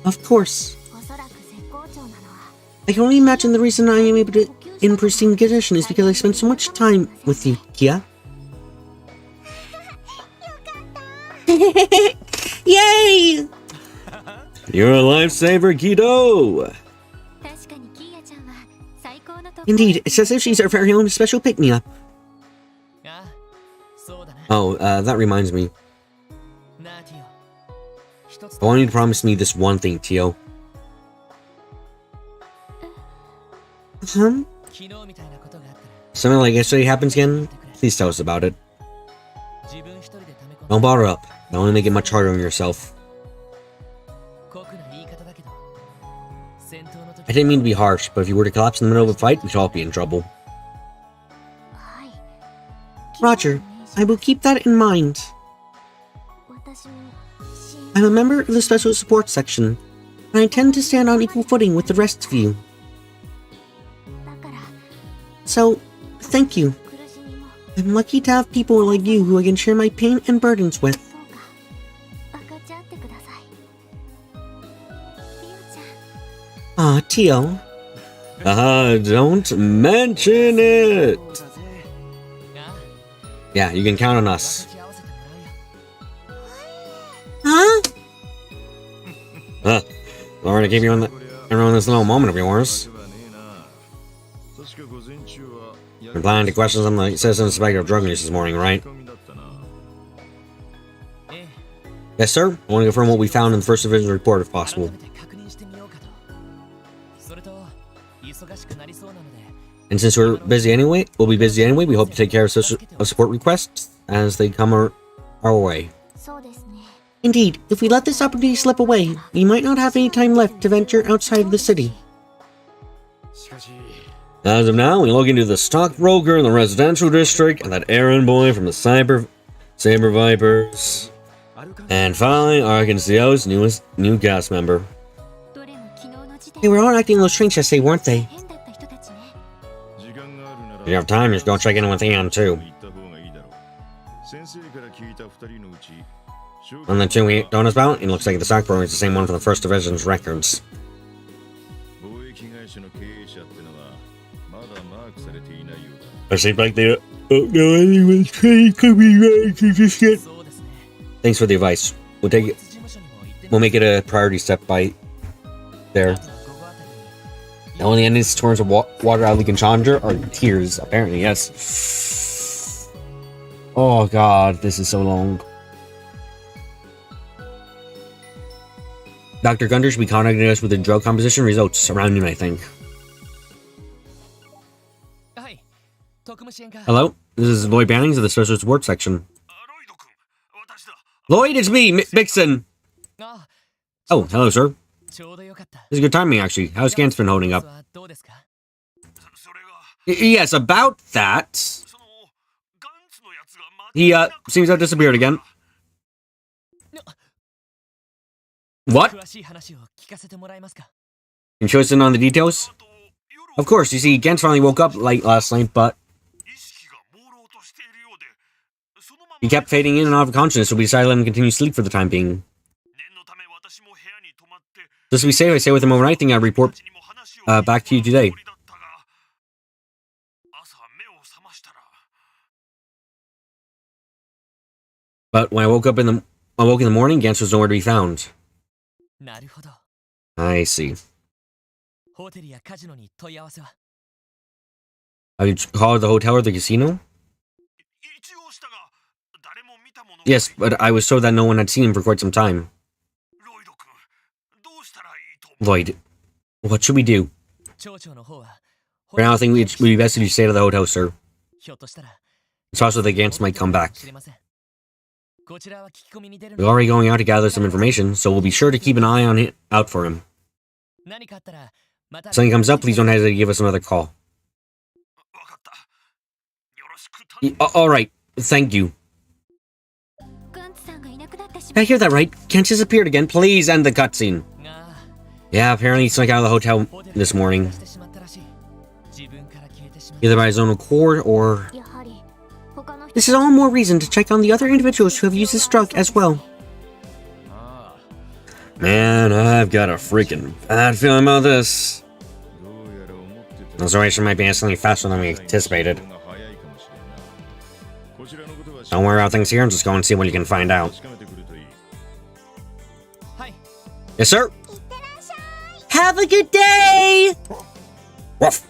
Of course. おそらく絶好調なのは。 I can only imagine the reason I am able to in pristine condition is because I spent so much time with you, Kia. Yay! You're a lifesaver, Kido! 確かにキーヤちゃんは最高のトップ。 Indeed, it's as if she's our very own special pick-me-up. ああ、そうだな。 Oh, that reminds me. なあティオ。一つ I want you to promise me this one thing, Tio. Huh? 昨日みたいなことがあったら Something like yesterday happens again? Please tell us about it. 自分一人で溜め込ん Don't だ bother up. That will only make it much harder on yourself. 酷な言い方だけど、戦闘の時 I didn't mean to be harsh, but if you were to collapse in the middle of a fight, we could all be in trouble. はい。 Roger, I will keep that in mind. 私も支援 I'm a member of the Special Support Section, and I intend to stand on equal footing with the rest of you. だから So, thank you. 苦しみも I'm lucky to have people like you who I can share my pain and burdens with. そうか。分かち合ってください。リオちゃん。 Ah, Tio. Don't mention it! ああ、 Yeah, you can count on us. 分かち合わせてもらうよ。 Huh? Lord, I gave you everyone this little moment of yours. You're planning to question some of the citizen suspected of drug use this morning, right? ええ、 Yes, sir. I want to confirm what we found in the first division report if 改 possible. めて確認してみようかと。それと、忙しくなりそうなので、 And since we're busy anyway, we'll be busy anyway, we hope to take care of support requests as they come our way. そうですね。 Indeed, if we let this opportunity slip away, we might not have any time left to venture outside of the city. しかし As of now, we look into the stockbroker in the residential district and that errand boy from the Saber Vipers. アルカン And finally, Arkansas's new cast member. どれも昨日の時点 They were all acting a little strange yesterday, weren't they? 変だった人たちね。 If you have time, just go check in with Ian too. On the two we don't know about, it looks like the stockbroker is the same one from the first division's records. 貿易会社の経営者ってのはまだマークされていないようだ。 It seems like they don't know anyone's credit could be right just yet. そうですね。 Thanks for the advice. We'll take it. 事務所にも行ってみ We'll make it a priority step by there. あとは午後あたりに The only endings towards water out of League and Challenger are tears, apparently, yes. Oh god, this is so long. Dr. Gunter should be contacting us with the drug composition results around noon, I think. はい。特務支援課。 Hello, this is Lloyd Bannings of the Special Support Section. Lloyd, it's me, Vixen! あ、 Oh, hello, sir. ちょうどよかった。 This is good timing, actually. How's Gansfin holding up? はどうですか？ Yes, about that. He, seems to have disappeared again. What? 詳しい話を聞かせてもらえますか？ Can you show us in on the details? Of course, you see, Gens finally woke up late last night, but he kept fading in and out of consciousness, so we decided to let him continue sleep for the time being. Just to be safe, I stay with him overnight. Think I'll report back to you today. But when I woke in the morning, Gantz was nowhere to be found. なるほど。 I see. ホテルやカジノに問い合わせは Have you called the hotel or the casino? 一応したが誰も見たもの Yes, but I was told that no one had seen him for quite some time. ロイド君どうしたらいいと思う Lloyd, what should we do? 町長の方は For now, I think it would be best if you stay to the hotel, sir. ひょっとしたら It's possible that Gantz might come back. 知れません。こちらは聞き込みに出る We're already going out to gather some information, so we'll be sure to keep an eye out for him. 何かあったらまた If something comes up, please don't hesitate to give us another call. わかったよろしく頼む Alright, thank you. ガンツさんがいなくなってし I ま hear that right? Gantz disappeared again. Please end the cutscene. が Yeah, apparently he snuck out of the hotel ホテル this morning. してしまったらしい。自分から消えてしまった Either by his own accord or... う。やはり他の人 This is all more reason to check on the other individuals who have used this drug as well. ああ Man, I've got a freaking bad feeling about this. どうやら思ってた The situation might be escalating faster than we anticipated. 方が早いかもしれんなこちらのことは Don't worry about things here and just go and see what you can find out. 確かめてくるといいはい Yes, sir. Have a good day. Woof.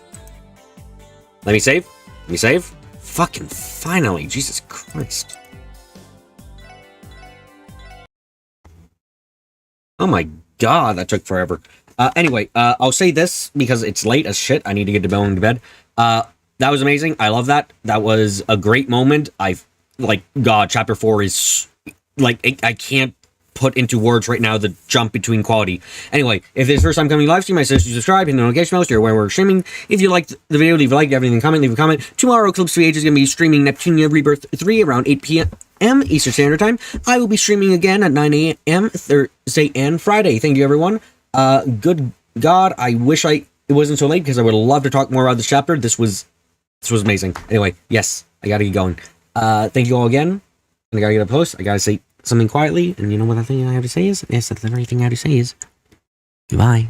Let me save. Let me save. Fucking finally, Jesus Christ. Oh my god, that took forever. Anyway, I'll say this because it's late as shit. I need to get to bed. That was amazing. I love that. That was a great moment. God, chapter 4 is I can't put into words right now the jump between quality. Anyway, if this is the first time coming live stream, I suggest you subscribe, hit the notification bell so you're aware we're streaming. If you liked the video, leave a like, everything comment, leave a comment. Tomorrow, Eclipse 3H is going to be streaming Neptunia Rebirth 3 around 8 p.m. Eastern Standard Time. I will be streaming again at 9 a.m. Thursday and Friday. Thank you, everyone. Good God, I wish it wasn't so late because I would love to talk more about this chapter. This was amazing. Anyway, yes, I gotta get going. Thank you all again. And I gotta get a post. I gotta say something quietly, and you know what the thing I have to say is? Yes, the very thing I have to say is goodbye.